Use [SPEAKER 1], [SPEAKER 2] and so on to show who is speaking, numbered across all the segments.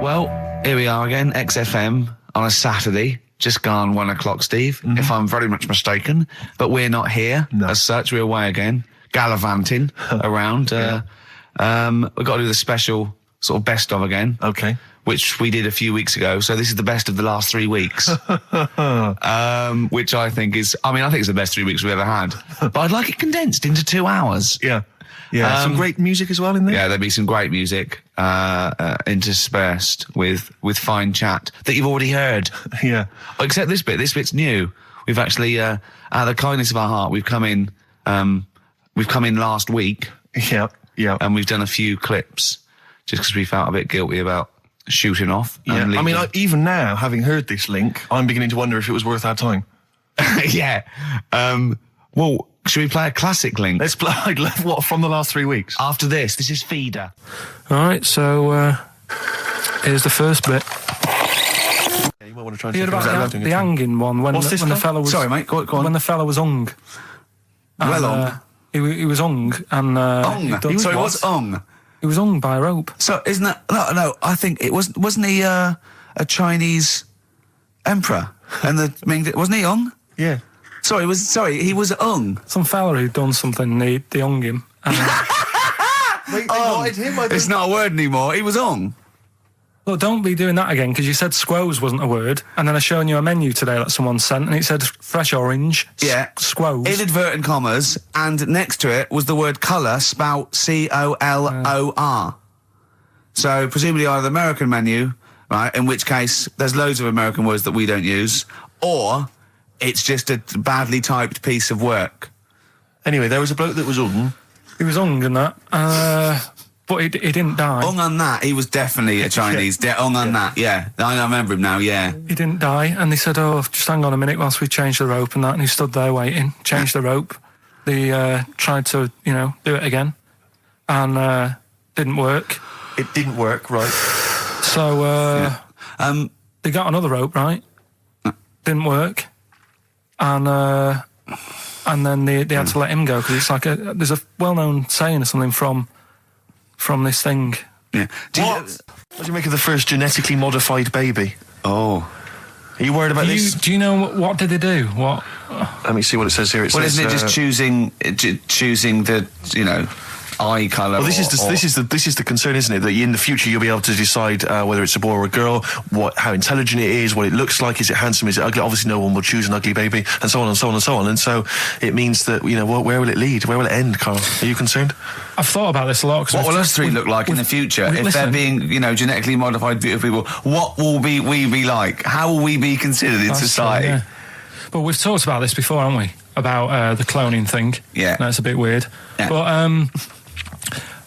[SPEAKER 1] Well, here we are again, XFM on a Saturday. Just gone 1 o'clock, Steve, if I'm very much mistaken. But we're not here as such. We're away again, gallivanting around. We've got to do the special sort of best of again.
[SPEAKER 2] Okay.
[SPEAKER 1] Which we did a few weeks ago. So this is the best of the last 3 weeks. Which I think is, I think it's the best 3 weeks we've ever had. But I'd like it condensed into 2 hours.
[SPEAKER 2] Yeah. Yeah, some great music as well in there.
[SPEAKER 1] Yeah, there'll be some great music interspersed with fine chat that you've already heard.
[SPEAKER 2] Yeah.
[SPEAKER 1] Except this bit. This bit's new. We've actually, out of the kindness of our heart, we've come in last week.
[SPEAKER 2] Yeah, yeah.
[SPEAKER 1] And we've done a few clips just because we felt a bit guilty about shooting off.
[SPEAKER 2] Yeah. Even now, having heard this link, I'm beginning to wonder if it was worth our time.
[SPEAKER 1] Yeah. Well, should we play a classic link?
[SPEAKER 2] Let's play, what, from the last 3 weeks?
[SPEAKER 1] After this is Feeder.
[SPEAKER 3] Alright, so, here's the first bit.
[SPEAKER 2] Yeah, you might want to try and
[SPEAKER 3] you heard about the hanging one when the fella was...
[SPEAKER 1] Sorry, mate, go on.
[SPEAKER 3] When the fella was hung.
[SPEAKER 1] Well hung?
[SPEAKER 3] He was hung, and...
[SPEAKER 1] hung? Sorry, what's hung?
[SPEAKER 3] He was hung by a rope.
[SPEAKER 1] So, isn't that... No, I think it wasn't he a Chinese emperor? And wasn't he hung?
[SPEAKER 2] Yeah.
[SPEAKER 1] He was hung.
[SPEAKER 3] Some fella who'd done something, they hung him. And,
[SPEAKER 2] Wait, they wanted him?
[SPEAKER 1] It's not a word anymore. He was hung.
[SPEAKER 3] Look, don't be doing that again, because you said squoze wasn't a word, and then I showed you a menu today that someone sent, and it said fresh orange, squoze.
[SPEAKER 1] Inadvertent commas, and next to it was the word colour, spelt C-O-L-O-R. So, presumably either the American menu, right, in which case there's loads of American words that we don't use, or it's just a badly typed piece of work.
[SPEAKER 2] Anyway, there was a bloke that was hung.
[SPEAKER 3] He was hung and that, but he didn't die.
[SPEAKER 1] Hung on that, he was definitely a Chinese. Hung on that, yeah. I remember him now, yeah.
[SPEAKER 3] He didn't die, and they said, just hang on a minute whilst we change the rope and that, and he stood there waiting, changed the rope. They tried to, do it again, and didn't work.
[SPEAKER 2] It didn't work, right.
[SPEAKER 3] So, they got another rope, right? Didn't work. And then they had to let him go, because it's like there's a well-known saying or something from this thing.
[SPEAKER 1] Yeah.
[SPEAKER 2] What do you make of the first genetically modified baby?
[SPEAKER 1] Oh.
[SPEAKER 2] Are you worried about this?
[SPEAKER 3] Do you know what did they do? What?
[SPEAKER 2] Let me see what it says here.
[SPEAKER 1] Isn't it just choosing the eye colour?
[SPEAKER 2] Well, this is the concern, isn't it? That in the future you'll be able to decide whether it's a boy or a girl, how intelligent it is, what it looks like, is it handsome, is it ugly? Obviously, no one will choose an ugly baby, and so on and so on and so on. And so it means that where will it lead? Where will it end, Carl? Are you concerned?
[SPEAKER 3] I've thought about this a lot.
[SPEAKER 1] What will us three look like in the future if they're being, genetically modified beautiful people? What will we be like? How will we be considered in society?
[SPEAKER 3] True, yeah. But we've talked about this before, haven't we? About the cloning thing.
[SPEAKER 1] Yeah,
[SPEAKER 3] that's a bit weird.
[SPEAKER 1] Yeah.
[SPEAKER 3] But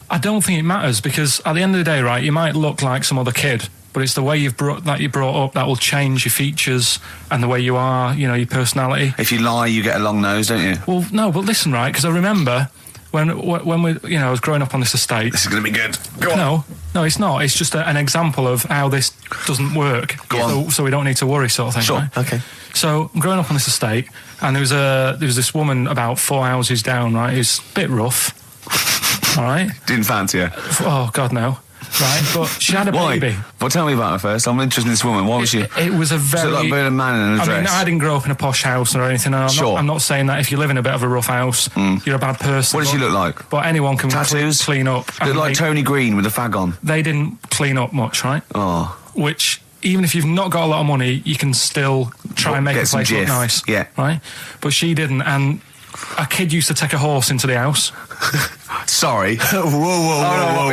[SPEAKER 3] I don't think it matters, because at the end of the day, right, you might look like some other kid, but it's the way you're brought up that will change your features and the way you are, your personality.
[SPEAKER 1] If you lie, you get a long nose, don't you?
[SPEAKER 3] Well, no, but listen, right, because I remember when we, I was growing up on this estate.
[SPEAKER 1] This is going to be good. Go on.
[SPEAKER 3] No, it's not. It's just an example of how this doesn't work.
[SPEAKER 1] Go on.
[SPEAKER 3] So we don't need to worry, sort of thing.
[SPEAKER 1] Sure.
[SPEAKER 3] Right?
[SPEAKER 1] Okay.
[SPEAKER 3] So I'm growing up on this estate, and there was this woman about 4 houses down, right, who's a bit rough. All right.
[SPEAKER 1] Didn't fancy her.
[SPEAKER 3] Oh God, no. Right, but she had a baby.
[SPEAKER 1] Well, tell me about her first. I'm interested in this woman. What was she?
[SPEAKER 3] It was a very...
[SPEAKER 1] Was it like being a man in a dress?
[SPEAKER 3] I didn't grow up in a posh house or anything. I'm not saying that if you live in a bit of a rough house, you're a bad person.
[SPEAKER 1] What does she look like?
[SPEAKER 3] But anyone can
[SPEAKER 1] Tattoos?
[SPEAKER 3] Clean up.
[SPEAKER 1] Look like Tony Green with a fag on.
[SPEAKER 3] They didn't clean up much, right?
[SPEAKER 1] Oh.
[SPEAKER 3] Which, even if you've not got a lot of money, you can still try and make a place look nice.
[SPEAKER 1] Yeah.
[SPEAKER 3] Right? But she didn't, and a kid used to take a horse into the house.
[SPEAKER 1] Sorry. Whoa,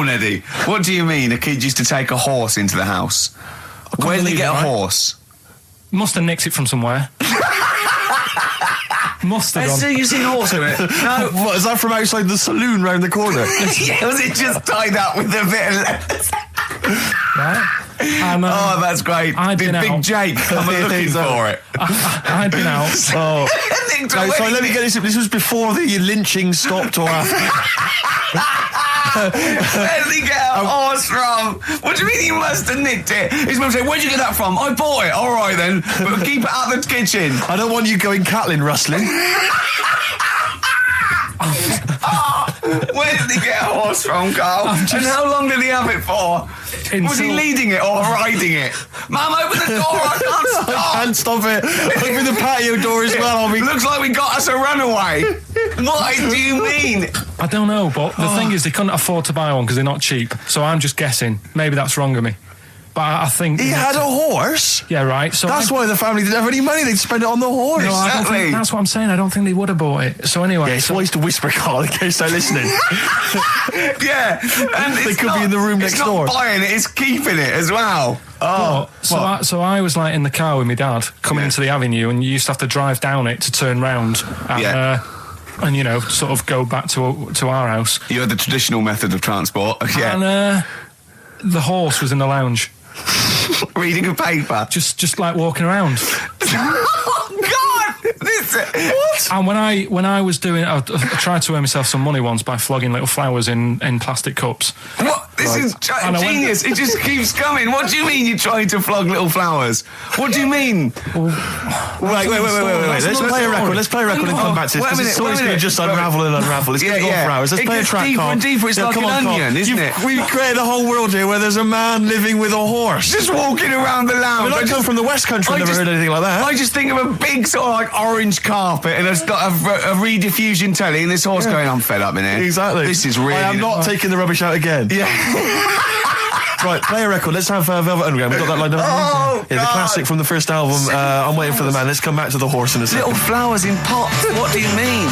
[SPEAKER 1] Neddy. What do you mean a kid used to take a horse into the house? Where did they get a horse?
[SPEAKER 3] Must have nicked it from somewhere. Must have done.
[SPEAKER 1] You've seen a horse in it? No.
[SPEAKER 2] What, is that from outside the saloon round the corner?
[SPEAKER 1] Yeah, was it just tied up with a bit of leather?
[SPEAKER 3] Right? And,
[SPEAKER 1] that's great. Did Big Jake come looking for it?
[SPEAKER 3] I'd been out.
[SPEAKER 2] So let me get this. This was before the lynching stopped or after?
[SPEAKER 1] Where did he get a horse from? What do you mean he must have nicked it? His mum said, where'd you get that from? I bought it. All right then, but keep it out of the kitchen.
[SPEAKER 2] I don't want you going cattling rustling.
[SPEAKER 1] Where did he get a horse from, Carl? And how long did he have it for? Was he leading it or riding it? Mum, open the door, I can't stop.
[SPEAKER 2] I can't stop it. Open the patio door as well.
[SPEAKER 1] Looks like we got us a runaway. What do you mean?
[SPEAKER 3] I don't know, but the thing is they couldn't afford to buy one because they're not cheap. So I'm just guessing. Maybe that's wrong of me. But I think...
[SPEAKER 2] He had a horse?
[SPEAKER 3] Yeah, right. So
[SPEAKER 2] that's why the family didn't have any money. They'd spend it on the horse.
[SPEAKER 3] No, I don't think, that's what I'm saying. I don't think they would have bought it. So anyway...
[SPEAKER 2] Yeah, it's wise to whisper, Carl, in case they're listening.
[SPEAKER 1] Yeah. And
[SPEAKER 2] they could be in the room next door.
[SPEAKER 1] It's not buying it, it's keeping it as well. Oh.
[SPEAKER 3] So I was like in the car with my dad coming into the avenue, and you used to have to drive down it to turn round. And you know, sort of go back to our house.
[SPEAKER 1] You had the traditional method of transport. Yeah.
[SPEAKER 3] And the horse was in the lounge.
[SPEAKER 1] Reading a paper.
[SPEAKER 3] Just like walking around.
[SPEAKER 1] Oh, God! What?
[SPEAKER 3] And when I was doing... I tried to earn myself some money once by flogging little flowers in plastic cups.
[SPEAKER 1] What? This is genius. It just keeps coming. What do you mean you're trying to flog little flowers? What do you mean?
[SPEAKER 2] Wait. Let's play a record. Let's play a record and come back to this. It's always going to just unravel and unravel. It's going to go for hours. Let's play a track,
[SPEAKER 1] deeper and deeper. It's like an onion, isn't it?
[SPEAKER 2] We've created a whole world here where there's a man living with a horse.
[SPEAKER 1] Just walking around the lounge.
[SPEAKER 2] I come from the West Country. I've never heard anything like that.
[SPEAKER 1] I just think of a big sort of like orange carpet and it's got a rediffusion telly and this horse going, I'm fed up in here.
[SPEAKER 2] Exactly.
[SPEAKER 1] This is really...
[SPEAKER 2] I am not taking the rubbish out again.
[SPEAKER 1] Yeah.
[SPEAKER 2] Right, play a record. Let's have Velvet Underground. We've got that lined up.
[SPEAKER 1] Oh,
[SPEAKER 2] yeah, the classic from the first album, I'm Waiting for the Man. Let's come back to the horse in a second.
[SPEAKER 1] Little flowers in pots. What do you mean?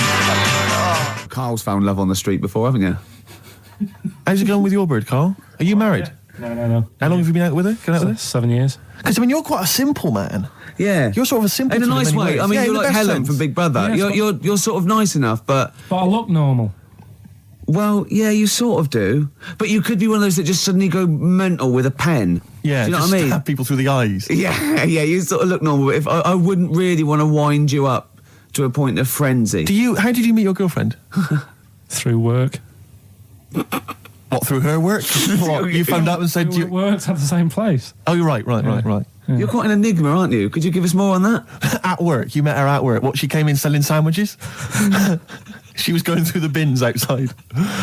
[SPEAKER 1] Carl's found love on the street before, haven't you?
[SPEAKER 2] How's it going with your bird, Carl? Are you married?
[SPEAKER 3] No.
[SPEAKER 2] How long have you been out with her?
[SPEAKER 3] 7 years.
[SPEAKER 2] Because, I mean, you're quite a simple man.
[SPEAKER 1] Yeah.
[SPEAKER 2] You're sort of a simple
[SPEAKER 1] in a nice way.
[SPEAKER 2] Ways.
[SPEAKER 1] I mean, you're like Helen from Big Brother.
[SPEAKER 3] Yeah,
[SPEAKER 1] you're sort of nice enough, but
[SPEAKER 3] I look normal.
[SPEAKER 1] Well, yeah, you sort of do. But you could be one of those that just suddenly go mental with a pen.
[SPEAKER 2] Yeah,
[SPEAKER 1] do you know
[SPEAKER 2] just
[SPEAKER 1] what I mean?
[SPEAKER 2] Stab people through the eyes.
[SPEAKER 1] Yeah, you sort of look normal. But if I wouldn't really want to wind you up to a point of frenzy.
[SPEAKER 2] How did you meet your girlfriend?
[SPEAKER 3] Through work.
[SPEAKER 2] What, through her work? What, you phoned up and said...
[SPEAKER 3] We worked at the same place.
[SPEAKER 2] Oh, you're right.
[SPEAKER 3] Yeah.
[SPEAKER 1] You're quite an enigma, aren't you? Could you give us more on that?
[SPEAKER 2] At work. You met her at work. What, she came in selling sandwiches? She was going through the bins outside.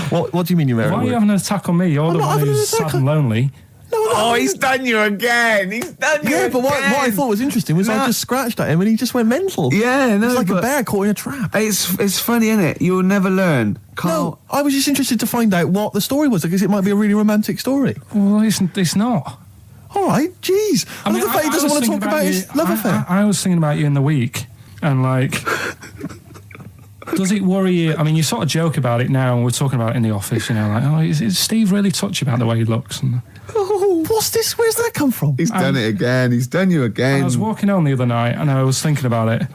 [SPEAKER 2] What do you mean you met her at work?
[SPEAKER 3] Why are you having an attack on me? You're the one who's sad and lonely.
[SPEAKER 1] No, he's done you again.
[SPEAKER 2] Yeah, but what I thought was interesting was I just scratched at him and he just went mental.
[SPEAKER 1] Yeah, no,
[SPEAKER 2] it's like a bear caught in a trap.
[SPEAKER 1] It's funny, isn't it? You'll never learn.
[SPEAKER 2] No, I was just interested to find out what the story was because it might be a really romantic story.
[SPEAKER 3] Well, it's not.
[SPEAKER 2] All right, jeez. I mean, the fact he doesn't want to talk about his love affair.
[SPEAKER 3] I was thinking about you in the week, and like, does it worry you? I mean, you sort of joke about it now, and we're talking about it in the office. You know, like, oh, is Steve really touchy about the way he looks? And,
[SPEAKER 2] what's this? Where's that come from?
[SPEAKER 1] He's done it again. He's done you again.
[SPEAKER 3] I was walking home the other night, and I was thinking about it.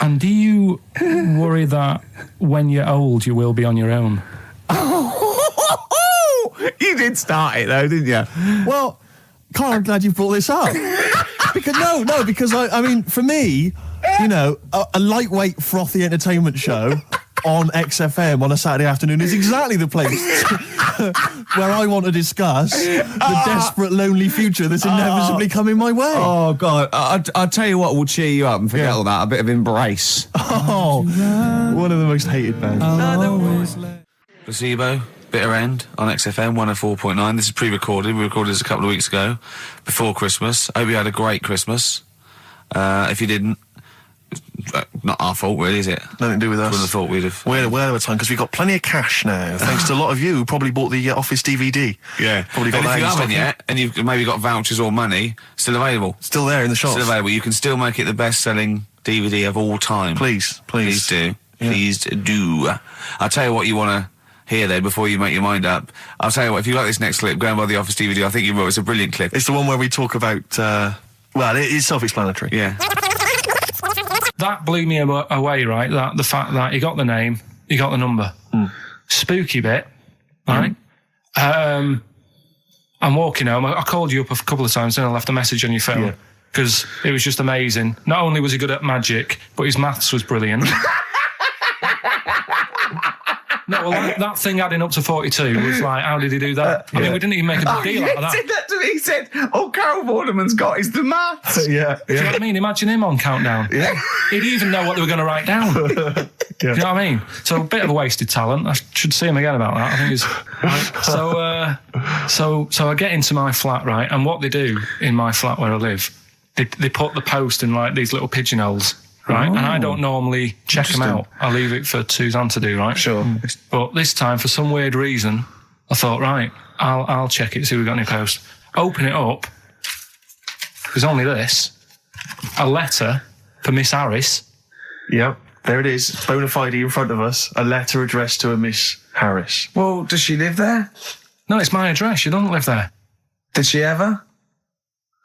[SPEAKER 3] And do you worry that when you're old, you will be on your own?
[SPEAKER 1] You did start it though, didn't you?
[SPEAKER 2] Well, Carl, I'm glad you brought this up. because I mean, for me, you know, a lightweight, frothy entertainment show on XFM on a Saturday afternoon is exactly the place where I want to discuss the desperate, lonely future that's inevitably coming my way.
[SPEAKER 1] Oh, God. I'll tell you what will cheer you up and forget all that. A bit of Embrace.
[SPEAKER 2] Oh, one of the most hated bands.
[SPEAKER 1] Placebo. Bitter End on XFM 104.9. This is pre-recorded. We recorded this a couple of weeks ago, before Christmas. I hope you had a great Christmas. If you didn't, not our fault, really, is it?
[SPEAKER 2] Nothing to do with us.
[SPEAKER 1] Wouldn't have thought we'd have.
[SPEAKER 2] We're of a time because we've got plenty of cash now, thanks to a lot of you who probably bought the Office DVD.
[SPEAKER 1] Yeah,
[SPEAKER 2] probably got
[SPEAKER 1] and
[SPEAKER 2] that.
[SPEAKER 1] If you haven't yet, and you've maybe got vouchers or money, still available.
[SPEAKER 2] Still there in the shops.
[SPEAKER 1] Still available. You can still make it the best-selling DVD of all time.
[SPEAKER 2] Please
[SPEAKER 1] do.
[SPEAKER 2] Yeah.
[SPEAKER 1] Please do. I'll tell you what you want to hear there before you make your mind up. I'll tell you what, if you like this next clip, go and buy the Office DVD. I think you will. It's a brilliant clip.
[SPEAKER 2] It's the one where we talk about, well, it's self-explanatory.
[SPEAKER 1] Yeah.
[SPEAKER 3] That blew me away, right? That the fact that he got the name, he got the number. Spooky bit, right? I'm walking home. I called you up a couple of times and I left a message on your phone because it was just amazing. Not only was he good at magic, but his maths was brilliant. No, well, that thing adding up to 42 was like, how did he do that? I mean, we didn't even make a big deal out of that.
[SPEAKER 1] He said that to me. He said, all Carol Vorderman's got is the maths.
[SPEAKER 2] Yeah.
[SPEAKER 3] Do you know what I mean? Imagine him on Countdown.
[SPEAKER 1] Yeah.
[SPEAKER 3] He'd even know what they were going to write down. Do you know what I mean? So a bit of a wasted talent. I should see him again about that. I think he's right. So I get into my flat, right? And what they do in my flat where I live, they put the post in like these little pigeonholes. Right, and I don't normally check them out. I leave it for Suzanne to do, right?
[SPEAKER 1] Sure.
[SPEAKER 3] But this time, for some weird reason, I thought, right, I'll check it, see if we've got any posts. Open it up. There's only this. A letter for Miss Harris.
[SPEAKER 2] Yep, there it is. Bona fide in front of us. A letter addressed to a Miss Harris.
[SPEAKER 1] Well, does she live there?
[SPEAKER 3] No, it's my address. She doesn't live there.
[SPEAKER 1] Did she ever?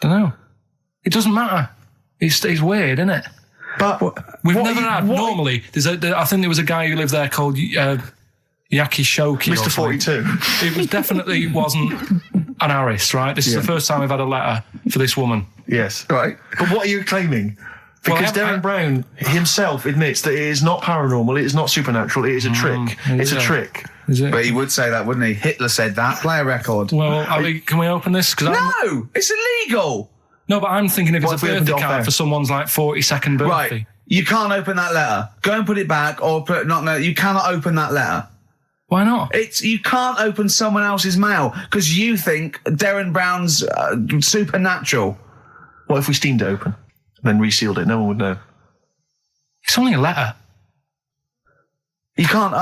[SPEAKER 3] Don't know. It doesn't matter. It's weird, isn't it?
[SPEAKER 2] But
[SPEAKER 3] We've never had. Normally, I think there was a guy who lived there called Yaki Shoki.
[SPEAKER 2] Mr. 42.
[SPEAKER 3] It was definitely wasn't an Harris, right? This is the first time we've had a letter for this woman.
[SPEAKER 2] Yes.
[SPEAKER 1] Right.
[SPEAKER 2] But what are you claiming? Because Darren Brown himself admits that it is not paranormal, it is not supernatural, it is a trick. It's a trick.
[SPEAKER 3] Is it?
[SPEAKER 1] But he would say that, wouldn't he? Hitler said that. Play a record.
[SPEAKER 3] Well, can we open this?
[SPEAKER 1] No, it's illegal.
[SPEAKER 3] No, but I'm thinking if
[SPEAKER 2] What
[SPEAKER 3] it's
[SPEAKER 2] if
[SPEAKER 3] a
[SPEAKER 2] we opened
[SPEAKER 3] birthday
[SPEAKER 2] it off
[SPEAKER 3] card
[SPEAKER 2] air?
[SPEAKER 3] for someone's like 42nd birthday.
[SPEAKER 1] Right. You can't open that letter. Go and put it back, or you cannot open that letter.
[SPEAKER 3] Why not?
[SPEAKER 1] You can't open someone else's mail because you think Darren Brown's supernatural.
[SPEAKER 2] What if we steamed it open, then resealed it? No one would know.
[SPEAKER 3] It's only a letter.
[SPEAKER 1] You can't.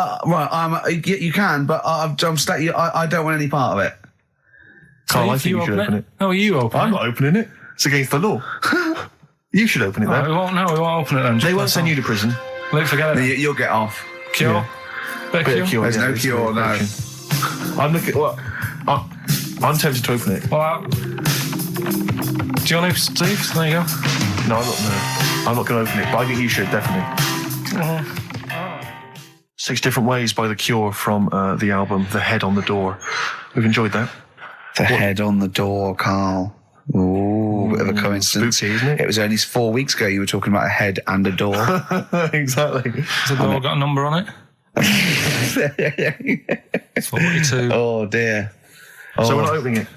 [SPEAKER 1] You can, but I don't want any part of it.
[SPEAKER 2] Carl, I
[SPEAKER 3] if
[SPEAKER 2] think you should open it.
[SPEAKER 3] No, you open
[SPEAKER 2] I'm
[SPEAKER 3] it.
[SPEAKER 2] not opening it. It's against the law. You should open it
[SPEAKER 3] Right,
[SPEAKER 2] then.
[SPEAKER 3] we won't open it then.
[SPEAKER 2] They won't send you to prison.
[SPEAKER 3] Forget it.
[SPEAKER 1] You'll get off.
[SPEAKER 3] Cure?
[SPEAKER 2] Yeah.
[SPEAKER 3] Bit of cure?
[SPEAKER 1] There's no
[SPEAKER 2] it's
[SPEAKER 1] cure, no.
[SPEAKER 2] approaching. I'm looking. Well, I'm tempted to open it.
[SPEAKER 3] Well, do you want to, Steve? There you go.
[SPEAKER 2] No, I'm not going to open it. But I think you should definitely. 6 Different Ways by The Cure from the album The Head on the Door. We've enjoyed that.
[SPEAKER 1] The head on the door, Carl. Ooh, bit of a coincidence.
[SPEAKER 2] Spooky, isn't it?
[SPEAKER 1] It was only 4 weeks ago you were talking about a head and a door.
[SPEAKER 2] Exactly.
[SPEAKER 3] Has the door got a number on it? 42.
[SPEAKER 1] Oh, dear.
[SPEAKER 2] So we're not opening it.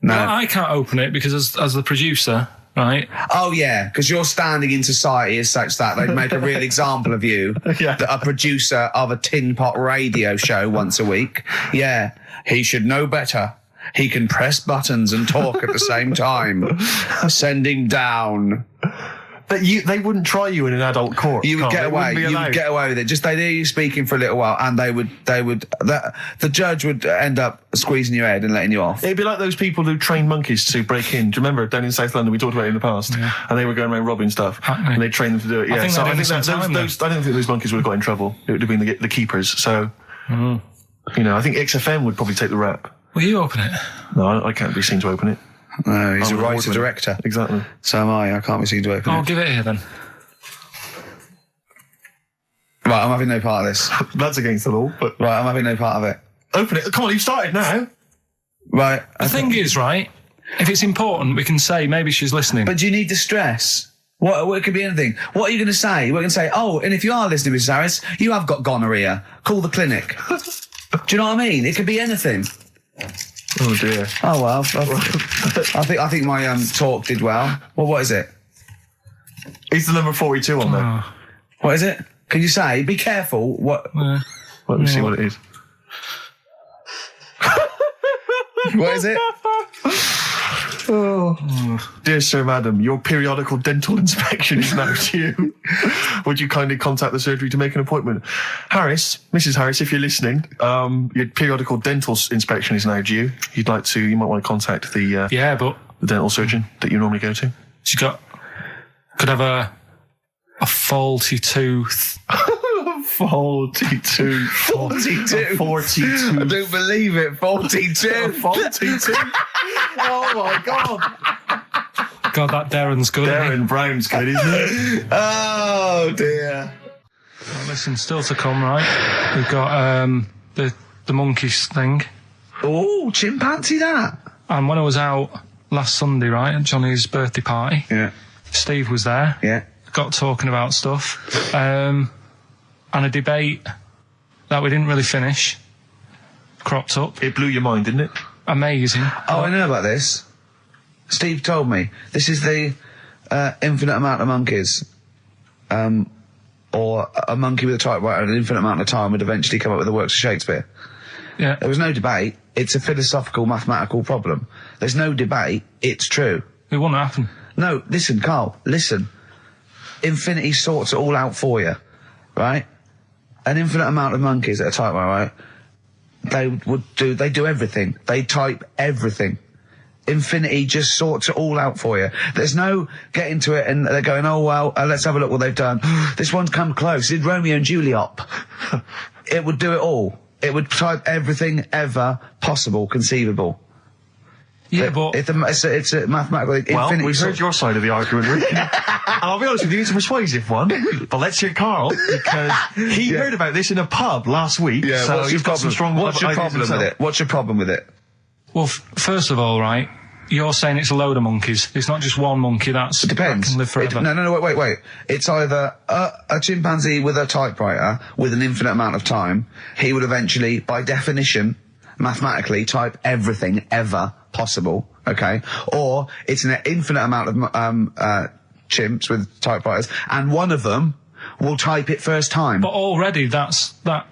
[SPEAKER 1] No.
[SPEAKER 3] Well, I can't open it because as the producer, right?
[SPEAKER 1] Oh, yeah, because your standing in society is such that they'd make a real example of you.
[SPEAKER 2] Yeah.
[SPEAKER 1] A producer of a tin pot radio show once a week. Yeah, he should know better. He can press buttons and talk at the same time. Sending down.
[SPEAKER 2] But they wouldn't try you in an adult court.
[SPEAKER 1] You would
[SPEAKER 2] Carl.
[SPEAKER 1] get
[SPEAKER 2] They
[SPEAKER 1] away.
[SPEAKER 2] wouldn't be
[SPEAKER 1] You
[SPEAKER 2] allowed.
[SPEAKER 1] would get away with it. Just they hear you speaking for a little while, and the judge would end up squeezing your head and letting you off.
[SPEAKER 2] It'd be like those people who train monkeys to break in. Do you remember down in South London? We talked about it in the past, and they were going around robbing stuff, and they trained them to do it. Yeah,
[SPEAKER 3] think
[SPEAKER 2] so
[SPEAKER 3] they're
[SPEAKER 2] I
[SPEAKER 3] doing
[SPEAKER 2] think
[SPEAKER 3] some time
[SPEAKER 2] I don't think those monkeys would have got in trouble. It would have been the keepers. So, I think XFM would probably take the rap.
[SPEAKER 3] Will you open it?
[SPEAKER 2] No, I can't be seen to open it.
[SPEAKER 1] No, he's
[SPEAKER 2] I'm
[SPEAKER 1] a
[SPEAKER 2] an
[SPEAKER 1] writer
[SPEAKER 2] award-winner.
[SPEAKER 1] director.
[SPEAKER 2] Exactly.
[SPEAKER 1] So am I. I can't be seen to open
[SPEAKER 3] I'll
[SPEAKER 1] it.
[SPEAKER 3] give it here then.
[SPEAKER 1] Right, I'm having no part of this.
[SPEAKER 2] That's against the law, but
[SPEAKER 1] Right, I'm having no part of it.
[SPEAKER 2] open it. Come on, you've started now.
[SPEAKER 1] Right.
[SPEAKER 3] The thing is, right, if it's important, we can say maybe she's listening.
[SPEAKER 1] But do you need the stress? What it could be anything. What are you going to say? We're going to say, oh, and if you are listening, Mrs. Harris, you have got gonorrhea. Call the clinic. Do you know what I mean? It could be anything.
[SPEAKER 2] Oh dear.
[SPEAKER 1] Oh well, I think my talk did well. Well, what is it?
[SPEAKER 2] Is the number 42 on there?
[SPEAKER 1] What is it? Can you say? Be careful. What?
[SPEAKER 2] Let me see what it is.
[SPEAKER 1] What is it?
[SPEAKER 2] Dear Sir, Madam, your periodical dental inspection is now due. Would you kindly contact the surgery to make an appointment? Harris, Mrs. Harris, if you're listening, your periodical dental inspection is now due. You might want to contact the
[SPEAKER 3] but
[SPEAKER 2] the dental surgeon that you normally go to.
[SPEAKER 3] she could have a faulty tooth.
[SPEAKER 2] 42.
[SPEAKER 1] 42.
[SPEAKER 2] 42.
[SPEAKER 1] I don't believe it. 42.
[SPEAKER 2] 42. Oh my God.
[SPEAKER 3] God, that Darren's good.
[SPEAKER 2] Darren Brown's good, isn't it?
[SPEAKER 1] Oh dear.
[SPEAKER 3] Well, listen, still to come, right? We've got the monkeys thing.
[SPEAKER 1] Oh, chimpanzee that.
[SPEAKER 3] And when I was out last Sunday, right, at Johnny's birthday party,
[SPEAKER 1] Yeah.
[SPEAKER 3] Steve was there.
[SPEAKER 1] Yeah.
[SPEAKER 3] Got talking about stuff. And a debate that we didn't really finish cropped up.
[SPEAKER 2] It blew your mind, didn't it?
[SPEAKER 3] Amazing.
[SPEAKER 1] Oh, I know about this. Steve told me. This is the infinite amount of monkeys. Or a monkey with a typewriter and an infinite amount of time would eventually come up with the works of Shakespeare.
[SPEAKER 3] Yeah.
[SPEAKER 1] There was no debate. It's a philosophical, mathematical problem. There's no debate. It's true.
[SPEAKER 3] It wouldn't happen.
[SPEAKER 1] No, listen, Carl, listen. Infinity sorts it all out for you, right? An infinite amount of monkeys at a typewriter, right? They do everything. They type everything. Infinity just sorts it all out for you. There's no getting to it and they're going, oh, well, let's have a look what they've done. This one's come close. Did Romeo and Juliet. It would do it all. It would type everything ever possible, conceivable.
[SPEAKER 3] Yeah, but...
[SPEAKER 1] It's a mathematical...
[SPEAKER 2] Well, we've heard your side of the argument, Rick. And I'll be honest with you, it's a persuasive one. But let's hear Carl, because he heard about this in a pub last week.
[SPEAKER 1] Yeah,
[SPEAKER 2] so
[SPEAKER 1] what's
[SPEAKER 2] he's got some strong
[SPEAKER 1] What's your
[SPEAKER 2] ideas
[SPEAKER 1] problem with
[SPEAKER 2] himself.
[SPEAKER 1] it? What's your problem with it?
[SPEAKER 3] Well, first of all, right, you're saying it's a load of monkeys. It's not just one monkey that
[SPEAKER 1] Depends.
[SPEAKER 3] can live forever.
[SPEAKER 1] No, wait. It's either a chimpanzee with a typewriter with an infinite amount of time. He would eventually, by definition, mathematically, type everything ever possible, okay? Or it's an infinite amount of chimps with typewriters, and one of them will type it first time.
[SPEAKER 3] But already that's not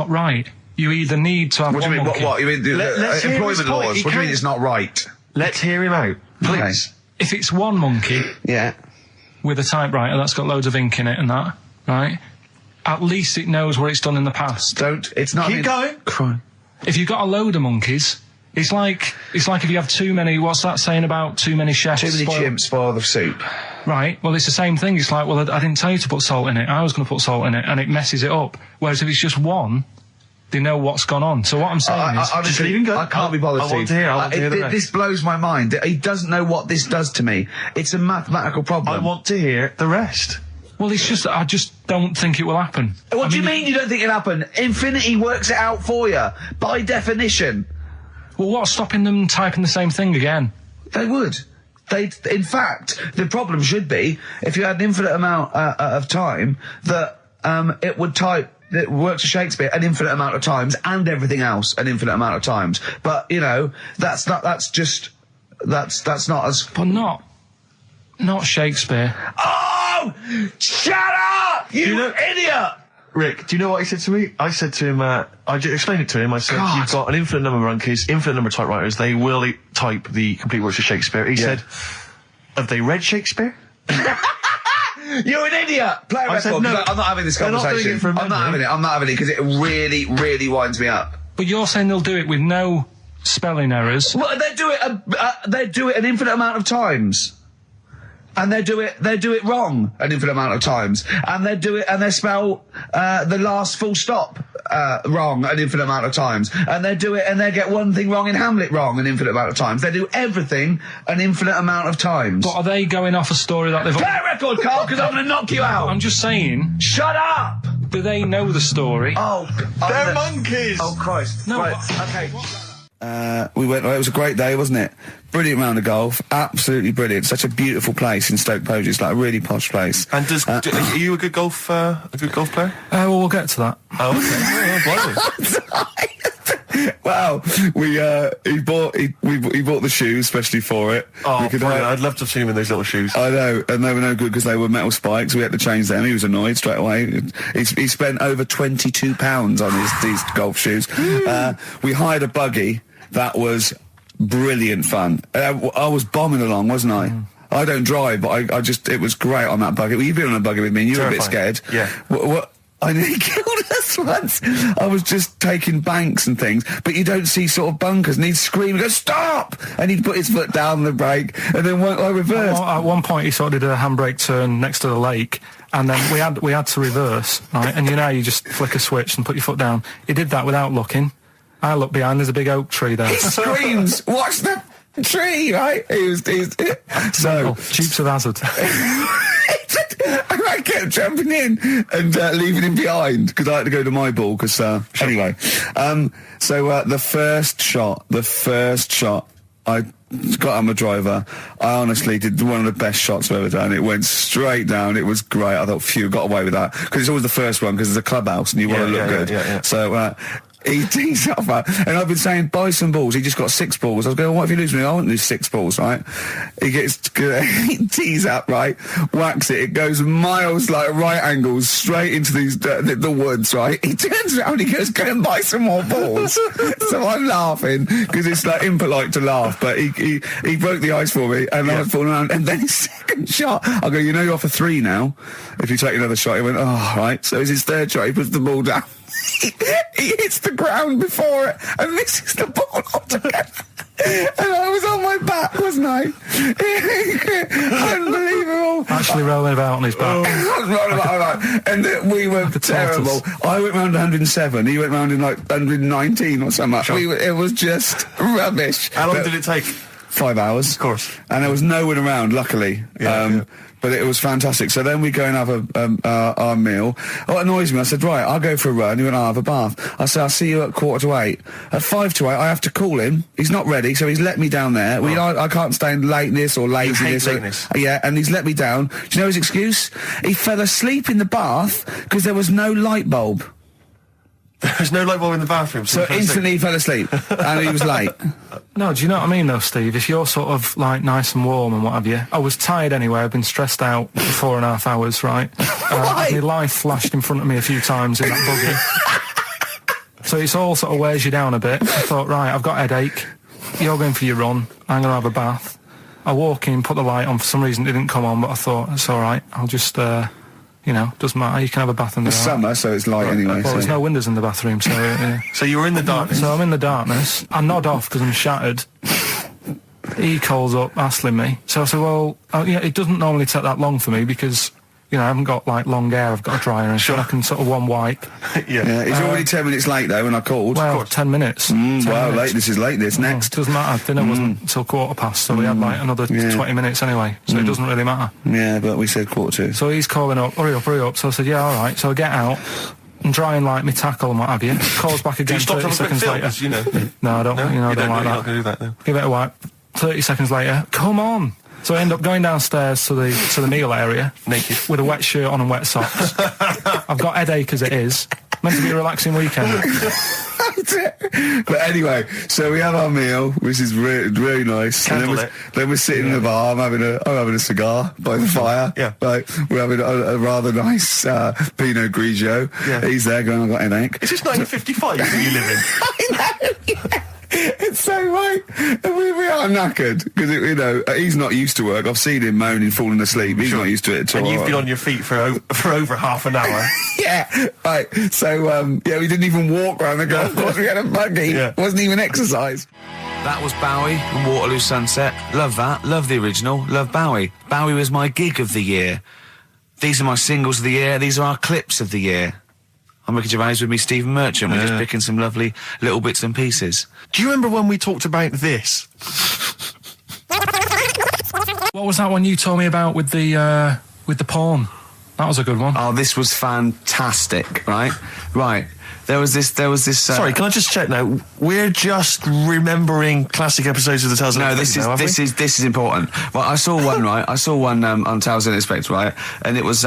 [SPEAKER 3] right. You either need to have
[SPEAKER 1] What do
[SPEAKER 3] one
[SPEAKER 1] you mean?
[SPEAKER 3] monkey.
[SPEAKER 1] What? You mean
[SPEAKER 2] Let's hear
[SPEAKER 1] employment
[SPEAKER 2] his point.
[SPEAKER 1] laws?
[SPEAKER 2] He
[SPEAKER 1] What do you mean
[SPEAKER 2] can't-
[SPEAKER 1] it's not right?
[SPEAKER 2] Let's hear him out, please.
[SPEAKER 3] If it's one monkey
[SPEAKER 1] Yeah.
[SPEAKER 3] with a typewriter that's got loads of ink in it and that, right, at least it knows what it's done in the past.
[SPEAKER 1] It's not...
[SPEAKER 2] Keep going.
[SPEAKER 1] Crime.
[SPEAKER 3] If you've got a load of monkeys, it's like if you have too many, what's that saying about too many chefs?
[SPEAKER 1] Too many chimps spoil the soup.
[SPEAKER 3] Right, well, it's the same thing. It's like, well, I didn't tell you to put salt in it. I was going to put salt in it, and it messes it up. Whereas if it's just one, they know what's gone on. So what I'm saying is...
[SPEAKER 1] Honestly,
[SPEAKER 2] leave him go.
[SPEAKER 1] I can't be bothered,
[SPEAKER 2] I want
[SPEAKER 1] Steve.
[SPEAKER 2] to hear, I want to hear the rest.
[SPEAKER 1] This blows my mind. He doesn't know what this does to me. It's a mathematical problem.
[SPEAKER 2] I want to hear the rest.
[SPEAKER 3] Well, it's just, I just don't think it will happen.
[SPEAKER 1] What do you mean you don't think it'll happen? Infinity works it out for you, by definition.
[SPEAKER 3] Well, what's stopping them typing the same thing again?
[SPEAKER 1] They would. In fact, the problem should be, if you had an infinite amount of time, that it would type... It works for Shakespeare an infinite amount of times and everything else an infinite amount of times. But, you know, that's not as...
[SPEAKER 3] But not Shakespeare.
[SPEAKER 1] Oh! Shut up! You idiot!
[SPEAKER 2] Rick, do you know what he said to me? I said to him, I just explained it to him. I said,
[SPEAKER 1] God.
[SPEAKER 2] you've got an infinite number of monkeys, infinite number of typewriters. They will type the complete works of Shakespeare. He said, have they read Shakespeare?
[SPEAKER 1] You're an idiot! Play a
[SPEAKER 2] I
[SPEAKER 1] record.
[SPEAKER 2] said no.
[SPEAKER 1] I'm not having this
[SPEAKER 2] They're not doing
[SPEAKER 1] conversation.
[SPEAKER 2] it from
[SPEAKER 1] I'm not having
[SPEAKER 2] memory.
[SPEAKER 1] it. I'm not having it because it really, really winds me up.
[SPEAKER 3] But you're saying they'll do it with no spelling errors.
[SPEAKER 1] Well, they do it an infinite amount of times. And they do it wrong an infinite amount of times. And they spell the last full stop wrong an infinite amount of times. And they get one thing wrong in Hamlet wrong an infinite amount of times. They do everything an infinite amount of times.
[SPEAKER 3] But are they going off a story that they've...
[SPEAKER 1] Play a record, Carl, because I'm going to knock you out.
[SPEAKER 3] I'm just saying,
[SPEAKER 1] Shut up!
[SPEAKER 3] do they know the story?
[SPEAKER 2] They're monkeys!
[SPEAKER 1] Oh, Christ.
[SPEAKER 3] No,
[SPEAKER 1] Right,
[SPEAKER 3] but-
[SPEAKER 1] okay. We went. It was a great day, wasn't it? Brilliant round of golf. Absolutely brilliant. Such a beautiful place in Stoke Poges. It's like a really posh place.
[SPEAKER 2] And are you a good golf player?
[SPEAKER 3] Well, we'll get to that.
[SPEAKER 2] Oh, okay. Blimey.
[SPEAKER 1] Wow. He bought the shoes especially for it.
[SPEAKER 2] Oh,
[SPEAKER 1] We could
[SPEAKER 2] brilliant.
[SPEAKER 1] hire-
[SPEAKER 2] I'd love to have seen him in those little shoes.
[SPEAKER 1] I know, and they were no good because they were metal spikes. We had to change them. He was annoyed straight away. He spent over £22 on these golf shoes. We hired a buggy that was brilliant fun. I was bombing along, wasn't I? I don't drive, but it was great on that buggy. Well, you've been on a buggy with me and you were a bit
[SPEAKER 2] Terrifying.
[SPEAKER 1] scared.
[SPEAKER 2] Yeah.
[SPEAKER 1] What? I nearly killed us once. I was just taking banks and things, but you don't see sort of bunkers, and he'd scream and go, stop! And he'd put his foot down the brake, and then I reversed.
[SPEAKER 3] At one point, he sort of did a handbrake turn next to the lake, and then we had to reverse, right? And you know, you just flick a switch and put your foot down. He did that without looking. I looked behind, there's a big oak tree there.
[SPEAKER 1] He screams, watch the tree, right? So...
[SPEAKER 3] Dukes of Hazzard.
[SPEAKER 1] I kept jumping in and leaving him behind because I had to go to my ball. Because anyway, so the first shot I got out my driver. I honestly did one of the best shots I've ever done. It went straight down. It was great. I thought, phew, got away with that. Because it's always the first one, because it's a clubhouse and you want to look good.
[SPEAKER 2] Yeah.
[SPEAKER 1] So, he tees up, and I've been saying, buy some balls. He just got 6 balls. I was going, well, what if you lose me? I won't lose 6 balls, right? He tees up, right? Whacks it. It goes miles, like right angles, straight into these the woods, right? He turns around, he goes, go and buy some more balls. So I'm laughing, because it's like impolite to laugh, but he broke the ice for me, and I was falling around, and then his second shot, I go, you know you're off a 3 now. If you take another shot, he went, oh, right. So it's his third shot, he puts the ball down. He hits the ground before it and misses the ball altogether. And I was on my back, wasn't I? Unbelievable.
[SPEAKER 3] Actually rolling about on his back.
[SPEAKER 1] And we were terrible. I went round 107. He went round in like 119 or something.
[SPEAKER 2] Sure.
[SPEAKER 1] It was just rubbish.
[SPEAKER 2] How long did it take?
[SPEAKER 1] 5 hours.
[SPEAKER 2] Of course.
[SPEAKER 1] And there was no one around, luckily. But it was fantastic. So then we go and have our meal. What annoys me, I said, right, I'll go for a run. He went, I'll have a bath. I said, I'll see you at 7:45. At 7:55, I have to call him. He's not ready, so he's let me down there. I can't stand lateness or laziness.
[SPEAKER 2] You hate lateness.
[SPEAKER 1] Yeah, and he's let me down. Do you know his excuse? He fell asleep in the bath because there was no light bulb.
[SPEAKER 2] There's no light bulb in the bathroom.
[SPEAKER 1] So instantly he fell asleep, and he was late.
[SPEAKER 3] No, do you know what I mean though, Steve? If you're sort of like nice and warm and what have you, I was tired anyway. I've been stressed out for 4.5 hours, right? My life flashed in front of me a few times in that buggy. So it's all sort of wears you down a bit. I thought, right, I've got a headache. You're going for your run. I'm going to have a bath. I walk in, put the light on. For some reason it didn't come on, but I thought, it's all right. I'll just... doesn't matter. You can have a bath in the
[SPEAKER 1] It's summer, so it's light anyway.
[SPEAKER 3] Well, there's no windows in the bathroom, so...
[SPEAKER 2] So you were in the darkness?
[SPEAKER 3] So I'm in the darkness. I nod off because I'm shattered. He calls up, hassling me. So I said, well, it doesn't normally take that long for me because, I haven't got, like, long hair. I've got a dryer and
[SPEAKER 2] sure.
[SPEAKER 3] I can sort of one wipe.
[SPEAKER 1] Yeah, he's already 10 minutes late, though, when I called.
[SPEAKER 3] Well, 10 minutes. 10 minutes.
[SPEAKER 1] Late. This is late, this. Next.
[SPEAKER 3] It doesn't matter. Dinner wasn't until 7:15, so we had, like, another 20 minutes anyway. So it doesn't really matter.
[SPEAKER 1] Yeah, but we said 7:45.
[SPEAKER 3] So he's calling up, hurry up. So I said, yeah, all right. So I get out and dry and like my tackle and what have you. Calls back again 30 seconds later. No, I don't. I don't like that.
[SPEAKER 2] You're not going to do that, though.
[SPEAKER 3] Give it a wipe. 30 seconds later, come on. So I end up going downstairs to the meal area,
[SPEAKER 2] naked,
[SPEAKER 3] with a wet shirt on and wet socks. I've got headache as it is. Meant to be a relaxing weekend.
[SPEAKER 1] But anyway, so we have our meal, which is really nice. And then we're sitting in the bar. I'm having a cigar by the fire.
[SPEAKER 2] Yeah.
[SPEAKER 1] Like, we're having a rather nice Pinot Grigio. Yeah. He's there going, I've got headache.
[SPEAKER 2] Is this 1955 that you live in?
[SPEAKER 1] I know. Yeah. It's so right. We are knackered because he's not used to work. I've seen him moaning, falling asleep. He's not used to it at all.
[SPEAKER 2] And you've been on your feet for over half an hour.
[SPEAKER 1] Yeah, right. So we didn't even walk around the golf course. We had a buggy. Yeah. It wasn't even exercise. That was Bowie and Waterloo Sunset. Love that. Love the original. Love Bowie. Bowie was my gig of the year. These are my singles of the year. These are our clips of the year. I'm Ricky Gervais, with me Stephen Merchant. We're just picking some lovely little bits and pieces.
[SPEAKER 2] Do you remember when we talked about this?
[SPEAKER 3] What was that one you told me about with the porn? That was a good one.
[SPEAKER 1] Oh, this was fantastic, right? Right. There was this.
[SPEAKER 2] Sorry, can I just check now? We're just remembering classic episodes of the Tales.
[SPEAKER 1] No, this is important. Well, I saw one, right? I saw one on Tales Unexpected, right? And it was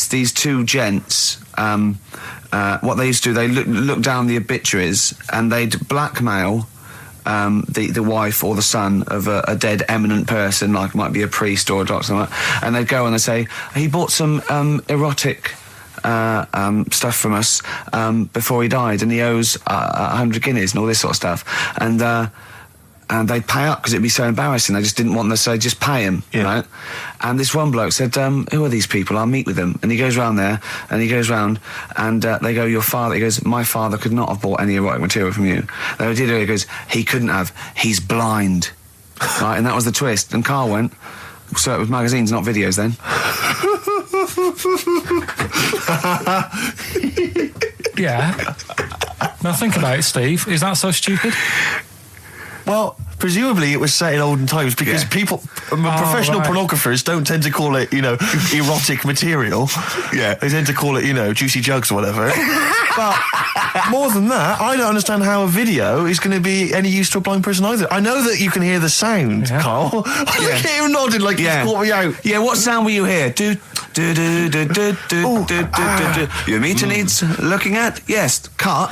[SPEAKER 1] these two gents. What they used to do, they look down the obituaries and they'd blackmail the wife or the son of a dead eminent person, like might be a priest or a doctor, something like that. And they'd go and they'd say, he bought some erotic stuff from us before he died, and he owes 100 guineas and all this sort of stuff. And they'd pay up because it'd be so embarrassing. They just didn't want them to say, just pay him, right? And this one bloke said, who are these people? I'll meet with them. And he goes round there, and he goes round, and they go, your father. He goes, my father could not have bought any erotic material from you. They did it. He goes, he couldn't have. He's blind. Right? And that was the twist. And Carl went, so it was magazines, not videos then.
[SPEAKER 3] Yeah. Now think about it, Steve. Is that so stupid?
[SPEAKER 2] Well, presumably it was set in olden times because professional pornographers don't tend to call it, erotic material.
[SPEAKER 1] Yeah.
[SPEAKER 2] They tend to call it, juicy jugs or whatever. But more than that, I don't understand how a video is going to be any use to a blind person either. I know that you can hear the sound, Carl. Look at him nodding like he's caught me out.
[SPEAKER 1] Yeah, what sound will you hear? Do. Your meter needs looking at? Yes. Cut.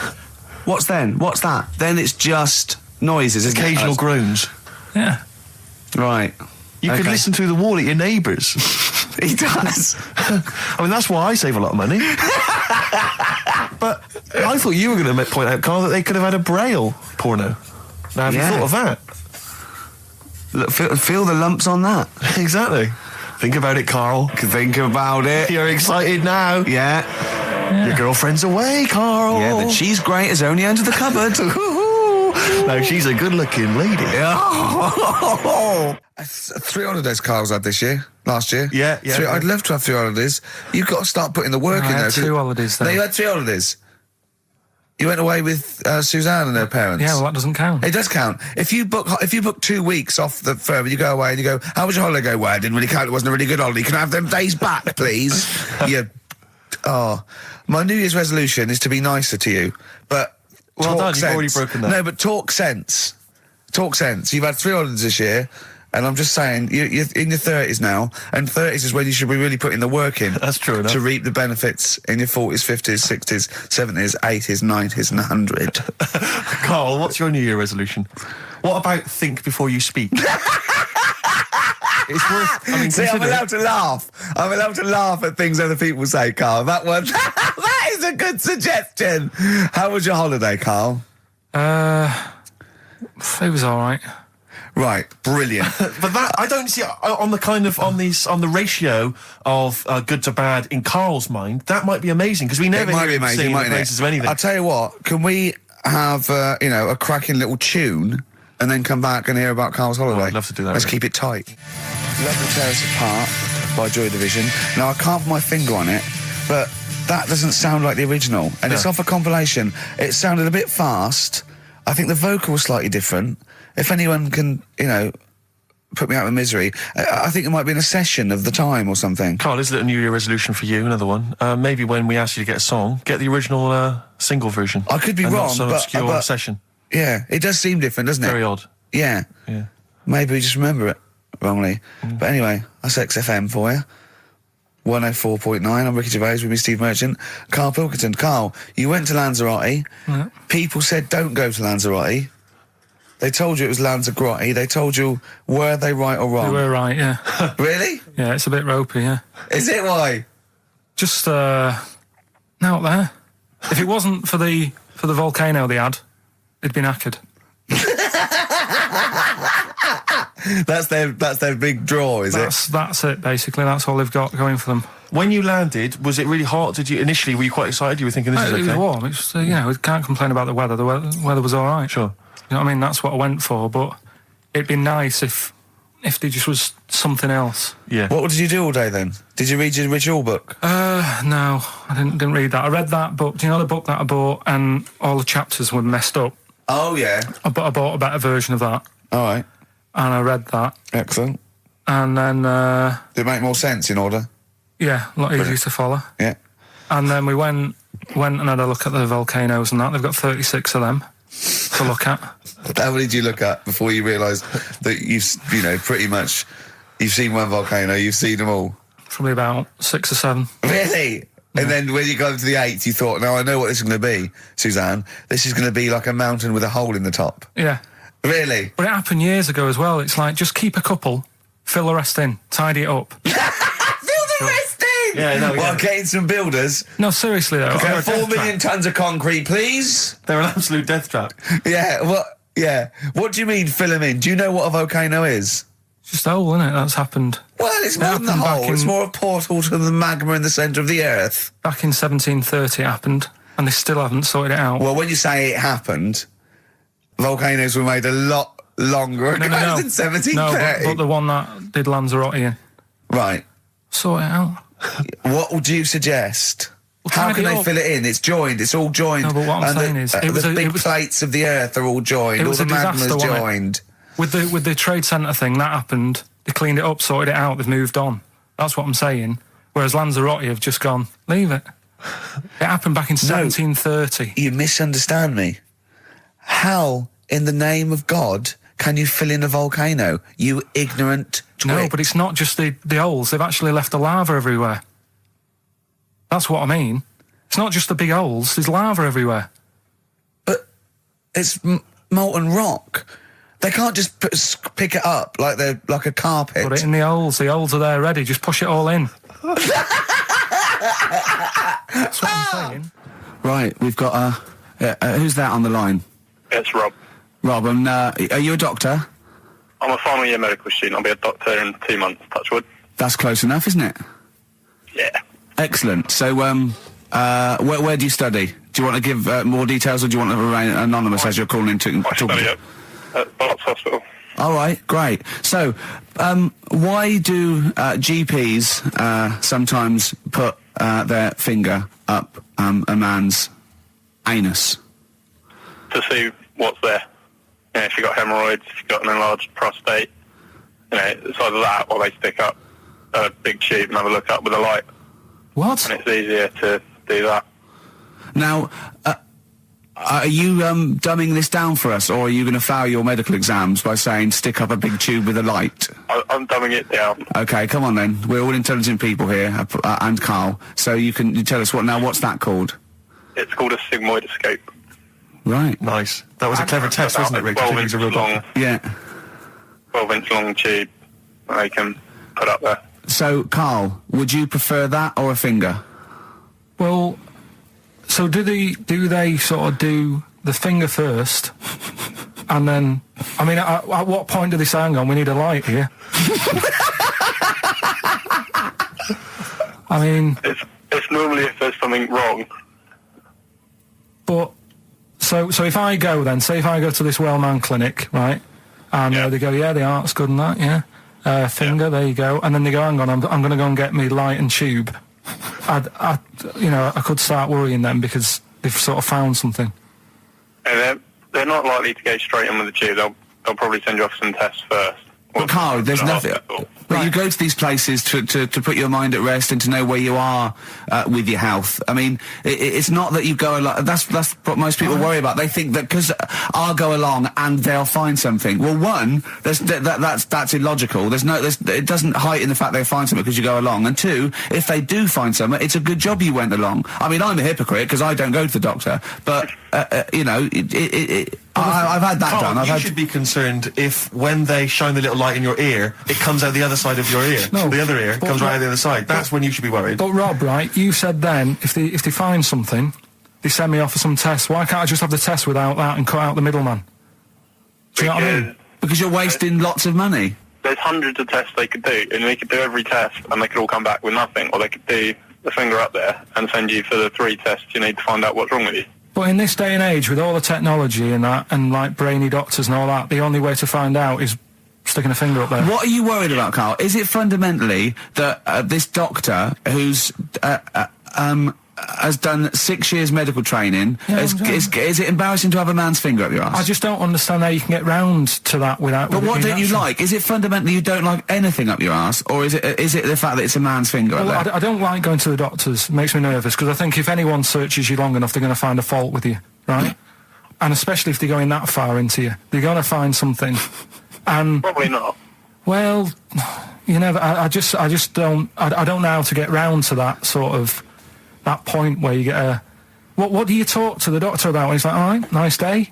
[SPEAKER 1] What's then? What's that? Then it's just noises, isn't
[SPEAKER 2] Occasional groans.
[SPEAKER 3] Yeah.
[SPEAKER 1] Right.
[SPEAKER 2] You could listen through the wall at your neighbours.
[SPEAKER 1] He does.
[SPEAKER 2] I mean, that's why I save a lot of money. But I thought you were going to point out, Carl, that they could have had a Braille porno. Now, have you thought of that?
[SPEAKER 1] Look, feel the lumps on that.
[SPEAKER 2] Exactly. Think about it, Carl.
[SPEAKER 1] Think about it.
[SPEAKER 2] You're excited now.
[SPEAKER 1] Yeah.
[SPEAKER 2] Your girlfriend's away, Carl.
[SPEAKER 1] Yeah, but she's great as only under the cupboard.
[SPEAKER 2] No, she's a good-looking lady.
[SPEAKER 1] Yeah. 3 holidays Carl's had this year. Last year.
[SPEAKER 2] Yeah.
[SPEAKER 1] I'd love to have 3 holidays. You've got to start putting the work in there.
[SPEAKER 3] I had 2 holidays then.
[SPEAKER 1] No, you had 3 holidays. You went away with Suzanne and her parents.
[SPEAKER 3] Yeah, well, that doesn't count.
[SPEAKER 1] It does count. If you book 2 weeks off the firm, you go away and you go, how was your holiday? Go, well, it didn't really count. It wasn't a really good holiday. Can I have them days back, please? My New Year's resolution is to be nicer to you, but
[SPEAKER 2] well done,
[SPEAKER 1] sense.
[SPEAKER 2] You've already broken that.
[SPEAKER 1] No, but talk sense. Talk sense. You've had 3 holidays this year, and I'm just saying, you're in your 30s now, and 30s is when you should be really putting the work in.
[SPEAKER 2] That's true enough.
[SPEAKER 1] To reap the benefits in your 40s, 50s, 60s, 70s, 80s, 90s, and 100.
[SPEAKER 2] Carl, what's your New Year resolution? What about think before you speak? It's worth. I mean,
[SPEAKER 1] see, I'm allowed to laugh. I'm allowed to laugh at things other people say, Carl. That is a good suggestion. How was your holiday, Carl?
[SPEAKER 3] It was all right.
[SPEAKER 1] Right, brilliant.
[SPEAKER 2] But that I don't see on the ratio of good to bad in Carl's mind. That might be amazing because we never hear him sing the praises of anything.
[SPEAKER 1] I'll tell you what. Can we have a cracking little tune and then come back and hear about Carl's holiday?
[SPEAKER 2] I'd love to do that.
[SPEAKER 1] Let's keep it tight. Love to Tear Us Apart by Joy Division. Now I can't put my finger on it, but that doesn't sound like the original, and it's off a compilation. It sounded a bit fast. I think the vocal was slightly different. If anyone can, put me out of misery, I think it might be in a session of the time or something.
[SPEAKER 2] Carl, is it a New Year resolution for you? Another one. Maybe when we ask you to get a song, get the original single version.
[SPEAKER 1] I could be wrong,
[SPEAKER 2] not some
[SPEAKER 1] but
[SPEAKER 2] obscure session.
[SPEAKER 1] Yeah, it does seem different, doesn't it?
[SPEAKER 2] Very odd.
[SPEAKER 1] Yeah. Maybe we just remember it wrongly. But anyway, that's XFM for you. 104.9. I'm Ricky Gervais with me, Steve Merchant. Karl Pilkington. Carl, you went to Lanzarote.
[SPEAKER 3] Yeah.
[SPEAKER 1] People said don't go to Lanzarote. They told you it was Lanzarote. They told you, were they right or wrong?
[SPEAKER 3] You were right, yeah.
[SPEAKER 1] Really?
[SPEAKER 3] Yeah, it's a bit ropey, yeah.
[SPEAKER 1] Is it? Why?
[SPEAKER 3] Just out there. If it wasn't for the volcano they had, it'd been knackered.
[SPEAKER 1] That's their big draw, is it?
[SPEAKER 3] That's it, basically. That's all they've got going for them.
[SPEAKER 2] When you landed, was it really hot? Were you quite excited? You were thinking this is okay?
[SPEAKER 3] It was warm. It's we can't complain about the weather. The weather was all right.
[SPEAKER 2] Sure.
[SPEAKER 3] You know what I mean? That's what I went for, but it'd be nice if there just was something else.
[SPEAKER 2] Yeah.
[SPEAKER 1] What did you do all day then? Did you read your ritual book?
[SPEAKER 3] No, I didn't read that. I read that book. Do you know the book that I bought and all the chapters were messed up?
[SPEAKER 1] Oh, yeah.
[SPEAKER 3] I bought a better version of that.
[SPEAKER 1] All right.
[SPEAKER 3] And I read that.
[SPEAKER 1] Excellent.
[SPEAKER 3] And then...
[SPEAKER 1] Did it make more sense in order?
[SPEAKER 3] Yeah, a lot easier to follow.
[SPEAKER 1] Yeah.
[SPEAKER 3] And then we went and had a look at the volcanoes and that. They've got 36 of them to look at.
[SPEAKER 1] How many did you look at before you realised that pretty much you've seen one volcano, you've seen them all?
[SPEAKER 3] Probably about 6 or 7.
[SPEAKER 1] Really?
[SPEAKER 3] Yeah.
[SPEAKER 1] And then when you got to the 8th, you thought, now I know what this is going to be, Suzanne. This is going to be like a mountain with a hole in the top.
[SPEAKER 3] Yeah.
[SPEAKER 1] Really?
[SPEAKER 3] But it happened years ago as well. It's like, just keep a couple, fill the rest in, tidy it up.
[SPEAKER 1] Fill the rest in!
[SPEAKER 2] Yeah, no,
[SPEAKER 1] Well, getting some builders.
[SPEAKER 3] No, seriously though.
[SPEAKER 1] Okay, 4 million tons of concrete, please.
[SPEAKER 2] They're an absolute death trap.
[SPEAKER 1] Yeah, what do you mean fill them in? Do you know what a volcano is?
[SPEAKER 3] It's just a hole, isn't it? That's happened.
[SPEAKER 1] Well, it's more than the hole. It's more a portal to the magma in the centre of the earth.
[SPEAKER 3] Back in 1730 it happened, and they still haven't sorted it out.
[SPEAKER 1] Well, when you say it happened, volcanoes were made a lot longer ago than 1730.
[SPEAKER 3] No, but the one that did Lanzarote in.
[SPEAKER 1] Right.
[SPEAKER 3] Sort it out.
[SPEAKER 1] What would you suggest? How can they fill it in? It's joined. It's all joined.
[SPEAKER 3] No, but what I'm saying is,
[SPEAKER 1] the big plates of the earth are all joined. All the magma's joined.
[SPEAKER 3] With the trade centre thing, that happened. They cleaned it up, sorted it out. They've moved on. That's what I'm saying. Whereas Lanzarote have just gone, leave it. It happened back in 1730.
[SPEAKER 1] You misunderstand me. How, in the name of God, can you fill in a volcano? You ignorant twit.
[SPEAKER 3] No, but it's not just the holes. They've actually left the lava everywhere. That's what I mean. It's not just the big holes. There's lava everywhere.
[SPEAKER 1] But it's molten rock. They can't just pick it up like they're like a carpet.
[SPEAKER 3] Put it in the holes. The holes are there ready. Just push it all in. That's what I'm saying.
[SPEAKER 1] Right, we've got who's that on the line?
[SPEAKER 4] It's Rob.
[SPEAKER 1] Rob, and are you a doctor?
[SPEAKER 4] I'm a final year medical student. I'll be a doctor in 2 months, touch wood.
[SPEAKER 1] That's close enough, isn't it?
[SPEAKER 4] Yeah.
[SPEAKER 1] Excellent. So, where do you study? Do you want to give more details, or do you want to remain anonymous as you're calling in to
[SPEAKER 4] I study at Barts Hospital.
[SPEAKER 1] All right, great. So, why do GPs sometimes put their finger up a man's anus?
[SPEAKER 4] To see what's there. You know, if you've got hemorrhoids, if you've got an enlarged prostate, you know, it's either that or they stick up a big tube and have a look up with a light.
[SPEAKER 3] What?
[SPEAKER 4] And it's easier to do that.
[SPEAKER 1] Now, are you dumbing this down for us, or are you going to fail your medical exams by saying stick up a big tube with a light?
[SPEAKER 4] I'm dumbing it down.
[SPEAKER 1] Okay, come on then. We're all intelligent people here, and Carl. So you tell us what's that called?
[SPEAKER 4] It's called a sigmoidoscope.
[SPEAKER 1] Right.
[SPEAKER 2] Nice. That was a clever test, wasn't it, Rick?
[SPEAKER 4] 12-inch long.
[SPEAKER 1] Yeah.
[SPEAKER 4] 12-inch long tube that they can put up there.
[SPEAKER 1] So, Carl, would you prefer that or a finger?
[SPEAKER 3] Well, so do they sort of do the finger first, and then, I mean, at what point do they say, hang on, we need a light here? I mean...
[SPEAKER 4] It's normally if there's something wrong.
[SPEAKER 3] But, so if I go then, say if I go to this well-known clinic, right, and they go, yeah, the art's good and that, yeah, finger, there you go, and then they go, hang on, I'm going to go and get me light and tube. I could start worrying them because they've sort of found something.
[SPEAKER 4] And they're not likely to go straight in with the tube. They'll probably send you off some tests first.
[SPEAKER 1] But Carl, there's nothing. But you go to these places to put your mind at rest and to know where you are with your health. I mean, it's not that you go along. That's what most people worry about. They think that because I'll go along and they'll find something. Well, one, that's illogical. It doesn't heighten the fact they find something because you go along. And two, if they do find something, it's a good job you went along. I mean, I'm a hypocrite because I don't go to the doctor, but I've had that
[SPEAKER 2] Carl,
[SPEAKER 1] done.
[SPEAKER 2] You should be concerned if when they shine the little light in your ear, it comes out the other side of your ear.
[SPEAKER 3] No,
[SPEAKER 2] the other ear comes right out the other side. That's when you should be worried.
[SPEAKER 3] But Rob, right, you said then, if they find something, they send me off for some tests. Why can't I just have the test without that and cut out the middleman? Do you know what I mean?
[SPEAKER 1] Because you're wasting lots of money.
[SPEAKER 4] There's hundreds of tests they could do, and they could do every test, and they could all come back with nothing. Or they could do the finger up there and send you for the 3 tests you need to find out what's wrong with you.
[SPEAKER 3] But in this day and age, with all the technology and that, and like brainy doctors and all that, the only way to find out is sticking a finger up there.
[SPEAKER 1] What are you worried about, Carl? Is it fundamentally that this doctor who's has done 6 years medical training, is it embarrassing to have a man's finger up your ass?
[SPEAKER 3] I just don't understand how you can get round to that without...
[SPEAKER 1] But what don't you like? Is it fundamentally you don't like anything up your ass, or is it the fact that it's a man's finger up there?
[SPEAKER 3] I don't like going to the doctors. It makes me nervous, because I think if anyone searches you long enough, they're going to find a fault with you, right? And especially if they're going that far into you. They're going to find something. And
[SPEAKER 4] probably not.
[SPEAKER 3] Well, you never... I just don't... I don't know how to get round to that sort of... that point where you get a... What do you talk to the doctor about when he's like, all right, nice day,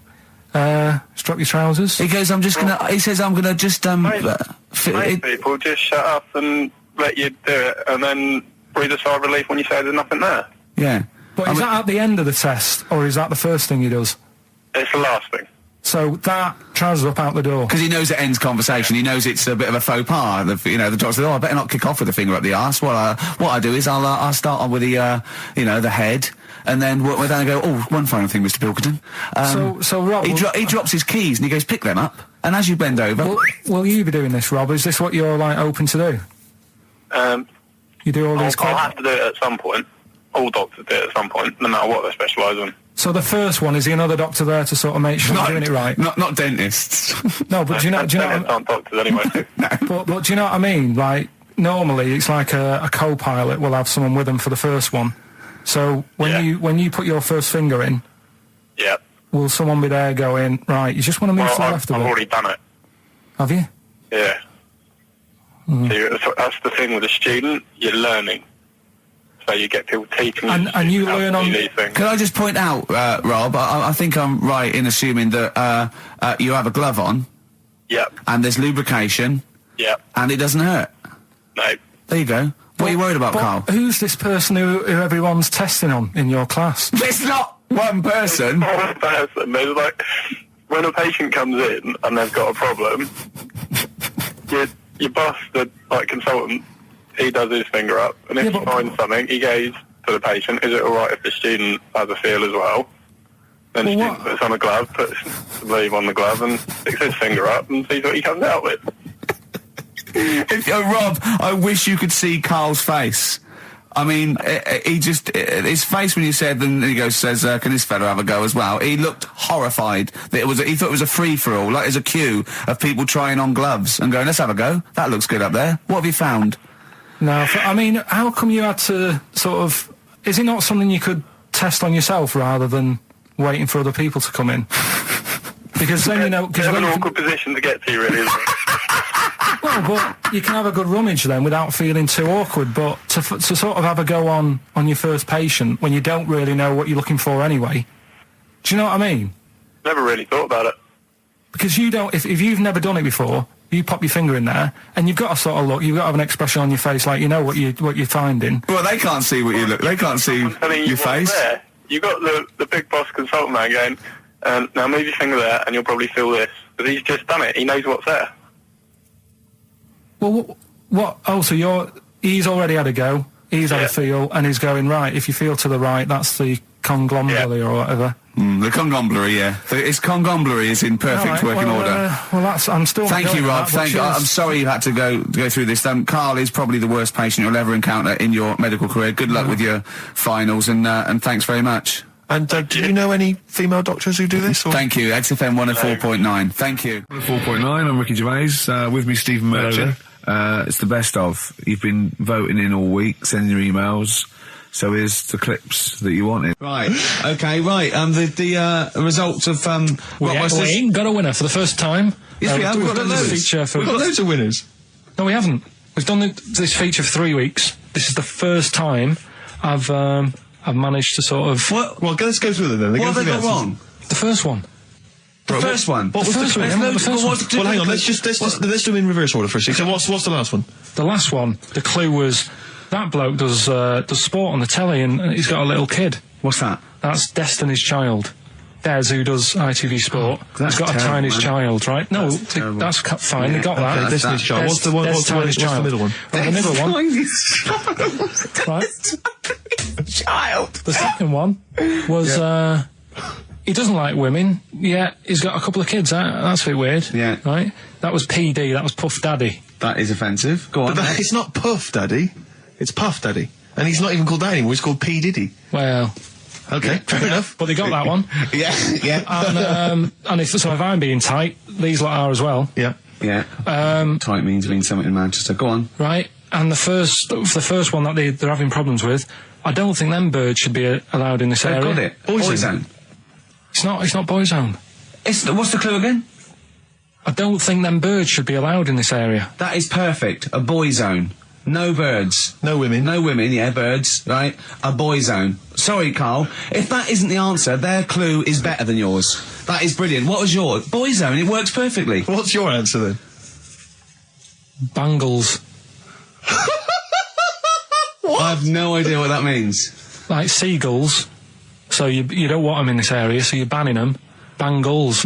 [SPEAKER 3] strap your trousers?
[SPEAKER 1] He goes, he says, I'm gonna just,
[SPEAKER 4] Most people just shut up and let you do it, and then breathe a sigh of relief when you say there's nothing there.
[SPEAKER 1] Yeah.
[SPEAKER 3] But is that at the end of the test, or is that the first thing he does?
[SPEAKER 4] It's the last thing.
[SPEAKER 3] So that trousers up out the door.
[SPEAKER 1] Because he knows it ends conversation. He knows it's a bit of a faux pas. The doctor says, "Oh, I better not kick off with the finger up the arse." What I do is I'll start on with the the head, and then we're then go, "Oh, one final thing, Mr. Pilkington."
[SPEAKER 3] So Rob,
[SPEAKER 1] he drops his keys and he goes, "Pick them up." And as you bend over,
[SPEAKER 3] will you be doing this, Rob? Is this what you're like open to do? You do all these.
[SPEAKER 4] I'll have to do it at some point. all doctors do it at some point, no matter what they specialise in.
[SPEAKER 3] So the first one, is he another doctor there to sort of make sure you're doing it right?
[SPEAKER 1] Not dentists.
[SPEAKER 3] No, but do you know?
[SPEAKER 4] Dentists aren't doctors anyway.
[SPEAKER 3] But do you know what I mean? Like, normally it's like a co-pilot will have someone with them for the first one. So when you put your first finger in,
[SPEAKER 4] Yeah.
[SPEAKER 3] will someone be there going, right, you just want to move to the left of
[SPEAKER 4] I've
[SPEAKER 3] it?
[SPEAKER 4] already done it.
[SPEAKER 3] Have you?
[SPEAKER 4] Yeah. So that's the thing with a student, you're learning. So you get people teaching
[SPEAKER 3] And you
[SPEAKER 4] how to
[SPEAKER 3] learn
[SPEAKER 4] do
[SPEAKER 3] on-
[SPEAKER 4] these things.
[SPEAKER 1] Can I just point out, Rob, I think I'm right in assuming that you have a glove on,
[SPEAKER 4] Yep.
[SPEAKER 1] and there's lubrication,
[SPEAKER 4] Yep.
[SPEAKER 1] and it doesn't hurt.
[SPEAKER 4] No.
[SPEAKER 1] There you go. What are you worried about,
[SPEAKER 3] But
[SPEAKER 1] Carl?
[SPEAKER 3] who's this person who everyone's testing on in your class?
[SPEAKER 1] It's not one person.
[SPEAKER 4] One person. There's like, when a patient comes in and they've got a problem, your boss, the consultant, he does his finger up, and if
[SPEAKER 3] Yeah,
[SPEAKER 4] he
[SPEAKER 3] but-
[SPEAKER 4] finds something, he goes to the patient, is it alright if the student has a feel as well? Then the
[SPEAKER 3] Well,
[SPEAKER 4] student
[SPEAKER 3] what-
[SPEAKER 4] puts on a glove, puts the leave on the glove, and sticks his finger up and sees what he comes out with.
[SPEAKER 1] Rob, I wish you could see Carl's face. I mean, his face when you said, and he says, can this fella have a go as well? He looked horrified. That he thought it was a free-for-all, like there's a queue of people trying on gloves and going, let's have a go. That looks good up there. What have you found?
[SPEAKER 3] No, I mean, how come you had to sort of... Is it not something you could test on yourself rather than waiting for other people to come in? Because then, you know...
[SPEAKER 4] It's
[SPEAKER 3] Cause
[SPEAKER 4] an
[SPEAKER 3] then you
[SPEAKER 4] awkward position to get to, really, isn't it?
[SPEAKER 3] well, but you can have a good rummage then without feeling too awkward, but to sort of have a go on your first patient when you don't really know what you're looking for anyway, do you know what I mean?
[SPEAKER 4] Never really thought about it.
[SPEAKER 3] Because you don't... If you've never done it before... You pop your finger in there, and you've got to sort of look. You've got to have an expression on your face, like you know what you're finding.
[SPEAKER 1] Well, they can't see what you look. They can't see
[SPEAKER 4] I'm telling you
[SPEAKER 1] your
[SPEAKER 4] what's
[SPEAKER 1] face.
[SPEAKER 4] there. You got the big boss consultant man going, now move your finger there, and you'll probably feel this. Because he's just done it. He knows what's there.
[SPEAKER 3] Well, what? Oh, so he's already had a go. He's had a feel, and he's going right. If you feel to the right, that's the conglomerate or whatever.
[SPEAKER 1] The conglomerate, yeah. It's conglomerate is in perfect working order.
[SPEAKER 3] Well, I'm still.
[SPEAKER 1] Thank you, Rob. Thank you. I'm sorry you had to go through this. Carl is probably the worst patient you'll ever encounter in your medical career. Good luck with your finals, and thanks very much.
[SPEAKER 2] And do you know any female doctors who do this? Or?
[SPEAKER 1] Thank you. XFM 104.9. Thank you.
[SPEAKER 5] 4.9, I'm Ricky Gervais, with me Stephen Merchant. It's the best of. You've been voting in all week, sending your emails, so here's the clips that you wanted.
[SPEAKER 1] Right, okay, right, the results of,
[SPEAKER 3] We ain't got a winner for the first time.
[SPEAKER 1] Yes, we have. We've got
[SPEAKER 3] done this
[SPEAKER 1] loads.
[SPEAKER 3] feature for...
[SPEAKER 2] We've got loads of winners.
[SPEAKER 3] No, we haven't. We've done this feature for 3 weeks. This is the first time I've managed to sort of...
[SPEAKER 1] What?
[SPEAKER 2] Well, let's go through them then.
[SPEAKER 1] What have they got wrong?
[SPEAKER 3] The first one.
[SPEAKER 1] The first one?
[SPEAKER 3] What was the first one? Yeah, the first one.
[SPEAKER 2] Well, hang on. Let's do them in reverse order first. So what's the last one?
[SPEAKER 3] The last one, the clue was that bloke does sport on the telly and he's got a little kid.
[SPEAKER 1] What's that?
[SPEAKER 3] That's Destiny's Child. Des, who does ITV Sport,
[SPEAKER 1] that's
[SPEAKER 3] has got
[SPEAKER 1] terrible,
[SPEAKER 3] a tiny
[SPEAKER 1] man.
[SPEAKER 3] child, right? No,
[SPEAKER 1] terrible.
[SPEAKER 3] that's fine. They got that.
[SPEAKER 1] okay,
[SPEAKER 2] Destiny's Child. What's the one?
[SPEAKER 3] Des
[SPEAKER 2] What's the middle one?
[SPEAKER 3] Right, the middle one. Right.
[SPEAKER 1] Child.
[SPEAKER 3] The second one was he doesn't like women. Yeah, he's got a couple of kids. That's a bit weird.
[SPEAKER 1] Yeah.
[SPEAKER 3] Right. That was PD. That was Puff Daddy.
[SPEAKER 1] That is offensive. Go on.
[SPEAKER 2] But it's not Puff Daddy. It's Puff Daddy. And he's not even called that anymore. He's called P. Diddy.
[SPEAKER 3] Well,
[SPEAKER 2] Okay, fair enough.
[SPEAKER 3] but they got that one.
[SPEAKER 1] Yeah, yeah.
[SPEAKER 3] And if I'm being tight, these lot are as well.
[SPEAKER 2] Yeah.
[SPEAKER 1] Yeah. Tight means something in Manchester. Go on.
[SPEAKER 3] Right. And the first one that they're having problems with, I don't think them birds should be allowed in this
[SPEAKER 1] They've
[SPEAKER 3] area.
[SPEAKER 1] got it.
[SPEAKER 2] Boyzone.
[SPEAKER 3] It's not Boyzone.
[SPEAKER 1] What's the clue again?
[SPEAKER 3] I don't think them birds should be allowed in this area.
[SPEAKER 1] That is perfect. A boy zone. No birds.
[SPEAKER 2] No women.
[SPEAKER 1] No women, yeah, birds, right? A boy zone. Sorry, Carl. If that isn't the answer, their clue is better than yours. That is brilliant. What was yours? Boy zone. It works perfectly.
[SPEAKER 2] What's your answer then?
[SPEAKER 3] Bangles.
[SPEAKER 1] I have no idea what that means.
[SPEAKER 3] Like seagulls. So you don't want them in this area, so you're banning them. Bangles.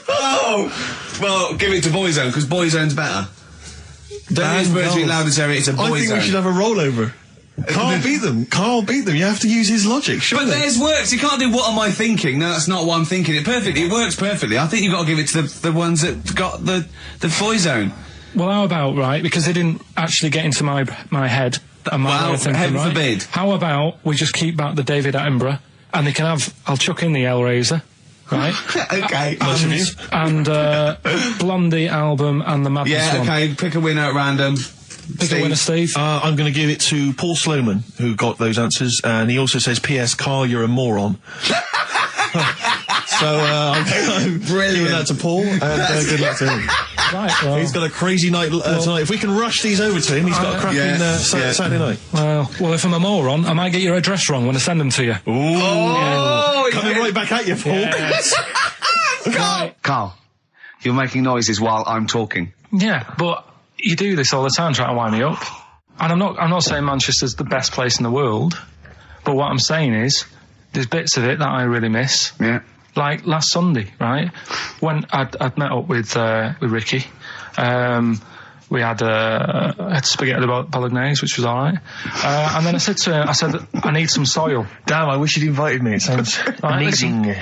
[SPEAKER 1] Oh! Well, give it to boy zone, because boy zone's better. Don't use birds being loud in this area, it's a boy
[SPEAKER 2] I think
[SPEAKER 1] zone.
[SPEAKER 2] we should have a rollover. Carl beat them. Carl beat them. You have to use his logic, surely.
[SPEAKER 1] But theirs works. You can't do what am I thinking. No, that's not what I'm thinking. It perfectly. It works perfectly. I think you've got to give it to the ones that got the boy zone.
[SPEAKER 3] Well, how about, right, because they didn't actually get into my head and my
[SPEAKER 1] Well,
[SPEAKER 3] way of thinking,
[SPEAKER 1] heaven
[SPEAKER 3] right?
[SPEAKER 1] forbid.
[SPEAKER 3] How about we just keep back the David Attenborough and they can have, I'll chuck in the Hellraiser, right?
[SPEAKER 1] Okay.
[SPEAKER 3] and Blondie album and the Madness
[SPEAKER 1] Yeah,
[SPEAKER 3] one.
[SPEAKER 1] okay, pick a winner at random.
[SPEAKER 3] Pick a winner, Steve.
[SPEAKER 2] I'm going to give it to Paul Sloman, who got those answers, and he also says, P.S. Carl, you're a moron. So I'm
[SPEAKER 1] Brilliant.
[SPEAKER 2] giving that to Paul, and good luck to him.
[SPEAKER 3] Right, well,
[SPEAKER 2] He's got a crazy night tonight. If we can rush these over to him, he's got a cracking Saturday night.
[SPEAKER 3] well, if I'm a moron, I might get your address wrong when I send them to you.
[SPEAKER 1] Oh,
[SPEAKER 2] Coming right back at you, Paul.
[SPEAKER 3] Yes.
[SPEAKER 1] Carl, you're making noises while I'm talking.
[SPEAKER 3] Yeah, but you do this all the time trying to wind me up. And I'm not saying Manchester's the best place in the world, but what I'm saying is there's bits of it that I really miss.
[SPEAKER 1] Yeah.
[SPEAKER 3] Like last Sunday, right? When I'd met up with Ricky, we had spaghetti bolognese, which was all right. And then I said to him, I need some soil.
[SPEAKER 2] Damn, I wish you'd invited me. It sounds amazing.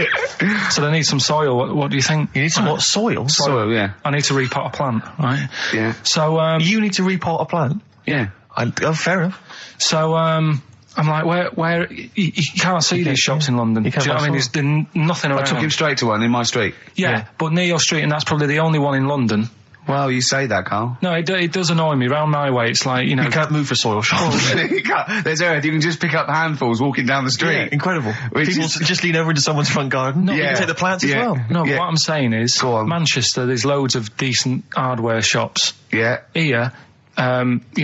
[SPEAKER 3] So I need some soil. What do you think?
[SPEAKER 2] You need some what? Soil?
[SPEAKER 1] Soil, yeah.
[SPEAKER 3] I need to repot a plant, right?
[SPEAKER 1] Yeah.
[SPEAKER 3] So
[SPEAKER 2] You need to repot a plant?
[SPEAKER 1] Yeah.
[SPEAKER 2] Fair enough.
[SPEAKER 3] So I'm like, where you can't see these shops in London. Do you know what I mean? There's nothing around.
[SPEAKER 1] I took him straight to one in my street.
[SPEAKER 3] Yeah, but near your street, and that's probably the only one in London.
[SPEAKER 1] Well, you say that, Carl.
[SPEAKER 3] No, it does annoy me. Round my way, it's like, you know...
[SPEAKER 2] You can't move for soil shops.
[SPEAKER 1] You can't. There's earth. You can just pick up handfuls walking down the street.
[SPEAKER 2] Yeah, incredible. People just lean over into someone's front garden.
[SPEAKER 3] No,
[SPEAKER 2] You can take the plants as well.
[SPEAKER 3] No, but what I'm saying is,
[SPEAKER 1] Go on.
[SPEAKER 3] Manchester, there's loads of decent hardware shops.
[SPEAKER 1] Yeah.
[SPEAKER 3] Here, you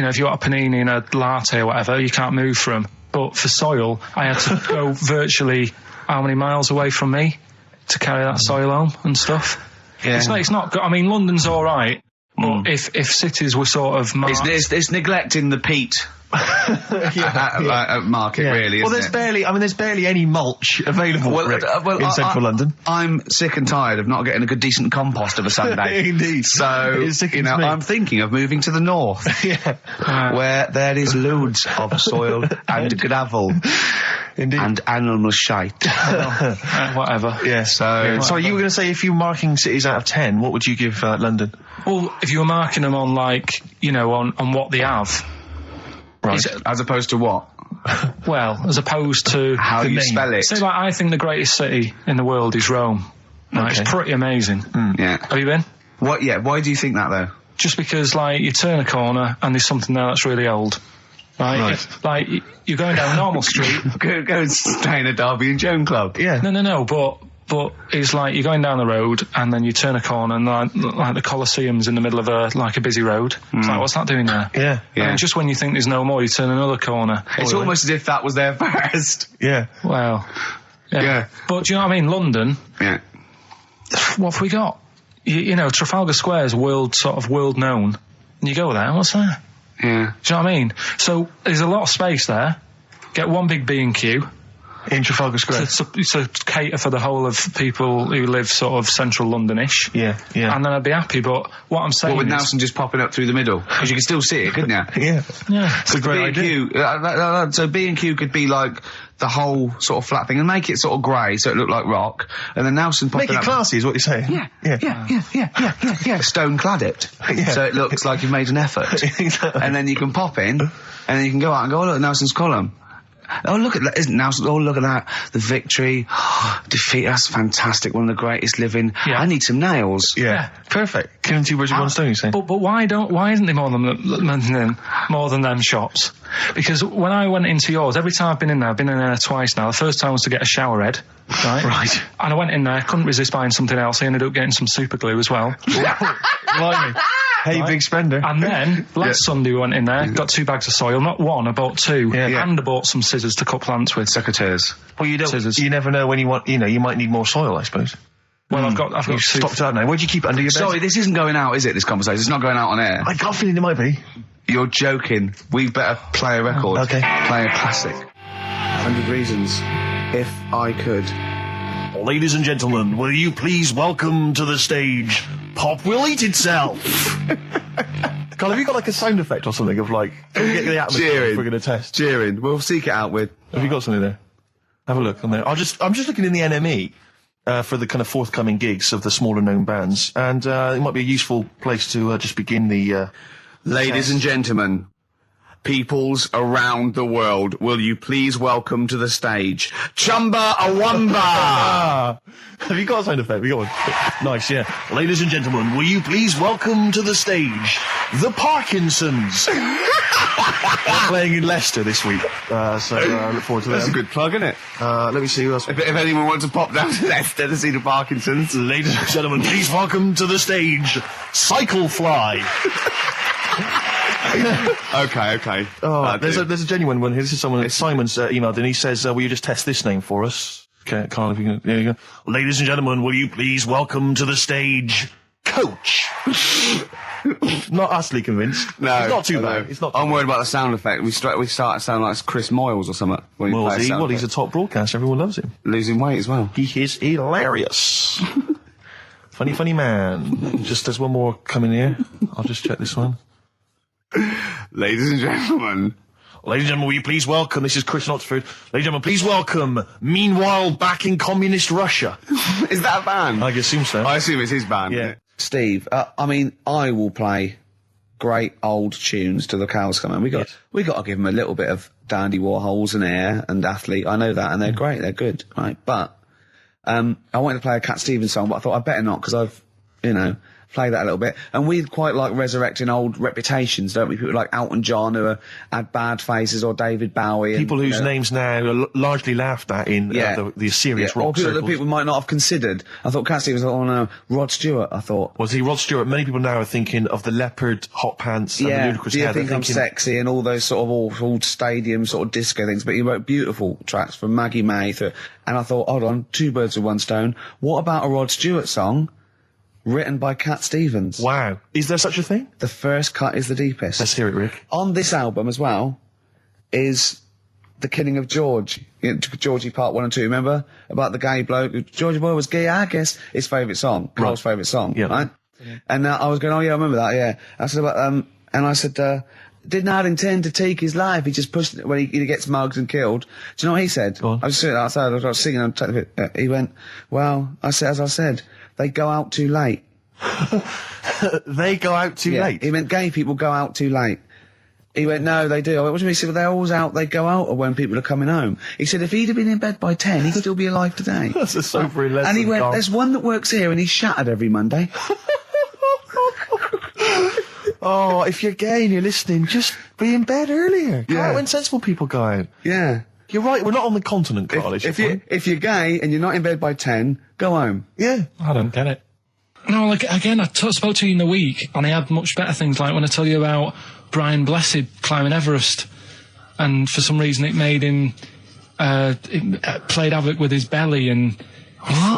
[SPEAKER 3] know, if you want a panini and a latte or whatever, you can't move from. But for soil, I had to go virtually how many miles away from me to carry that soil home and stuff.
[SPEAKER 1] Yeah.
[SPEAKER 3] It's not good. I mean, London's all right, but if cities were sort of marked...
[SPEAKER 1] It's neglecting the peat market, really,
[SPEAKER 2] Well,
[SPEAKER 1] isn't
[SPEAKER 2] there's barely any mulch available in central London.
[SPEAKER 1] I'm sick and tired of not getting a good, decent compost of a Sunday.
[SPEAKER 2] Indeed.
[SPEAKER 1] So,
[SPEAKER 2] It is sickening to me.
[SPEAKER 1] I'm thinking of moving to the north, where there is loads of soil and gravel.
[SPEAKER 2] Indeed.
[SPEAKER 1] And animal shite.
[SPEAKER 3] whatever.
[SPEAKER 2] Yeah. So you were going to say, if you were marking cities out of 10, what would you give London?
[SPEAKER 3] Well, if you were marking them on, like, you know, on what they have.
[SPEAKER 2] Right.
[SPEAKER 1] As opposed to what?
[SPEAKER 3] Well, as opposed to...
[SPEAKER 1] How
[SPEAKER 3] the
[SPEAKER 1] you
[SPEAKER 3] name.
[SPEAKER 1] spell it.
[SPEAKER 3] Say, like, I think the greatest city in the world is Rome. Right,
[SPEAKER 2] Okay.
[SPEAKER 3] It's pretty amazing.
[SPEAKER 1] Yeah.
[SPEAKER 3] Have you been?
[SPEAKER 1] What? Yeah. Why do you think that, though?
[SPEAKER 3] Just because, like, you turn a corner and there's something there that's really old. Right? Like, you're going down Normal Street.
[SPEAKER 1] Go and stay in a Derby and Joan club.
[SPEAKER 2] Yeah.
[SPEAKER 3] No, but it's like you're going down the road and then you turn a corner and like the Colosseum's in the middle of a busy road. It's like, what's that doing there?
[SPEAKER 2] Yeah.
[SPEAKER 1] Yeah.
[SPEAKER 3] And just when you think there's no more, you turn another corner.
[SPEAKER 1] It's almost as if that was there first.
[SPEAKER 2] Yeah.
[SPEAKER 3] Well,
[SPEAKER 1] Yeah.
[SPEAKER 3] But do you know what I mean? London,
[SPEAKER 1] Yeah.
[SPEAKER 3] what have we got? You know, Trafalgar Square's world known. And you go there, what's there?
[SPEAKER 1] Yeah.
[SPEAKER 3] Do you know what I mean? So there's a lot of space there. Get one big B&Q.
[SPEAKER 2] In Trafalgar Square.
[SPEAKER 3] To cater for the whole of people who live sort of central Londonish.
[SPEAKER 2] Yeah.
[SPEAKER 3] And then I'd be happy, but what I'm saying
[SPEAKER 1] What, with
[SPEAKER 3] is...
[SPEAKER 1] Nelson just popping up through the middle? Because you can still see it, couldn't you?
[SPEAKER 2] Yeah.
[SPEAKER 3] Yeah.
[SPEAKER 2] It's a great idea.
[SPEAKER 1] B&Q, so B&Q could be like the whole sort of flat thing and make it sort of grey so it looked like rock, and then Nelson popping
[SPEAKER 2] Make it
[SPEAKER 1] up...
[SPEAKER 2] classy is what you're saying.
[SPEAKER 1] Yeah. Stone clad it.
[SPEAKER 2] Yeah.
[SPEAKER 1] So it looks like you've made an effort.
[SPEAKER 2] Exactly.
[SPEAKER 1] And then you can pop in, and then you can go out and go, oh, look, Nelson's column. Oh, look at that. Isn't Nelson? Oh, look at that. The victory. Defeat. That's fantastic. One of the greatest living.
[SPEAKER 3] Yeah.
[SPEAKER 1] I need some nails.
[SPEAKER 2] Yeah. Perfect. Killing two birds with one stone, you say?
[SPEAKER 3] But why isn't there more than them shops? Because when I went into yours, every time I've been in there twice now. The first time was to get a shower head, right?
[SPEAKER 2] Right.
[SPEAKER 3] And I went in there, couldn't resist buying something else. I ended up getting some super glue as well.
[SPEAKER 2] Blimey. Hey,
[SPEAKER 3] Right.
[SPEAKER 2] big spender.
[SPEAKER 3] And then last Sunday we went in there, got 2 bags of soil, not one, I bought 2,
[SPEAKER 2] Yeah.
[SPEAKER 3] and I bought some scissors to cut plants with.
[SPEAKER 1] Secateurs.
[SPEAKER 2] Well,
[SPEAKER 3] Scissors.
[SPEAKER 2] you never know when you want, you might need more soil, I suppose.
[SPEAKER 3] Well, I've got
[SPEAKER 2] You've
[SPEAKER 3] 2.
[SPEAKER 2] stopped out now. Where'd you keep it under your bed?
[SPEAKER 1] Sorry, this isn't going out, is it, this conversation? It's not going out on air.
[SPEAKER 2] I got a feeling it might be.
[SPEAKER 1] You're joking. We better play a record.
[SPEAKER 2] Okay.
[SPEAKER 1] Play a classic. 100 Reasons. If I Could.
[SPEAKER 2] Ladies and gentlemen, will you please welcome to the stage Pop Will Eat Itself? Carl, have you got like a sound effect or something of like, get the atmosphere
[SPEAKER 1] Cheering.
[SPEAKER 2] if we're going to test?
[SPEAKER 1] Cheering. We'll seek it out with...
[SPEAKER 2] Have you got something there? Have a look on there. I'm just looking in the NME. for the kind of forthcoming gigs of the smaller known bands, and it might be a useful place to just begin the.
[SPEAKER 1] Ladies and gentlemen, peoples around the world, will you please welcome to the stage Chumba Awamba?
[SPEAKER 2] Have you got a sound effect? We got one. Nice, yeah. Ladies and gentlemen, will you please welcome to the stage the Parkinsons? They're playing in Leicester this week, so look forward to that.
[SPEAKER 1] That's a good plug, isn't it?
[SPEAKER 2] Let me see who else.
[SPEAKER 1] If anyone wants to pop down to Leicester to see the Parkinsons.
[SPEAKER 2] Ladies and gentlemen, please welcome to the stage Cyclefly.
[SPEAKER 1] Okay.
[SPEAKER 2] Oh, there's a genuine one here. This is someone. Simon's emailed and he says, "Will you just test this name for us?" Okay, Carl, if you can. There you go. Ladies and gentlemen, will you please welcome to the stage Coach? Not utterly convinced.
[SPEAKER 1] No,
[SPEAKER 2] it's not too bad. It's not.
[SPEAKER 1] I'm worried about the sound effect. We start to sound like Chris Moyles or something.
[SPEAKER 2] Well, he's a top broadcaster. Everyone loves him.
[SPEAKER 1] Losing weight as well.
[SPEAKER 2] He is hilarious. funny man. Just there's one more coming here. I'll just check this one.
[SPEAKER 1] Ladies and gentlemen,
[SPEAKER 2] will you please welcome, this is Chris in Oxford, ladies and gentlemen, please welcome, Meanwhile Back in Communist Russia.
[SPEAKER 1] Is that a band?
[SPEAKER 2] I assume so.
[SPEAKER 1] I assume it's his band.
[SPEAKER 2] Yeah.
[SPEAKER 1] Steve, I will play great old tunes to the cows come home. We got to give them a little bit of Dandy Warhols and Air and Athlete. I know that, and they're great, they're good, right? But I wanted to play a Cat Stevens song, but I thought I'd better not, because I've, play that a little bit. And we quite like resurrecting old reputations, don't we? People like Elton John who had bad faces, or David Bowie.
[SPEAKER 2] People whose names now are largely laughed at in the serious rock
[SPEAKER 1] or people
[SPEAKER 2] circles.
[SPEAKER 1] that people might not have considered. I thought Cat Stevens, oh no, Rod Stewart, I thought.
[SPEAKER 2] Was he Rod Stewart? Many people now are thinking of the leopard hot pants and the ludicrous hair.
[SPEAKER 1] I think I'm sexy and all those sort of awful stadium sort of disco things, but he wrote beautiful tracks from Maggie May and I thought, hold on, two birds with one stone. What about a Rod Stewart song written by Cat Stevens?
[SPEAKER 2] Wow. Is there such a thing?
[SPEAKER 1] The first cut is the deepest.
[SPEAKER 2] Let's hear it, Rick.
[SPEAKER 1] On this album as well is The Killing of George. Georgie Part 1 and 2, remember? About the gay bloke. Georgie Boy was gay, I guess. His favourite song. Carl's favourite song, right? Yeah. And I was going, oh yeah, I remember that, yeah. I said about, and I said, did not intend to take his life. He just pushed it when he gets mugged and killed. Do you know what he said?
[SPEAKER 2] Go on.
[SPEAKER 1] I was sitting outside, I was singing, he went, well, as I said, they go out too late.
[SPEAKER 2] They go out too late?
[SPEAKER 1] He meant gay people go out too late. He went, no, they do. I went, what do you mean? He said, well, they're always out, they go out when people are coming home. He said, if he'd have been in bed by 10, he'd still be alive today.
[SPEAKER 2] That's a sobering lesson.
[SPEAKER 1] And he went, there's one that works here and he's shattered every Monday.
[SPEAKER 2] Oh, if you're gay and you're listening, just be in bed earlier. Go out when sensible people go out.
[SPEAKER 1] Yeah.
[SPEAKER 2] You're right, we're not on the continent, Carl.
[SPEAKER 1] If you're gay and you're not in bed by 10, go home.
[SPEAKER 2] Yeah.
[SPEAKER 3] I don't get it. No, like, again, I spoke to you in the week, and I had much better things, like when I tell you about Brian Blessed climbing Everest, and for some reason it made him, it played havoc with his belly, and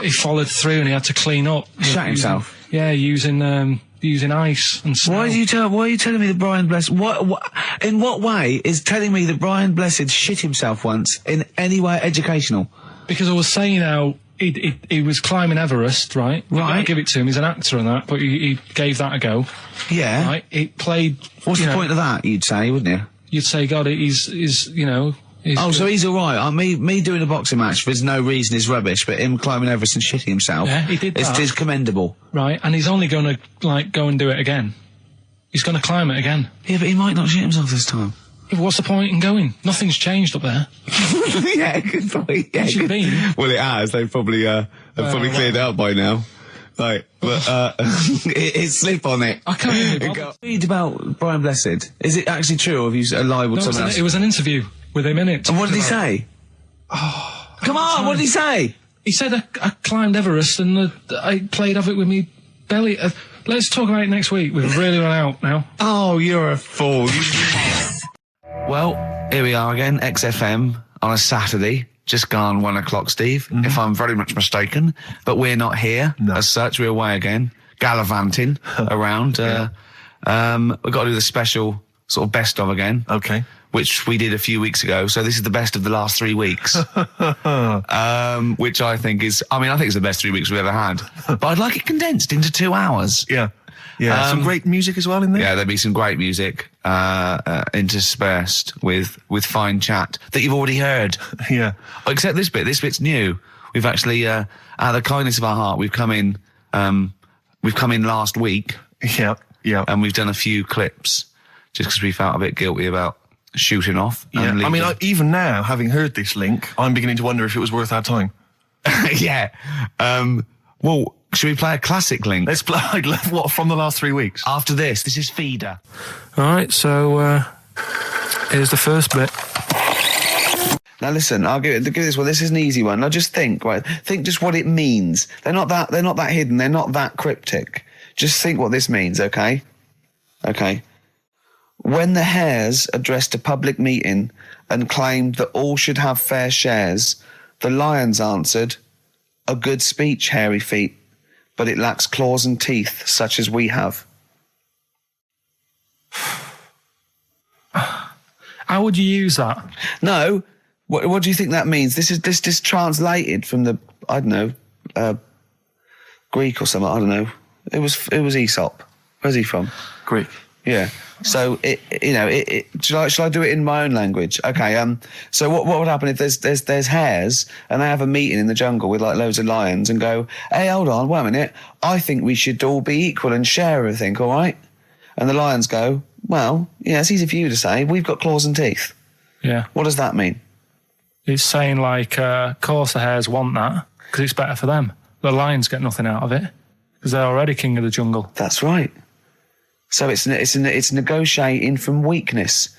[SPEAKER 3] he followed through and he had to clean up.
[SPEAKER 1] Shut himself?
[SPEAKER 3] Yeah, using ice and snow.
[SPEAKER 1] Why are you telling me that Brian Blessed, in what way is telling me that Brian Blessed shit himself once in any way educational?
[SPEAKER 3] Because I was saying how he was climbing Everest, right?
[SPEAKER 1] Right.
[SPEAKER 3] I give it to him, he's an actor and that, but he gave that a go.
[SPEAKER 1] Yeah.
[SPEAKER 3] Right? It played...
[SPEAKER 1] What's the point of that, you'd say, wouldn't you?
[SPEAKER 3] You'd say, God, he's
[SPEAKER 1] so he's alright. Me doing a boxing match, there's no reason is rubbish, but him climbing Everest and shitting himself,
[SPEAKER 3] yeah, he did that.
[SPEAKER 1] It's commendable.
[SPEAKER 3] Right, and he's only going to, go and do it again. He's going to climb it again.
[SPEAKER 1] Yeah, but he might not shit himself this time.
[SPEAKER 3] Yeah, what's the point in going? Nothing's changed up there.
[SPEAKER 1] Yeah, good point. Yeah,
[SPEAKER 3] What's it been?
[SPEAKER 1] Well, it has. They've probably cleared out by now. Right, but it's slip on it.
[SPEAKER 3] I can't even
[SPEAKER 1] read about Brian Blessed. Is it actually true, or have you lied with someone else?
[SPEAKER 3] It was an interview with him in it.
[SPEAKER 1] And what did he say?
[SPEAKER 3] Oh,
[SPEAKER 1] come on, what did he say?
[SPEAKER 3] He said I climbed Everest and I played of it with me belly. Let's talk about it next week. We've really run out now.
[SPEAKER 1] Oh, you're a fool. Well, here we are again, XFM on a Saturday. Just gone 1 o'clock, Steve, if I'm very much mistaken. But we're not here as such. We're away again, gallivanting around. We've got to do the special sort of best of again.
[SPEAKER 2] Okay.
[SPEAKER 1] Which we did a few weeks ago. So this is the best of the last 3 weeks. Which I think is, I think it's the best 3 weeks we've ever had. But I'd like it condensed into 2 hours.
[SPEAKER 2] Yeah. Yeah, some great music as well in there.
[SPEAKER 1] Yeah, there'll be some great music interspersed with fine chat that you've already heard.
[SPEAKER 2] Yeah.
[SPEAKER 1] Except this bit. This bit's new. We've actually, out of the kindness of our heart, we've come in last week.
[SPEAKER 2] Yeah, yeah.
[SPEAKER 1] And we've done a few clips just because we felt a bit guilty about shooting off.
[SPEAKER 2] Yeah.
[SPEAKER 1] And
[SPEAKER 2] I mean, even now, having heard this link, I'm beginning to wonder if it was worth our time.
[SPEAKER 1] yeah. Well, should we play a classic link?
[SPEAKER 2] Let's play, what, from the last 3 weeks?
[SPEAKER 1] After this is Feeder.
[SPEAKER 3] All right, so here's the first bit.
[SPEAKER 1] Now listen, I'll give this one. This is an easy one. Now just think, right? Think just what it means. They're not that hidden. They're not that cryptic. Just think what this means, okay? Okay. When the Hares addressed a public meeting and claimed that all should have fair shares, the Lions answered, "A good speech, hairy feet, but it lacks claws and teeth such as we have."
[SPEAKER 3] How would you use that?
[SPEAKER 1] No. What do you think that means? This is translated from the, I don't know, Greek or something. I don't know. It was Aesop. Where's he from?
[SPEAKER 2] Greek.
[SPEAKER 1] Yeah. So shall I do it in my own language? Okay. So what would happen if there's hares and they have a meeting in the jungle with like loads of lions and go, "Hey, hold on, wait a minute. I think we should all be equal and share everything, all right?" And the lions go, "Well, yeah, it's easy for you to say. We've got claws and teeth."
[SPEAKER 3] Yeah.
[SPEAKER 1] What does that mean?
[SPEAKER 3] It's saying like, of course the hares want that because it's better for them. The lions get nothing out of it because they're already king of the jungle.
[SPEAKER 1] That's right. So it's negotiating from weakness.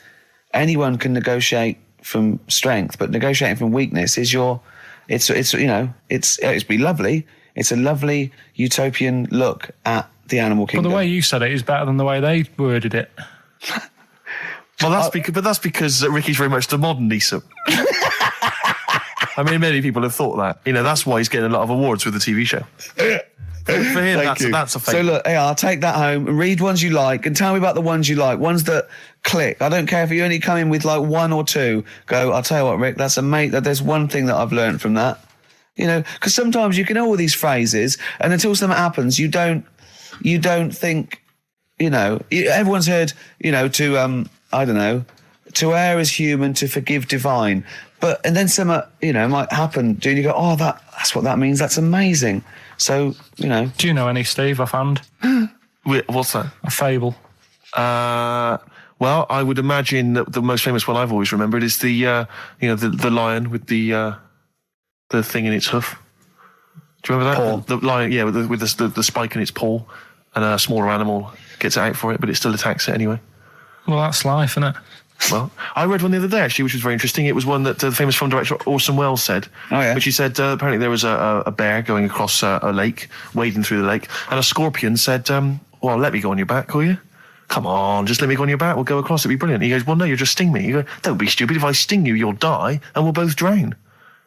[SPEAKER 1] Anyone can negotiate from strength, but negotiating from weakness is it's be lovely. It's a lovely utopian look at the animal kingdom.
[SPEAKER 3] But the way you said it is better than the way they worded it.
[SPEAKER 2] Well, that's because Ricky's very much the modern Aesop. I mean, many people have thought that. You know, that's why he's getting a lot of awards with the TV show. For him, that's a fake.
[SPEAKER 1] So look, hey, I'll take that home and read ones you like and tell me about the ones you like, ones that click. I don't care if you only come in with like one or two. Go, I'll tell you what, Rick, that's there's one thing that I've learned from that. You know, because sometimes you can know all these phrases and until something happens, you don't think, you know, everyone's heard, you know, to, I don't know, to err is human, to forgive divine. And then something, you know, might happen, and you go, "Oh, that's what that means. That's amazing." So, you know.
[SPEAKER 3] Do you know any, Steve, offhand?
[SPEAKER 2] What's that?
[SPEAKER 3] A fable.
[SPEAKER 2] Well, I would imagine that the most famous one I've always remembered is the lion with the thing in its hoof. Do you remember that?
[SPEAKER 1] Paw.
[SPEAKER 2] The lion, yeah, with the spike in its paw, and a smaller animal gets out for it, but it still attacks it anyway.
[SPEAKER 3] Well, that's life, isn't it?
[SPEAKER 2] Well, I read one the other day, actually, which was very interesting. It was one that the famous film director Orson Welles said.
[SPEAKER 1] Oh, yeah.
[SPEAKER 2] Which he said, apparently there was a bear going across a lake, wading through the lake, and a scorpion said, "Well, let me go on your back, will you? Come on, just let me go on your back, we'll go across, it'll be brilliant." He goes, "Well, no, you'll just sting me." You go, "Don't be stupid, if I sting you, you'll die, and we'll both drown."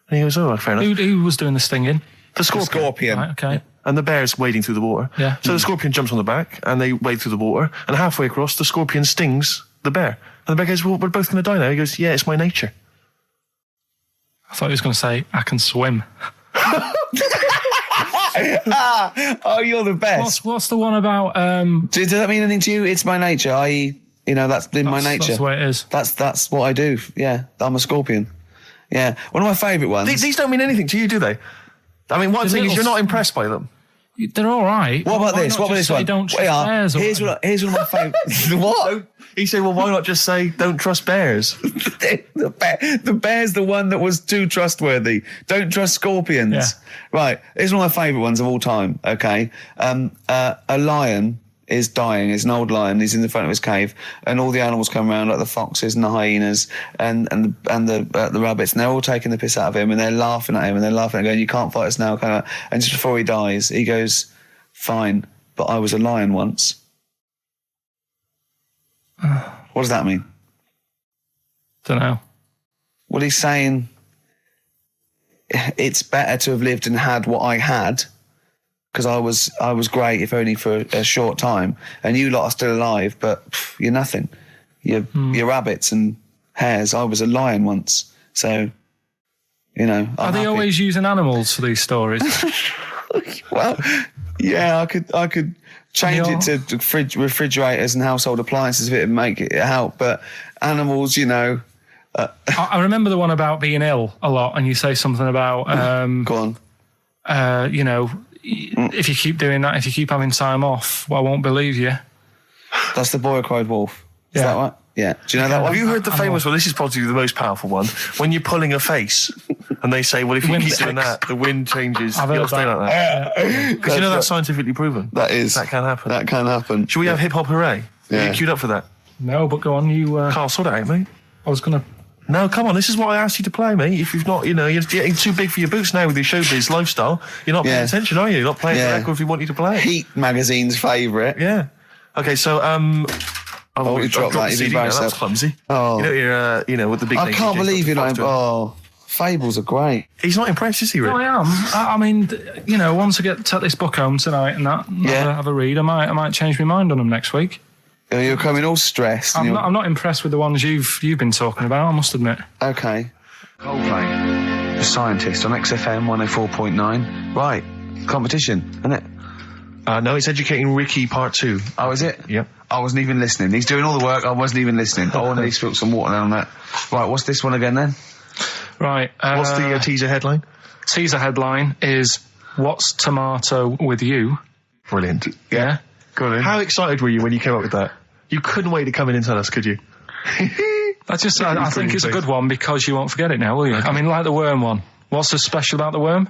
[SPEAKER 2] And he goes, "Oh, fair enough."
[SPEAKER 3] Who was doing the stinging?
[SPEAKER 2] The scorpion.
[SPEAKER 3] Right, okay.
[SPEAKER 2] And the bear's wading through the water.
[SPEAKER 3] Yeah.
[SPEAKER 2] So the scorpion jumps on the back, and they wade through the water, and halfway across, the scorpion stings the bear. And the bear goes, "Well, we're both going to die now." He goes, "Yeah, it's my nature."
[SPEAKER 3] I thought he was going to say, "I can swim."
[SPEAKER 1] Oh, you're the best.
[SPEAKER 3] What's the one about...
[SPEAKER 1] Does that mean anything to you? It's my nature, i.e., you know, that's in my nature.
[SPEAKER 3] That's the way it is.
[SPEAKER 1] That's what I do. Yeah, I'm a scorpion. Yeah, one of my favourite ones.
[SPEAKER 2] These don't mean anything to you, do they? I mean, one thing is you're not impressed by them.
[SPEAKER 3] They're all right.
[SPEAKER 1] What about
[SPEAKER 3] Why
[SPEAKER 1] this?
[SPEAKER 3] not
[SPEAKER 1] What about
[SPEAKER 3] just
[SPEAKER 1] this
[SPEAKER 3] say
[SPEAKER 1] one?
[SPEAKER 3] Don't trust bears or
[SPEAKER 1] Here's one of my favourites. What?
[SPEAKER 2] He said, "Well, why not just say don't trust bears?"
[SPEAKER 1] The bear's the one that was too trustworthy. Don't trust scorpions.
[SPEAKER 3] Yeah.
[SPEAKER 1] Right. Here's one of my favourite ones of all time. Okay. A lion is dying. It's an old lion. He's in the front of his cave, and all the animals come around, like the foxes and the hyenas and the rabbits, and they're all taking the piss out of him, and they're laughing at him, and they're laughing, going, "You can't fight us now." And just before he dies, he goes, "Fine, but I was a lion once." What does that mean?
[SPEAKER 3] Don't know.
[SPEAKER 1] Well, he's saying it's better to have lived and had what I had, because I was great, if only for a short time, and you lot are still alive, but you're nothing. You're rabbits and hares. I was a lion once, so, you know.
[SPEAKER 3] Are they always using animals for these stories?
[SPEAKER 1] Well, Yeah, I could change it to refrigerators and household appliances if it would make it help. But animals, you know.
[SPEAKER 3] I remember the one about being ill a lot, and you say something about
[SPEAKER 1] Go on.
[SPEAKER 3] you know, if you keep doing that, if you keep having time off, well, I won't believe you.
[SPEAKER 1] That's the boy who cried wolf. Is
[SPEAKER 3] Yeah.
[SPEAKER 1] that right? Yeah. Do you know that one?
[SPEAKER 2] Have you heard the famous one? This is probably the most powerful one. When you're pulling a face, and they say, well, if you
[SPEAKER 3] Wind
[SPEAKER 2] keep doing that, the wind changes.
[SPEAKER 3] I've
[SPEAKER 2] You'll
[SPEAKER 3] heard
[SPEAKER 2] stay
[SPEAKER 3] that.
[SPEAKER 2] like that. Because you know that's scientifically proven.
[SPEAKER 1] That is.
[SPEAKER 2] That can happen.
[SPEAKER 1] That can happen.
[SPEAKER 2] Should we have hip hop hooray?
[SPEAKER 1] Yeah.
[SPEAKER 2] Are you queued up for that?
[SPEAKER 3] No, but go on, you...
[SPEAKER 2] Carl, sort it out, mate.
[SPEAKER 3] I was going to...
[SPEAKER 2] No, come on, this is what I asked you to play, mate. If you've not, you know, you're getting too big for your boots now with your showbiz lifestyle. You're not paying attention, are you? You're not playing the record if you want you to play it.
[SPEAKER 1] Heat magazine's favourite.
[SPEAKER 2] Yeah. Okay, so,
[SPEAKER 1] Oh, you dropped that.
[SPEAKER 2] the
[SPEAKER 1] You've
[SPEAKER 2] CD now.
[SPEAKER 1] embarrassed
[SPEAKER 2] That's
[SPEAKER 1] yourself.
[SPEAKER 2] clumsy.
[SPEAKER 1] Oh.
[SPEAKER 2] You know, you're, you know, with the big
[SPEAKER 1] I
[SPEAKER 2] name
[SPEAKER 1] can't
[SPEAKER 2] DJs
[SPEAKER 1] believe you're
[SPEAKER 2] got
[SPEAKER 1] not...
[SPEAKER 2] to it.
[SPEAKER 1] Oh, fables are great.
[SPEAKER 2] He's not impressed, is he, Rick?
[SPEAKER 3] No, I am. I mean, you know, once I take this book home tonight and that, have a read, I might change my mind on them next week.
[SPEAKER 1] You're coming all stressed. and
[SPEAKER 3] I'm not impressed with the ones you've been talking about, I must admit.
[SPEAKER 1] Okay. Coldplay, the scientist on XFM 104.9. Right, competition, isn't it?
[SPEAKER 2] No, it's Educating Ricky Part 2.
[SPEAKER 1] Oh, is it?
[SPEAKER 2] Yep.
[SPEAKER 1] I wasn't even listening. He's doing all the work. I wasn't even listening. I want to spill some water down on that. Right, what's this one again then?
[SPEAKER 3] Right.
[SPEAKER 2] What's the teaser headline?
[SPEAKER 3] Teaser headline is, What's Tomato with You?
[SPEAKER 2] Brilliant.
[SPEAKER 3] Yeah?
[SPEAKER 1] Go on in.
[SPEAKER 2] How excited were you when you came up with that? You couldn't wait to come in and tell us, could you?
[SPEAKER 3] I think it's a good one because you won't forget it now, will you? I mean, like the worm one. What's so special about the worm?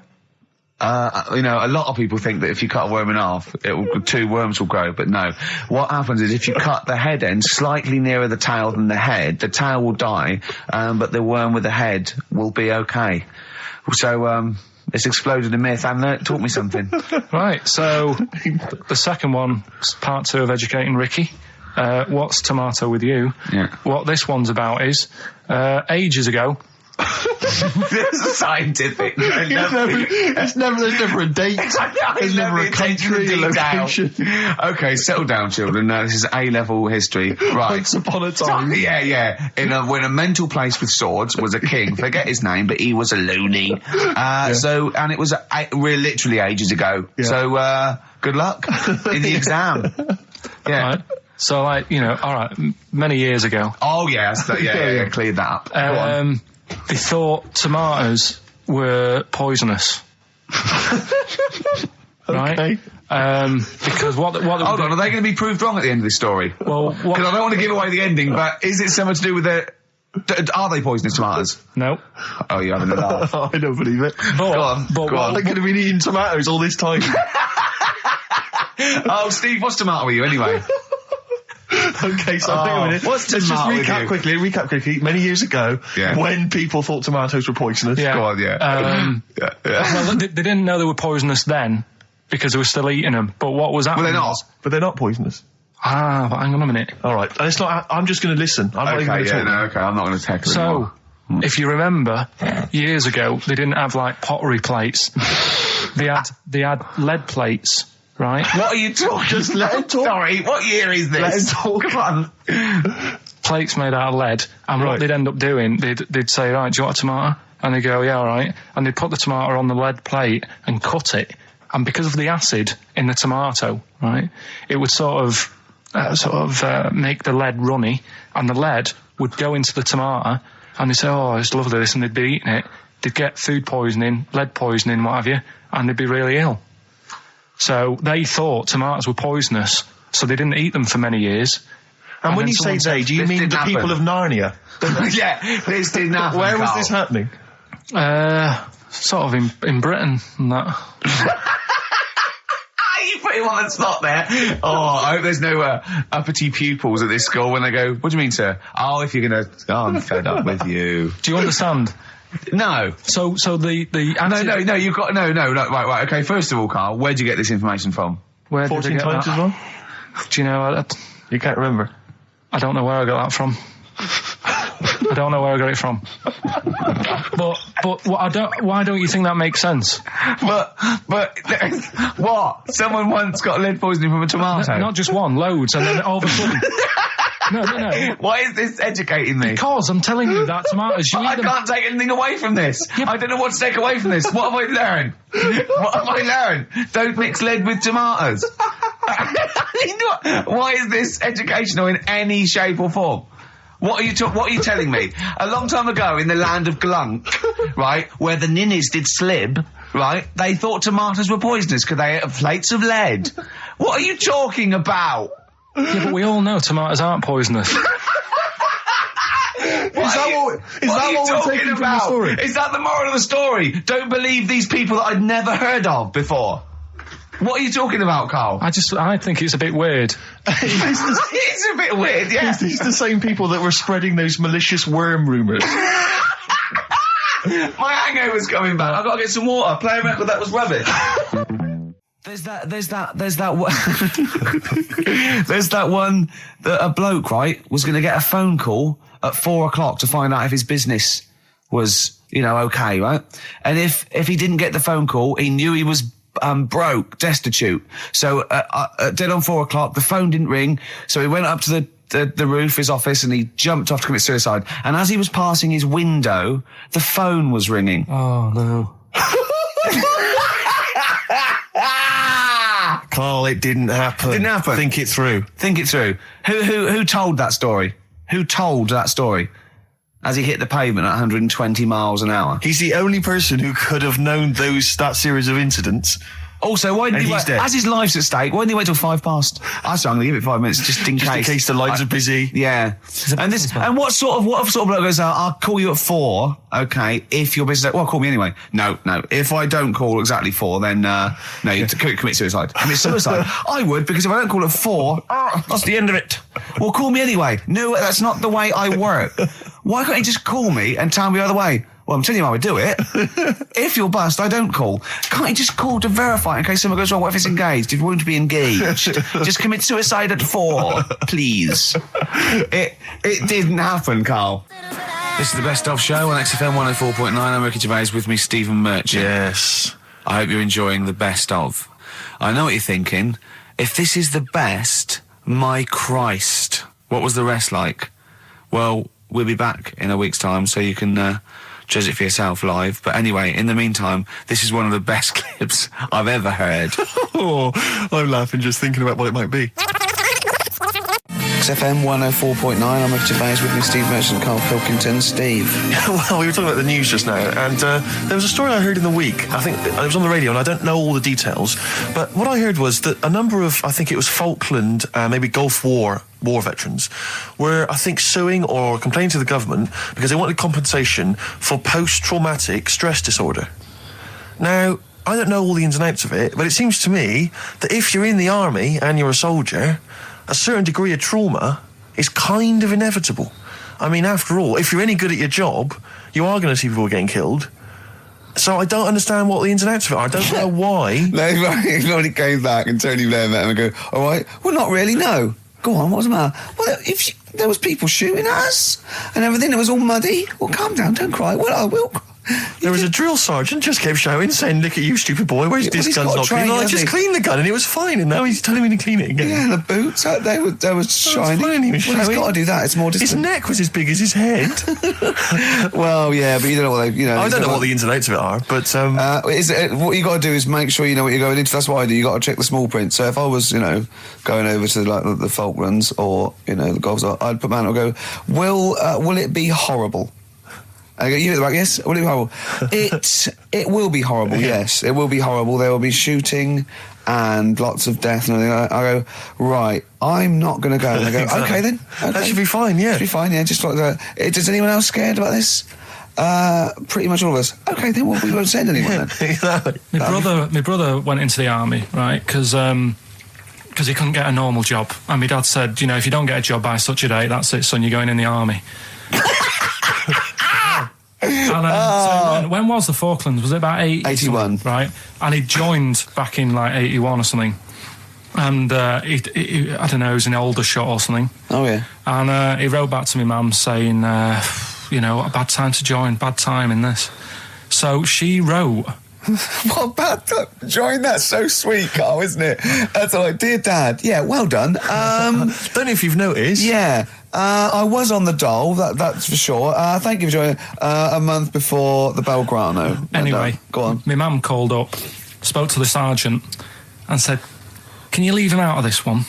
[SPEAKER 1] You know, a lot of people think that if you cut a worm in half, two worms will grow, but no. What happens is if you cut the head end slightly nearer the tail than the tail will die, but the worm with the head will be okay. So, it's exploded a myth, and it taught me something.
[SPEAKER 3] Right, so the second one, part 2 of Educating Ricky. What's Tomato with You?
[SPEAKER 1] Yeah.
[SPEAKER 3] What this one's about is, ages ago...
[SPEAKER 1] This is scientific.
[SPEAKER 2] There's never a date. There's never a country, a location.
[SPEAKER 1] Okay, settle down, children. No, this is A-level history. Right.
[SPEAKER 2] Once upon a time.
[SPEAKER 1] Yeah. When a mental place with swords was a king, forget his name, but he was a loony. So, and it was literally ages ago. Yeah. So, good luck in the exam. Yeah.
[SPEAKER 3] Right. So, like, you know, all right, many years ago.
[SPEAKER 1] Oh, yeah, cleared that up. Go on.
[SPEAKER 3] They thought tomatoes were poisonous. Right?
[SPEAKER 2] Okay.
[SPEAKER 3] Because what
[SPEAKER 1] Hold on, are they going to be proved wrong at the end of this story?
[SPEAKER 3] Well,
[SPEAKER 1] because I don't want to give away the ending, but is it something to do with are they poisonous tomatoes?
[SPEAKER 3] No.
[SPEAKER 1] Oh, you're having a laugh.
[SPEAKER 2] I don't believe it.
[SPEAKER 3] Go
[SPEAKER 1] on.
[SPEAKER 2] They're going to be eating tomatoes all this time.
[SPEAKER 1] Oh, Steve, what's tomato with you anyway?
[SPEAKER 2] Okay, so hang on a minute.
[SPEAKER 1] What's
[SPEAKER 2] Let's just
[SPEAKER 1] tomato with
[SPEAKER 2] recap quickly. Many years ago,
[SPEAKER 1] Yeah.
[SPEAKER 2] when people thought tomatoes were poisonous.
[SPEAKER 3] Yeah.
[SPEAKER 1] Go on, yeah.
[SPEAKER 3] Well, they didn't know they were poisonous then because they were still eating them. But what was happening?
[SPEAKER 1] Well, they're not.
[SPEAKER 3] was-
[SPEAKER 2] But they're not poisonous.
[SPEAKER 3] but hang on a minute.
[SPEAKER 2] All right. And it's not. I'm just going to listen. I'm not even going to talk.
[SPEAKER 1] Okay, I'm not going to tackle it
[SPEAKER 3] So,
[SPEAKER 1] anymore.
[SPEAKER 3] if you remember, years ago they didn't have like pottery plates. They had lead plates, right?
[SPEAKER 1] What are you talking?
[SPEAKER 2] Just let him talk.
[SPEAKER 1] Sorry, what year is this?
[SPEAKER 2] Let him talk.
[SPEAKER 1] Come on.
[SPEAKER 3] Plates made out of lead, and
[SPEAKER 2] Right.
[SPEAKER 3] what they'd end up doing, they'd say, right, do you want a tomato? And they'd go, yeah, all right. And they'd put the tomato on the lead plate and cut it. And because of the acid in the tomato, right, it would sort of make the lead runny, and the lead would go into the tomato, and they'd say, oh, it's lovely this, and they'd be eating it. They'd get food poisoning, lead poisoning, what have you, and they'd be really ill. So they thought tomatoes were poisonous, so they didn't eat them for many years.
[SPEAKER 2] And when
[SPEAKER 3] then
[SPEAKER 2] you say
[SPEAKER 3] someone
[SPEAKER 2] they,
[SPEAKER 3] said,
[SPEAKER 2] do you
[SPEAKER 1] this
[SPEAKER 2] mean
[SPEAKER 1] didn't
[SPEAKER 2] the people
[SPEAKER 1] happen.
[SPEAKER 2] of Narnia?
[SPEAKER 1] Yeah, this didn't happen.
[SPEAKER 2] Where was
[SPEAKER 1] Carl.
[SPEAKER 2] this happening?
[SPEAKER 3] Sort of in Britain and that.
[SPEAKER 1] You put him on the spot there. Oh, I hope there's no uppity pupils at this school when they go, what do you mean, sir? Oh, if you're going to... Oh, I'm fed up with you.
[SPEAKER 3] Do you understand?
[SPEAKER 1] No.
[SPEAKER 3] So the
[SPEAKER 1] No, you've got... No, right, okay, first of all, Carl, where'd you get this information from?
[SPEAKER 3] Where did
[SPEAKER 2] 14
[SPEAKER 3] I get
[SPEAKER 2] times
[SPEAKER 3] that?
[SPEAKER 2] as well?
[SPEAKER 3] Do you know?
[SPEAKER 2] You can't remember.
[SPEAKER 3] I don't know where I got that from. I don't know where I got it from. But why don't you think that makes sense?
[SPEAKER 1] But what? Someone once got lead poisoning from a tomato?
[SPEAKER 3] Not just one, loads, and then all of a sudden... No.
[SPEAKER 5] Why is this educating me?
[SPEAKER 3] Because I'm telling you that tomatoes, you
[SPEAKER 5] I
[SPEAKER 3] eat them.
[SPEAKER 5] can't take anything away from this.
[SPEAKER 3] Yeah.
[SPEAKER 5] I don't know what to take away from this. What have I learned? What have I learned? Don't mix lead with tomatoes. Why is this educational in any shape or form? What are you telling me? A long time ago in the land of Glunk, right, where the ninnies did slib, right, they thought tomatoes were poisonous because they ate plates of lead. What are you talking about?
[SPEAKER 3] Yeah, but we all know tomatoes aren't poisonous.
[SPEAKER 5] Is that what we're taking from the story? Is that the moral of the story? Don't believe these people that I'd never heard of before. What are you talking about, Carl?
[SPEAKER 3] I think it's a bit weird.
[SPEAKER 5] It's a bit weird, yeah.
[SPEAKER 2] It's the same people that were spreading those malicious worm rumours.
[SPEAKER 5] My hangover's coming back. I've got to get some water. Play a record that was rubbish.
[SPEAKER 1] There's that one that a bloke, right, was going to get a phone call at 4 o'clock to find out if his business was, okay, right? And if he didn't get the phone call, he knew he was broke, destitute. So dead on 4 o'clock, the phone didn't ring, so he went up to the roof of his office and he jumped off to commit suicide. And as he was passing his window, the phone was ringing.
[SPEAKER 3] Oh, no.
[SPEAKER 2] Carl, it didn't happen.
[SPEAKER 1] Didn't happen.
[SPEAKER 2] Think it through.
[SPEAKER 1] Think it through. Who told that story? Who told that story? As he hit the pavement at 120 miles an hour.
[SPEAKER 2] He's the only person who could have known that series of incidents.
[SPEAKER 1] Also, why didn't he wait? As his life's at stake, why didn't he wait till 5 past? I'm going to give it 5 minutes just in case.
[SPEAKER 2] Just in case the lines are busy.
[SPEAKER 1] Yeah. And what sort of bloke goes, I'll call you at 4, okay, if your business... Well, call me anyway. No. If I don't call exactly 4, then, no, you commit suicide. Commit suicide. I would, because if I don't call at 4, that's the end of it. Well, call me anyway. No, that's not the way I work. Why can't you just call me and tell me the other way? Well, I'm telling you how I do it. If you're bust, I don't call. Can't you just call to verify in case something goes wrong? What if it's engaged? It won't be engaged. Just commit suicide at 4, please. It didn't happen, Carl. This is the Best Of Show on XFM 104.9. I'm Ricky Gervais, with me, Stephen Merchant.
[SPEAKER 2] Yes.
[SPEAKER 1] I hope you're enjoying the Best Of. I know what you're thinking. If this is the best, my Christ, what was the rest like? Well, we'll be back in a week's time, so you can... judge it for yourself live. But anyway, in the meantime, this is one of the best clips I've ever heard.
[SPEAKER 2] Oh, I'm laughing just thinking about what it might be.
[SPEAKER 1] XFM 104.9, I'm Ricky Gervais, with me, Steve Merchant, Karl Pilkington. Steve.
[SPEAKER 2] Well, we were talking about the news just now, and there was a story I heard in the week. I think it was on the radio, and I don't know all the details, but what I heard was that a number of, I think it was Falkland, maybe Gulf War veterans were, I think, suing or complaining to the government because they wanted compensation for post-traumatic stress disorder. Now, I don't know all the ins and outs of it, but it seems to me that if you're in the army and you're a soldier, a certain degree of trauma is kind of inevitable. I mean, after all, if you're any good at your job, you are going to see people getting killed. So I don't understand what the ins and outs of it are. I don't know why.
[SPEAKER 1] He only came back and Tony Blair met him and go, all right, well, not really, no. Go on, what's the matter? Well, there was people shooting at us and everything, it was all muddy. Well, calm down, don't cry. Well, I will cry.
[SPEAKER 2] There was a drill sergeant just kept shouting, saying, look at you, stupid boy, where's this gun's not clean? I just cleaned the gun and it was fine, and now he's telling me to clean it again.
[SPEAKER 1] Yeah, the boots, they were shiny.
[SPEAKER 2] He's
[SPEAKER 1] got to do that, it's more distant.
[SPEAKER 2] His neck was as big as his head.
[SPEAKER 1] Well, yeah, but you don't know what they,
[SPEAKER 2] I don't know what the ins and outs of it are, but...
[SPEAKER 1] what you got to do is make sure you know what you're going into. That's what I do, you got to check the small print. So if I was, going over to the Falklands or, the Gulf, I'd put my hand and go, will it be horrible? I go, you at the back, yes? Will it be horrible? It will be horrible, yes. It will be horrible. There will be shooting and lots of death and everything. I go, right, I'm not going to go. And I go,
[SPEAKER 2] exactly.
[SPEAKER 1] Okay then. Okay.
[SPEAKER 2] That should be fine, yeah.
[SPEAKER 1] Should be fine, yeah. Just like that. Is anyone else scared about this? Pretty much all of us. Okay, then we won't send anyone then.
[SPEAKER 2] Exactly.
[SPEAKER 3] My brother went into the army, right, because he couldn't get a normal job. And my dad said, if you don't get a job by such a date, that's it, son, you're going in the army. And when was the Falklands? Was it about
[SPEAKER 1] 81?
[SPEAKER 3] Right, and he joined back in 81 or something. And I don't know, he was in Aldershot or something.
[SPEAKER 1] Oh yeah.
[SPEAKER 3] And he wrote back to my mum saying, a bad time to join, bad time in this. So she wrote.
[SPEAKER 1] What bad time? Join, that's so sweet, Carl, isn't it? That's like, dear Dad, yeah, well done.
[SPEAKER 2] Don't know if you've noticed.
[SPEAKER 1] Yeah, I was on the dole, that's for sure. Thank you for joining a month before the Belgrano.
[SPEAKER 3] Anyway,
[SPEAKER 1] go on.
[SPEAKER 3] My mum called up, spoke to the sergeant, and said, "Can you leave him out of this one?"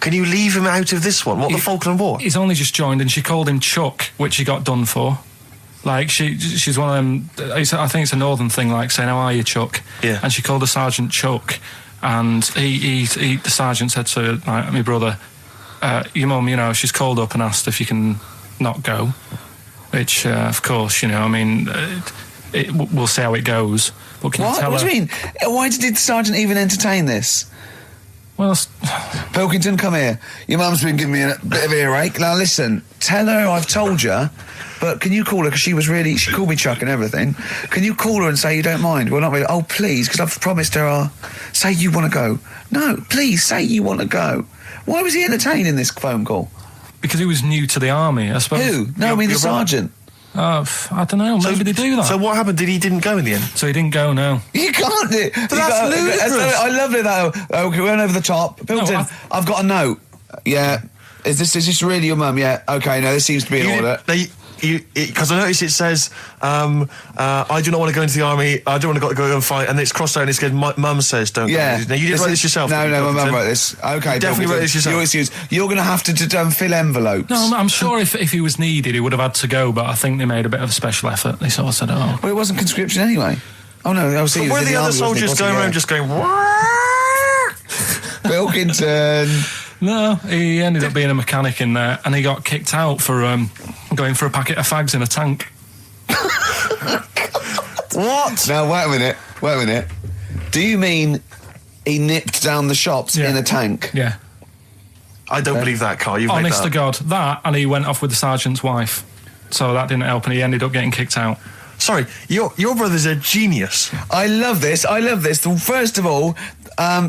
[SPEAKER 2] Can you leave him out of this one? What, the Falkland War?
[SPEAKER 3] He's only just joined, and she called him Chuck, which he got done for. Like, she's one of them, I think it's a northern thing, like saying, "How are you, Chuck?"
[SPEAKER 2] Yeah.
[SPEAKER 3] And she called the sergeant Chuck, and the sergeant said to like, my brother, "Your mum, you know, she's called up and asked if you can not go," which, of course, you know, I mean, we'll see how it goes. But can you tell
[SPEAKER 1] What
[SPEAKER 3] her?
[SPEAKER 1] do you mean? Why did the sergeant even entertain this?
[SPEAKER 3] Well,
[SPEAKER 1] Pilkington, come here. Your mum's been giving me a bit of earache. Now listen, tell her I've told you, but can you call her, because she called me Chuck and everything. Can you call her and say you don't mind? Well, not really. Oh, please, because I've promised her say you want to go. No, please, say you want to go. Why was he entertaining this phone call?
[SPEAKER 3] because he was new to the army, I suppose.
[SPEAKER 1] Who? No, I mean the
[SPEAKER 2] you're right.
[SPEAKER 1] sergeant.
[SPEAKER 3] I don't know. Maybe they do that.
[SPEAKER 2] So what happened? He didn't go in the end?
[SPEAKER 3] So he didn't go, no.
[SPEAKER 1] You can't do it.
[SPEAKER 2] That's ludicrous.
[SPEAKER 1] I love it, though. Okay, we went over the top. Pilkington, I've got a note. Yeah. Is this really your mum? Yeah. Okay, no, this seems to be in order.
[SPEAKER 2] Because I noticed it says, I do not want to go into the army, I don't want to go and fight, and it's crossed out and it's good, my mum says don't go. Now, you didn't write this yourself?
[SPEAKER 1] No, my mum wrote this. Okay,
[SPEAKER 2] you definitely wrote this yourself.
[SPEAKER 1] Your excuse. You're going to have to fill envelopes.
[SPEAKER 3] No, I'm sure if he was needed, he would have had to go, but I think they made a bit of a special effort. They sort of said, oh.
[SPEAKER 1] Well, it wasn't conscription anyway. Oh, no, I was
[SPEAKER 2] But were the other soldiers going around just going,
[SPEAKER 1] Pilkington.
[SPEAKER 3] No, he ended up being a mechanic in there, and he got kicked out for going for a packet of fags in a tank.
[SPEAKER 2] what?
[SPEAKER 1] Now, wait a minute. Do you mean he nipped down the shops in a tank?
[SPEAKER 3] Yeah.
[SPEAKER 2] I don't believe that, Carl. You've
[SPEAKER 3] Honest
[SPEAKER 2] made
[SPEAKER 3] to
[SPEAKER 2] that.
[SPEAKER 3] God, that, and he went off with the sergeant's wife. So that didn't help, and he ended up getting kicked out.
[SPEAKER 2] Sorry, your brother's a genius.
[SPEAKER 1] I love this. First of all,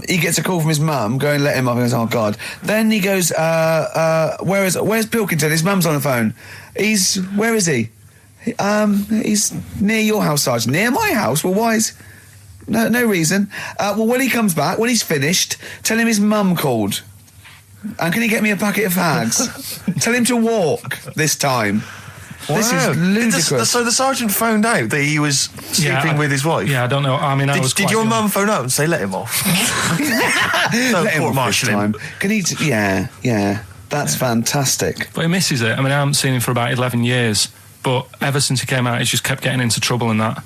[SPEAKER 1] he gets a call from his mum, going, let him up. He goes, oh, God. Then he goes, where's Pilkington? His mum's on the phone. Where is he? He's near your house, Sergeant. Near my house? Well, why is... No reason. Well, when he comes back, when he's finished, tell him his mum called. And can he get me a packet of fags? Tell him to walk this time.
[SPEAKER 2] Wow.
[SPEAKER 1] This is ludicrous.
[SPEAKER 2] So the sergeant found out that he was sleeping with his wife?
[SPEAKER 3] Yeah, I don't know. I mean,
[SPEAKER 2] Did your mum phone up and say, let him off? No,
[SPEAKER 1] Let him off
[SPEAKER 2] marshal
[SPEAKER 1] this
[SPEAKER 2] him.
[SPEAKER 1] time. Can he... Yeah. That's fantastic.
[SPEAKER 3] But he misses it. I mean, I haven't seen him for about 11 years, but ever since he came out, he's just kept getting into trouble and that.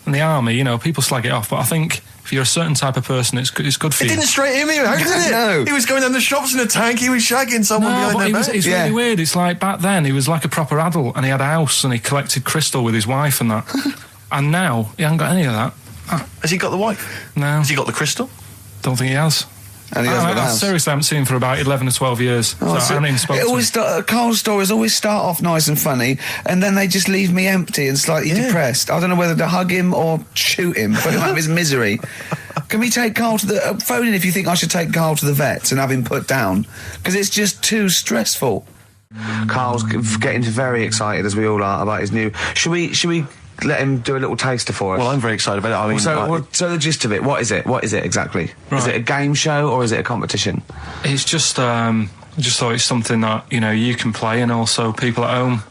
[SPEAKER 3] And the army, you know, people slag it off, but I think if you're a certain type of person, it's good for
[SPEAKER 2] It
[SPEAKER 3] you.
[SPEAKER 2] didn't straight him out, did it?
[SPEAKER 1] No.
[SPEAKER 2] He was going down the shops in a tank, he was shagging someone
[SPEAKER 3] No, but
[SPEAKER 2] behind their back.
[SPEAKER 3] it's really weird. It's like back then, he was like a proper adult, and he had a house, and he collected crystal with his wife and that. And now, he hasn't got any of that.
[SPEAKER 2] Has he got the wife?
[SPEAKER 3] No.
[SPEAKER 2] Has he got the crystal?
[SPEAKER 3] Don't think he has.
[SPEAKER 1] And he hasn't got the
[SPEAKER 3] I
[SPEAKER 1] house.
[SPEAKER 3] seriously haven't seen him for about 11 or 12 years.
[SPEAKER 1] Oh,
[SPEAKER 3] so I haven't even spoken to him.
[SPEAKER 1] Carl's stories always start off nice and funny, and then they just leave me empty and slightly depressed. I don't know whether to hug him or shoot him, put him out of his misery. Can we take Carl to the... phone in if you think I should take Carl to the vets and have him put down, because it's just too stressful. Carl's getting very excited, as we all are, about his new... Should we let him do a little taster for us?
[SPEAKER 2] Well, I'm very excited about it. I mean,
[SPEAKER 1] So the gist of it, what is it? What is it exactly?
[SPEAKER 3] Right.
[SPEAKER 1] Is it a game show or is it a competition?
[SPEAKER 3] It's just, I just thought it's something that, you know, you can play and also people at home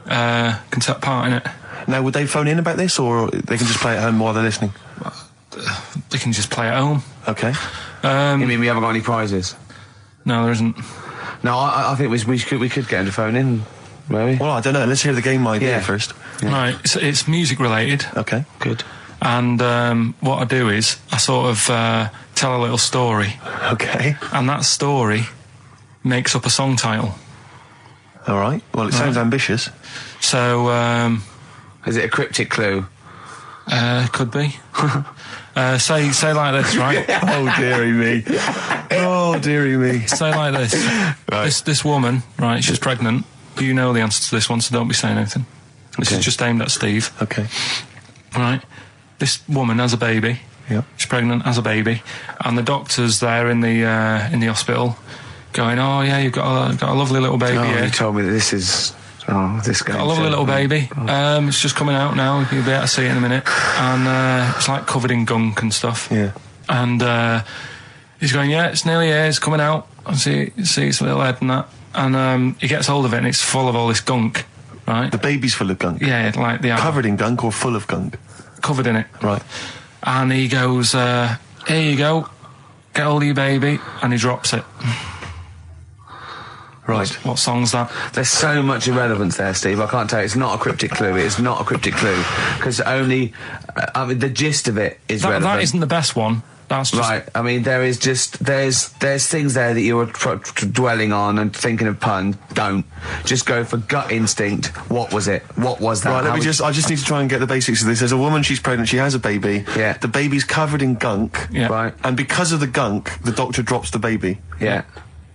[SPEAKER 3] can take part in it.
[SPEAKER 2] now, would they phone in about this, or they can just play at home while they're listening?
[SPEAKER 3] They can just play at home.
[SPEAKER 2] Okay.
[SPEAKER 1] You mean we haven't got any prizes?
[SPEAKER 3] No, there isn't.
[SPEAKER 1] No, I think we could get him to phone in, maybe.
[SPEAKER 2] Well, I don't know. Let's hear the game idea
[SPEAKER 1] Yeah.
[SPEAKER 2] first.
[SPEAKER 1] Yeah.
[SPEAKER 3] Right, it's music related.
[SPEAKER 2] Okay.
[SPEAKER 1] Good.
[SPEAKER 3] And what I do is I sort of tell a little story,
[SPEAKER 2] Okay.
[SPEAKER 3] and that story makes up a song title.
[SPEAKER 2] All right. Well, it sounds ambitious.
[SPEAKER 3] So,
[SPEAKER 1] Is it a cryptic clue?
[SPEAKER 3] could be. Say like this, right?
[SPEAKER 2] Oh, dearie me. Oh, dearie me.
[SPEAKER 3] Say like this.
[SPEAKER 2] Right.
[SPEAKER 3] This woman, right, she's pregnant. You know the answer to this one, so don't be saying anything. This
[SPEAKER 1] Okay.
[SPEAKER 3] is just aimed at Steve.
[SPEAKER 2] Okay.
[SPEAKER 3] Right. This woman has a baby.
[SPEAKER 2] Yeah.
[SPEAKER 3] She's pregnant, has a baby, and the doctor's there in the hospital, going, "Oh yeah, you've got a lovely little baby
[SPEAKER 1] Oh,
[SPEAKER 3] here.
[SPEAKER 1] you told me that this is... Oh, this guy.
[SPEAKER 3] Got a lovely little baby. It's just coming out now. You'll be able to see it in a minute, and it's like covered in gunk and stuff.
[SPEAKER 2] Yeah.
[SPEAKER 3] And he's going, yeah, it's nearly here. It's coming out. I see its little head and that. and he gets hold of it, and it's full of all this gunk, right?
[SPEAKER 2] The baby's full of gunk.
[SPEAKER 3] Yeah, like the
[SPEAKER 2] Covered in gunk or full of gunk?
[SPEAKER 3] covered in it.
[SPEAKER 2] Right.
[SPEAKER 3] And he goes, here you go, get hold of your baby, and he drops it.
[SPEAKER 2] Right.
[SPEAKER 3] What song's that?
[SPEAKER 5] There's so much irrelevance there, Steve. I can't tell you. It's not a cryptic clue. It's not a cryptic clue. Because only... I mean, the gist of it is relevant.
[SPEAKER 3] That isn't the best one. That's just...
[SPEAKER 5] Right. I mean, there is just... There's things there that you were dwelling on and thinking of pun. Don't. Just go for gut instinct. What was it? What was that?
[SPEAKER 2] Right, I just need to try and get the basics of this. There's a woman, she's pregnant, she has a baby.
[SPEAKER 5] Yeah.
[SPEAKER 2] The baby's covered in gunk.
[SPEAKER 3] Yeah.
[SPEAKER 5] Right.
[SPEAKER 2] And because of the gunk, the doctor drops the baby.
[SPEAKER 5] Yeah.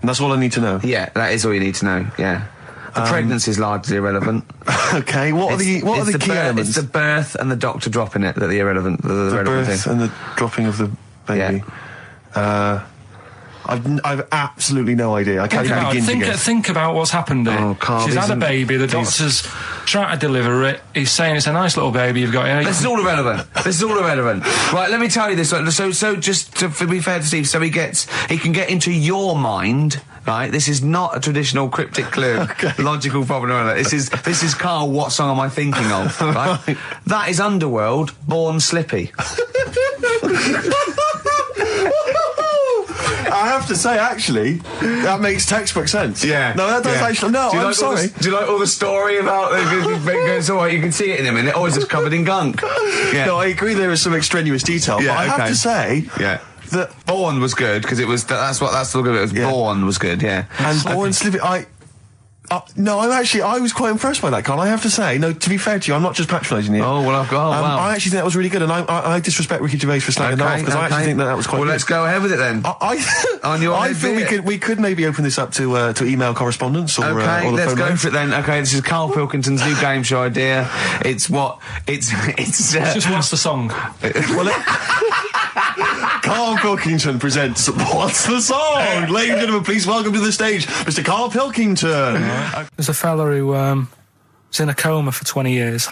[SPEAKER 2] And that's all I need to know.
[SPEAKER 5] Yeah, that is all you need to know. Yeah. The pregnancy is largely irrelevant.
[SPEAKER 2] Okay, what are the key elements?
[SPEAKER 5] It's the birth and the doctor dropping it that are the irrelevant. The relevant
[SPEAKER 2] birth
[SPEAKER 5] thing.
[SPEAKER 2] and the dropping of the baby.
[SPEAKER 5] Yeah.
[SPEAKER 2] I've absolutely no idea. I can't even begin to guess.
[SPEAKER 3] Think about what's happened here.
[SPEAKER 5] Oh, Carl,
[SPEAKER 3] She's had a baby, the doctor's trying to deliver it, he's saying it's a nice little baby you've got here.
[SPEAKER 5] This is all irrelevant. This is all irrelevant. Right, let me tell you this. So just to be fair to Steve, he can get into your mind. Right, this is not a traditional cryptic clue, logical problem. This is Carl. What song am I thinking of? Right, that is Underworld, Born Slippy.
[SPEAKER 2] I have to say, actually, that makes textbook sense.
[SPEAKER 5] Yeah.
[SPEAKER 2] No, that does actually. No, I'm sorry.
[SPEAKER 5] Do you like all the story about? It's all right. You can see it in him, and it always is covered in gunk. Yeah.
[SPEAKER 2] No, I agree. There is some extraneous detail, but I have to say,
[SPEAKER 5] that Born was good because it was. That's the look of it. Was Born was good. Yeah.
[SPEAKER 2] And Born Slippy, no, I was quite impressed by that, Carl. I have to say, no, to be fair to you, I'm not just patronising you.
[SPEAKER 5] Oh, well, wow.
[SPEAKER 2] I actually think that was really good, and I disrespect Ricky Gervais for slagging that off, because I actually think that was quite good.
[SPEAKER 5] Well, let's go ahead with it then.
[SPEAKER 2] I feel we could maybe open this up to email correspondence or
[SPEAKER 5] okay,
[SPEAKER 2] or the
[SPEAKER 5] let's
[SPEAKER 2] phone
[SPEAKER 5] go
[SPEAKER 2] lines.
[SPEAKER 5] for it then. Okay, this is Karl Pilkington's new game show idea. It's
[SPEAKER 3] just what's the song?
[SPEAKER 2] Karl Pilkington presents What's the Song? Ladies and gentlemen, please welcome to the stage Mr. Karl Pilkington.
[SPEAKER 3] There's a fella who was in a coma for 20 years.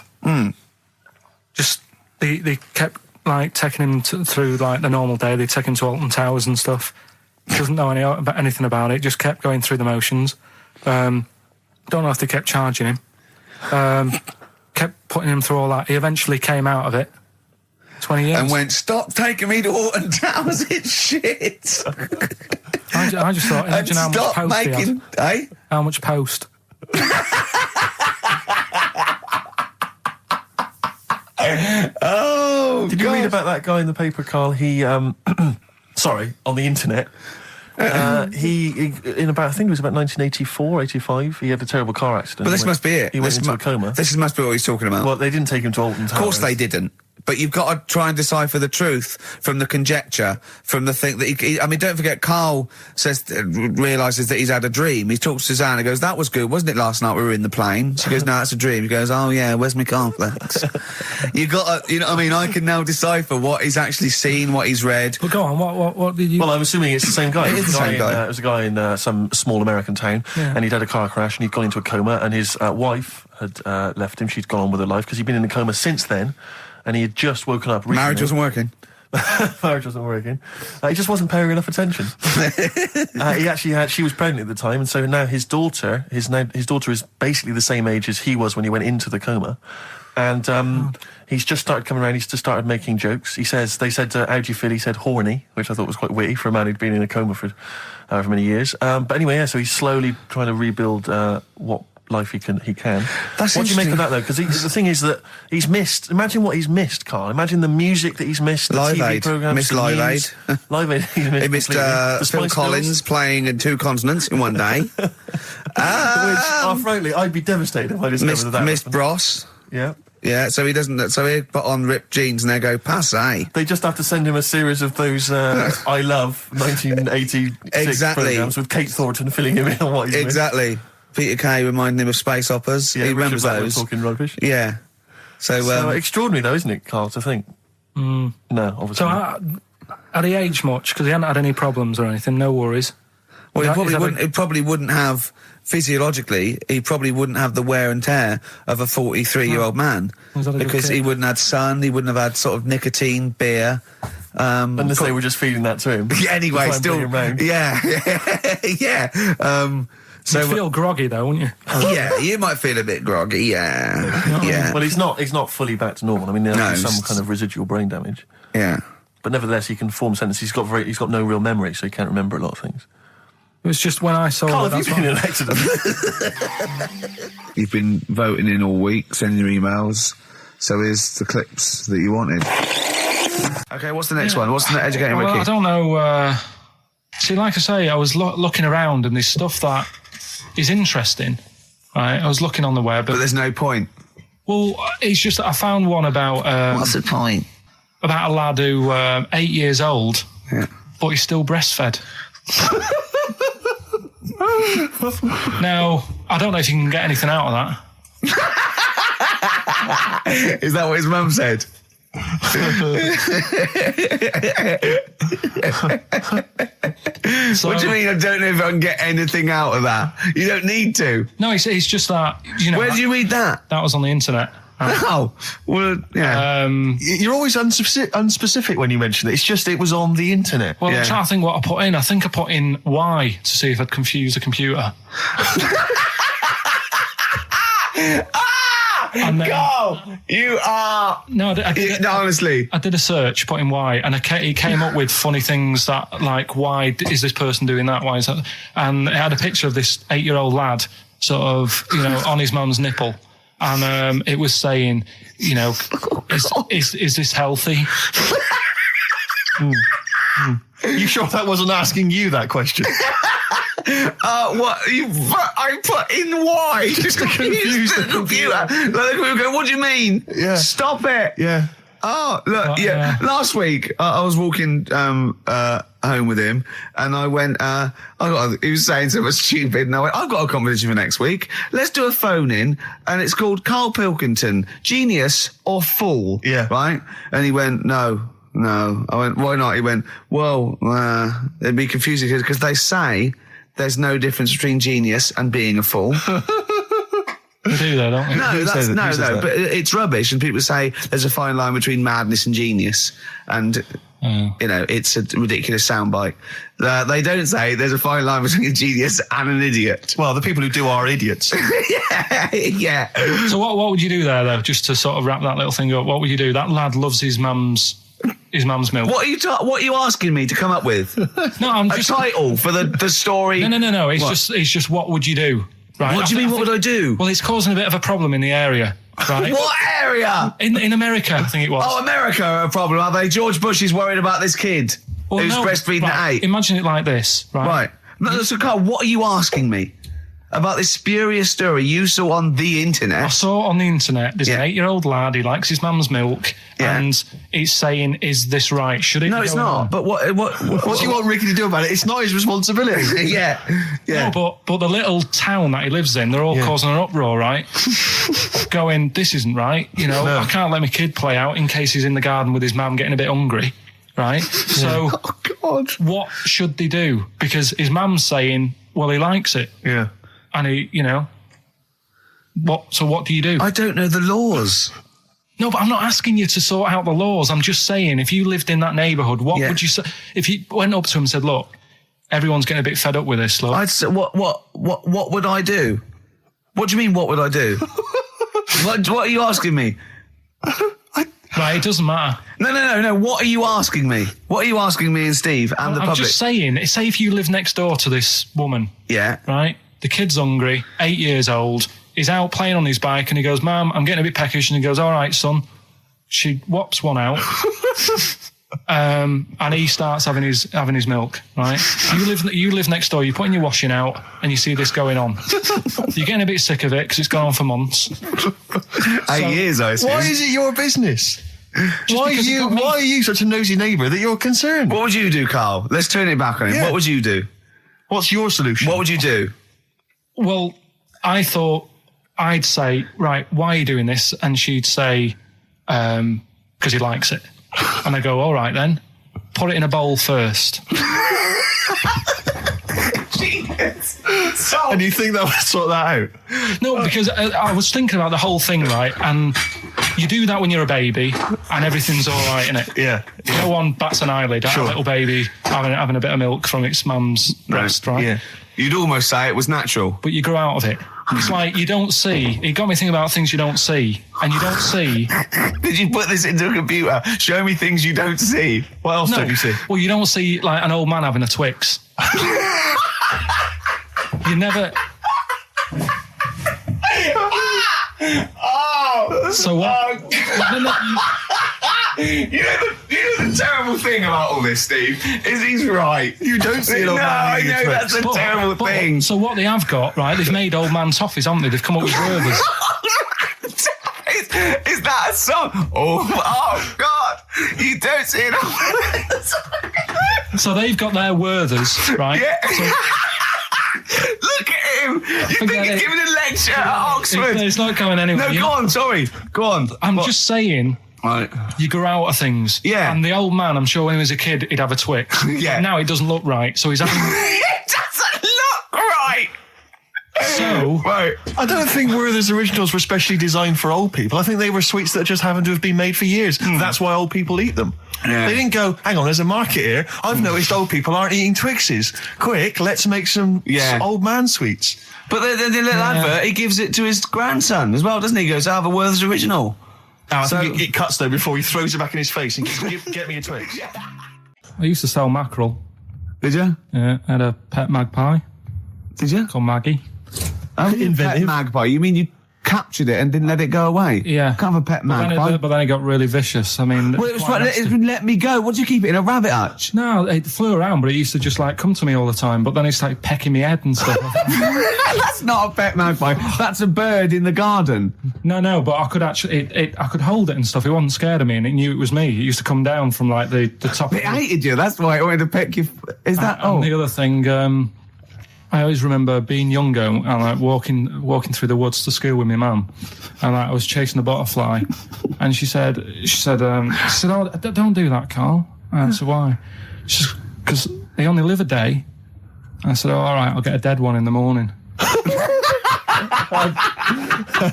[SPEAKER 3] Just they kept like taking him through like the normal day. They take him to Alton Towers and stuff. He doesn't know anything about it. Just kept going through the motions. Don't know if they kept charging him. Kept putting him through all that. He eventually came out of it. 20 years.
[SPEAKER 1] And went, stop taking me to Alton Towers, it's shit.
[SPEAKER 3] I just thought, imagine how much post he had.
[SPEAKER 1] Eh?
[SPEAKER 3] How much post?
[SPEAKER 1] Oh,
[SPEAKER 2] Did you read about that guy in the paper, Carl? He, sorry, on the internet. He in about, I think it was about 1984, 85, he had a terrible car accident.
[SPEAKER 1] But this must be it.
[SPEAKER 2] He went into a coma.
[SPEAKER 1] This must be what he's talking about.
[SPEAKER 2] Well, they didn't take him to Alton Towers.
[SPEAKER 1] Of course they didn't. But you've got to try and decipher the truth from the conjecture, from the thing that I mean, don't forget, Carl realises that he's had a dream. He talks to Suzanne and goes, that was good, wasn't it, last night we were in the plane? She goes, no, that's a dream. He goes, oh yeah, where's my cornflakes? You got to, you know what I mean? I can now decipher what he's actually seen, what he's read.
[SPEAKER 3] Well, go on, what did you...
[SPEAKER 2] Well, I'm assuming it's the same guy.
[SPEAKER 1] It is the same guy.
[SPEAKER 2] It was a guy in some small American town, and he'd had a car crash, and he'd gone into a coma, and his wife had left him. She'd gone on with her life, because he'd been in a coma since then, and he had just woken up recently.
[SPEAKER 1] Marriage wasn't working.
[SPEAKER 2] Marriage wasn't working. He just wasn't paying enough attention. He actually had, she was pregnant at the time, and so now his daughter is basically the same age as he was when he went into the coma. And he's just started coming around, he's just started making jokes. They said, how do you feel? He said horny, which I thought was quite witty for a man who'd been in a coma for however many years. But anyway, so he's slowly trying to rebuild what life he can.
[SPEAKER 1] That's
[SPEAKER 2] what do you make of that, though? Because the thing is that he's missed. Imagine what he's missed, Carl. Imagine the music that he's missed. The
[SPEAKER 1] Live
[SPEAKER 2] TV
[SPEAKER 1] Aid.
[SPEAKER 2] programs.
[SPEAKER 1] Missed Live Aid.
[SPEAKER 2] Live Aid.
[SPEAKER 1] He missed Phil Collins playing in 2 continents in one day.
[SPEAKER 2] Which, frankly, I'd be devastated if I discovered that.
[SPEAKER 1] Missed Bros.
[SPEAKER 2] Yeah.
[SPEAKER 1] Yeah, so he doesn't. So he put on ripped jeans and they go passe.
[SPEAKER 2] They just have to send him a series of those I Love 1986 programs with Kate Thornton filling him in on what he's missed.
[SPEAKER 1] Exactly. Peter Kay reminding him of space operas.
[SPEAKER 2] Yeah,
[SPEAKER 1] he remembers those.
[SPEAKER 2] Talking rubbish.
[SPEAKER 1] Yeah. So
[SPEAKER 2] extraordinary, though, isn't it, Carl? To think. No, obviously.
[SPEAKER 3] So had he aged much? Because he hadn't had any problems or anything. No worries.
[SPEAKER 1] Well, he probably wouldn't have, physiologically, he probably wouldn't have the wear and tear of a 43-year-old man. Because he wouldn't have had sun, he wouldn't have had sort of nicotine, beer.
[SPEAKER 2] Unless they were just feeding that to him.
[SPEAKER 1] Anyway, still. Yeah. Yeah. So
[SPEAKER 3] You'd feel groggy though, wouldn't you?
[SPEAKER 1] yeah, you might feel a bit groggy. Yeah.
[SPEAKER 2] Well, he's not fully back to normal. I mean, there's
[SPEAKER 1] No,
[SPEAKER 2] some
[SPEAKER 1] it's-
[SPEAKER 2] kind of residual brain damage.
[SPEAKER 1] Yeah.
[SPEAKER 2] But nevertheless, he can form sentences. He's got no real memory, so he can't remember a lot of things.
[SPEAKER 3] It was just when I saw
[SPEAKER 2] Carl,
[SPEAKER 3] it.
[SPEAKER 2] have you been in an accident?
[SPEAKER 1] You've been voting in all week, sending your emails. So here's the clips that you wanted. Okay, what's the next one? What's the educating
[SPEAKER 3] Well,
[SPEAKER 1] Ricky?
[SPEAKER 3] I don't know. See, like I say, I was looking around and there's stuff that is interesting. Right, I was looking on the web.
[SPEAKER 1] But there's no point.
[SPEAKER 3] Well, it's just that I found one about
[SPEAKER 1] What's the point?
[SPEAKER 3] about a lad who 8 years old,
[SPEAKER 1] Yeah.
[SPEAKER 3] but he's still breastfed. Now, I don't know if you can get anything out of that.
[SPEAKER 1] Is that what his mum said?
[SPEAKER 3] So,
[SPEAKER 1] What do you mean? I don't know if I can get anything out of that. You don't need to.
[SPEAKER 3] No, it's just that, you know,
[SPEAKER 1] Where did you read that?
[SPEAKER 3] that was on the internet.
[SPEAKER 1] Oh, well, yeah.
[SPEAKER 2] You're always unspecific when you mention it. It's just it was on the internet.
[SPEAKER 3] Well,
[SPEAKER 1] Yeah.
[SPEAKER 3] I'm trying to think what I put in. I think I put in Y to see if I'd confuse a computer. And then-
[SPEAKER 1] Go! You are.
[SPEAKER 3] No,
[SPEAKER 1] No, honestly.
[SPEAKER 3] I did a search, put in why, and it came up with funny things that, like, why is this person doing that? Why is that? And it had a picture of this 8-year-old lad, sort of, you know, on his mum's nipple. And it was saying, you know, is this healthy?
[SPEAKER 2] You sure that wasn't asking you that question?
[SPEAKER 1] What? I put in why? Just to confuse the computer. Like, the computer go, what do you mean?
[SPEAKER 2] Yeah.
[SPEAKER 1] Stop it.
[SPEAKER 2] Yeah.
[SPEAKER 1] Oh, look, yeah. Last week, I was walking home with him, and I went, he was saying something stupid, and I went, I've got a competition for next week. Let's do a phone-in, and it's called Karl Pilkington, Genius or Fool.
[SPEAKER 2] Yeah.
[SPEAKER 1] Right? And he went, no. I went, why not? He went, well, it'd be confusing, because they say there's no difference between genius and being a fool.
[SPEAKER 3] We do that, don't we?
[SPEAKER 1] No, but it's rubbish, and people say there's a fine line between madness and genius, and you know, it's a ridiculous soundbite. They don't say there's a fine line between a genius and an idiot.
[SPEAKER 2] Well, the people who do are idiots.
[SPEAKER 1] Yeah.
[SPEAKER 3] So what would you do there, though, just to sort of wrap that little thing up? What would you do? That lad loves his mum's milk.
[SPEAKER 1] What are you asking me to come up with?
[SPEAKER 3] No, I'm
[SPEAKER 1] A
[SPEAKER 3] just...
[SPEAKER 1] title for the story?
[SPEAKER 3] No. It's
[SPEAKER 1] What?
[SPEAKER 3] just what would you do? Right?
[SPEAKER 1] What do you mean, what would I do?
[SPEAKER 3] Well, it's causing a bit of a problem in the area, right?
[SPEAKER 1] What area?
[SPEAKER 3] In America, I think it was.
[SPEAKER 1] Oh, America are a problem, are they? George Bush is worried about this kid
[SPEAKER 3] Well,
[SPEAKER 1] who's
[SPEAKER 3] no,
[SPEAKER 1] breastfeeding at 8.
[SPEAKER 3] Imagine it like this, right?
[SPEAKER 1] Right. No, so Carl, what are you asking me about this spurious story you saw on the
[SPEAKER 3] I
[SPEAKER 1] internet?
[SPEAKER 3] saw on the internet, there's
[SPEAKER 1] Yeah.
[SPEAKER 3] an 8-year-old lad, he likes his mum's milk,
[SPEAKER 1] Yeah.
[SPEAKER 3] and it's saying, is this right? Should it
[SPEAKER 1] No,
[SPEAKER 3] be
[SPEAKER 1] it's
[SPEAKER 3] going
[SPEAKER 1] not.
[SPEAKER 3] on?
[SPEAKER 1] But what
[SPEAKER 2] What do you want Ricky to do about it? It's not his responsibility.
[SPEAKER 1] Yeah.
[SPEAKER 3] No, but the little town that he lives in, they're all causing an uproar, right? Going, this isn't right. You know,
[SPEAKER 2] No.
[SPEAKER 3] I can't let my kid play out in case he's in the garden with his mum getting a bit hungry, right? So
[SPEAKER 1] Oh, God.
[SPEAKER 3] what should they do? Because his mum's saying, well, he likes it.
[SPEAKER 2] Yeah.
[SPEAKER 3] And he, you know, what do you do?
[SPEAKER 1] I don't know the laws.
[SPEAKER 3] No, but I'm not asking you to sort out the laws. I'm just saying, if you lived in that neighbourhood, what
[SPEAKER 1] Yeah.
[SPEAKER 3] would you say? If you went up to him and said, look, everyone's getting a bit fed up with this, look.
[SPEAKER 1] I'd say, what would I do? What do you mean, what would I do? what are you asking me?
[SPEAKER 3] Right, it doesn't matter.
[SPEAKER 1] No. What are you asking me? What are you asking me and Steve and the
[SPEAKER 3] I'm
[SPEAKER 1] public?
[SPEAKER 3] just saying, say if you live next door to this woman,
[SPEAKER 1] Yeah.
[SPEAKER 3] right? The kid's hungry, 8 years old. He's out playing on his bike and he goes, Mum, I'm getting a bit peckish. And he goes, all right, son. She whops one out. And he starts having his milk, right? You live next door, you're putting your washing out and you see this going on. You're getting a bit sick of it because it's gone on for months.
[SPEAKER 1] 8 years, I assume.
[SPEAKER 2] Why is it your business? Why
[SPEAKER 3] because it got me.
[SPEAKER 2] are you such a nosy neighbour that you're concerned?
[SPEAKER 1] What would you do, Carl? Let's turn it back on him.
[SPEAKER 2] Yeah.
[SPEAKER 1] What would you do?
[SPEAKER 2] What's your solution?
[SPEAKER 1] What would you do?
[SPEAKER 3] Well, I thought I'd say, right, why are you doing this? And she'd say, because he likes it. And I go, all right then, put it in a bowl first.
[SPEAKER 2] And you think that would sort that out?
[SPEAKER 3] No, because I was thinking about the whole thing, right? And You do that when you're a baby, and everything's all right, innit?
[SPEAKER 2] Yeah.
[SPEAKER 3] No one bats an eyelid at a little baby having a bit of milk from its mum's breast, right?
[SPEAKER 2] Yeah.
[SPEAKER 1] You'd almost say it was natural.
[SPEAKER 3] But you grow out of it. It's like you don't see. It got me thinking about things you don't see, and you don't see.
[SPEAKER 1] Did you put this into a computer? Show me things you don't see. What else don't you see?
[SPEAKER 3] Well, you don't see like an old man having a Twix. You never.
[SPEAKER 1] Oh!
[SPEAKER 3] So what?
[SPEAKER 1] You know the terrible thing about all this, Steve, is he's right.
[SPEAKER 2] You don't see an old man
[SPEAKER 1] I
[SPEAKER 2] eating a
[SPEAKER 1] know,
[SPEAKER 2] Twix.
[SPEAKER 1] that's a terrible thing.
[SPEAKER 3] So what they have got, right? They've made old man toffees, haven't they? They've come up with Werthers.
[SPEAKER 1] Is that a song? Oh God! You don't see it.
[SPEAKER 3] So they've got their Werthers, right?
[SPEAKER 1] Yeah.
[SPEAKER 3] So,
[SPEAKER 1] look at him. You think
[SPEAKER 3] Forget
[SPEAKER 1] he's
[SPEAKER 3] it.
[SPEAKER 1] giving a lecture at Oxford?
[SPEAKER 3] it's not going anywhere.
[SPEAKER 1] No, go on. Sorry. Go on.
[SPEAKER 3] I'm just saying.
[SPEAKER 1] Right.
[SPEAKER 3] You grow out of things.
[SPEAKER 1] Yeah.
[SPEAKER 3] And the old man, I'm sure when he was a kid, he'd have a Twix.
[SPEAKER 1] Yeah.
[SPEAKER 3] Now it doesn't look right, so he's having.
[SPEAKER 1] It doesn't look right.
[SPEAKER 3] So.
[SPEAKER 1] Right.
[SPEAKER 2] I don't think Werther's originals were specially designed for old people. I think they were sweets that just happened to have been made for years. That's why old people eat them.
[SPEAKER 1] Yeah.
[SPEAKER 2] They didn't go, hang on, there's a market here. I've noticed old people aren't eating Twixes. Quick, let's make some old man sweets.
[SPEAKER 1] But the little advert, he gives it to his grandson as well, doesn't he? He goes, I have a Werther's original.
[SPEAKER 2] I think it cuts though before he throws it back in his face and goes, get me a Twix.
[SPEAKER 3] I used to sell mackerel.
[SPEAKER 1] Did you?
[SPEAKER 3] Yeah, I had a pet magpie
[SPEAKER 1] Did you?
[SPEAKER 3] called Maggie.
[SPEAKER 1] Oh, pet magpie. You mean you captured it and didn't let it go away?
[SPEAKER 3] Yeah.
[SPEAKER 1] Can't have a pet magpie.
[SPEAKER 3] But then it got really vicious. I mean,
[SPEAKER 1] Well, it was
[SPEAKER 3] quite
[SPEAKER 1] right,
[SPEAKER 3] nasty.
[SPEAKER 1] it let me go. What do you keep it in a rabbit hutch?
[SPEAKER 3] No, it flew around, but it used to just like come to me all the time. But then it started pecking my head and stuff.
[SPEAKER 1] That's not a pet magpie. That's a bird in the garden.
[SPEAKER 3] No, but I could actually, I could hold it and stuff. It wasn't scared of me, and it knew it was me. It used to come down from like the top.
[SPEAKER 1] It hated you. That's why it wanted to peck you. Is that?
[SPEAKER 3] And the other thing, I always remember being younger and like walking through the woods to school with my mum, and like, I was chasing a butterfly, and she said, "Oh, don't do that, Carl." I said, "Why?" She said, "Because they only live a day." I said, "Oh, all right, I'll get a dead one in the morning."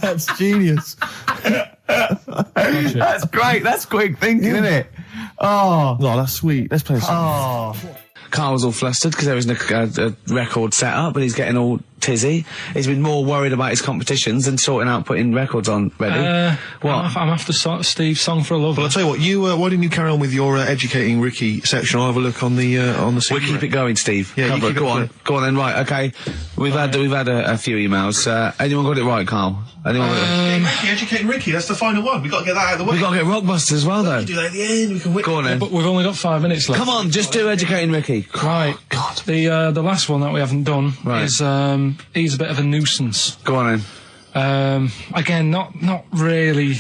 [SPEAKER 2] That's genius.
[SPEAKER 1] That's great. That's quick thinking, isn't it? Oh,
[SPEAKER 2] No, that's sweet. Let's play a song.
[SPEAKER 1] Carl was all flustered because there was a record set up, and he's getting all tizzy. He's been more worried about his competitions than sorting out putting records on. Ready? What?
[SPEAKER 3] I'm after Steve's song for a lover.
[SPEAKER 2] Well, I'll tell you what. You why didn't you carry on with your educating Ricky section? I'll have a look on the
[SPEAKER 1] We keep it going, Steve.
[SPEAKER 2] Yeah, you
[SPEAKER 1] Cover it.
[SPEAKER 2] keep
[SPEAKER 1] Go
[SPEAKER 2] it
[SPEAKER 1] on. Go on then. Right. Okay. We've had a few emails. Anyone got it right, Carl? Anyone?
[SPEAKER 2] Educating Ricky. That's the final one. We got to get that out of the way.
[SPEAKER 1] We've got to get Rockbusters as well, though.
[SPEAKER 2] do that at the end. We can whip.
[SPEAKER 1] Go on then.
[SPEAKER 3] But we've only got 5 minutes left.
[SPEAKER 1] Come on, just do educating Ricky.
[SPEAKER 3] Right.
[SPEAKER 1] God.
[SPEAKER 3] The last one that we haven't done
[SPEAKER 1] Right.
[SPEAKER 3] is he's a bit of a nuisance.
[SPEAKER 1] Go on then.
[SPEAKER 3] Again, not really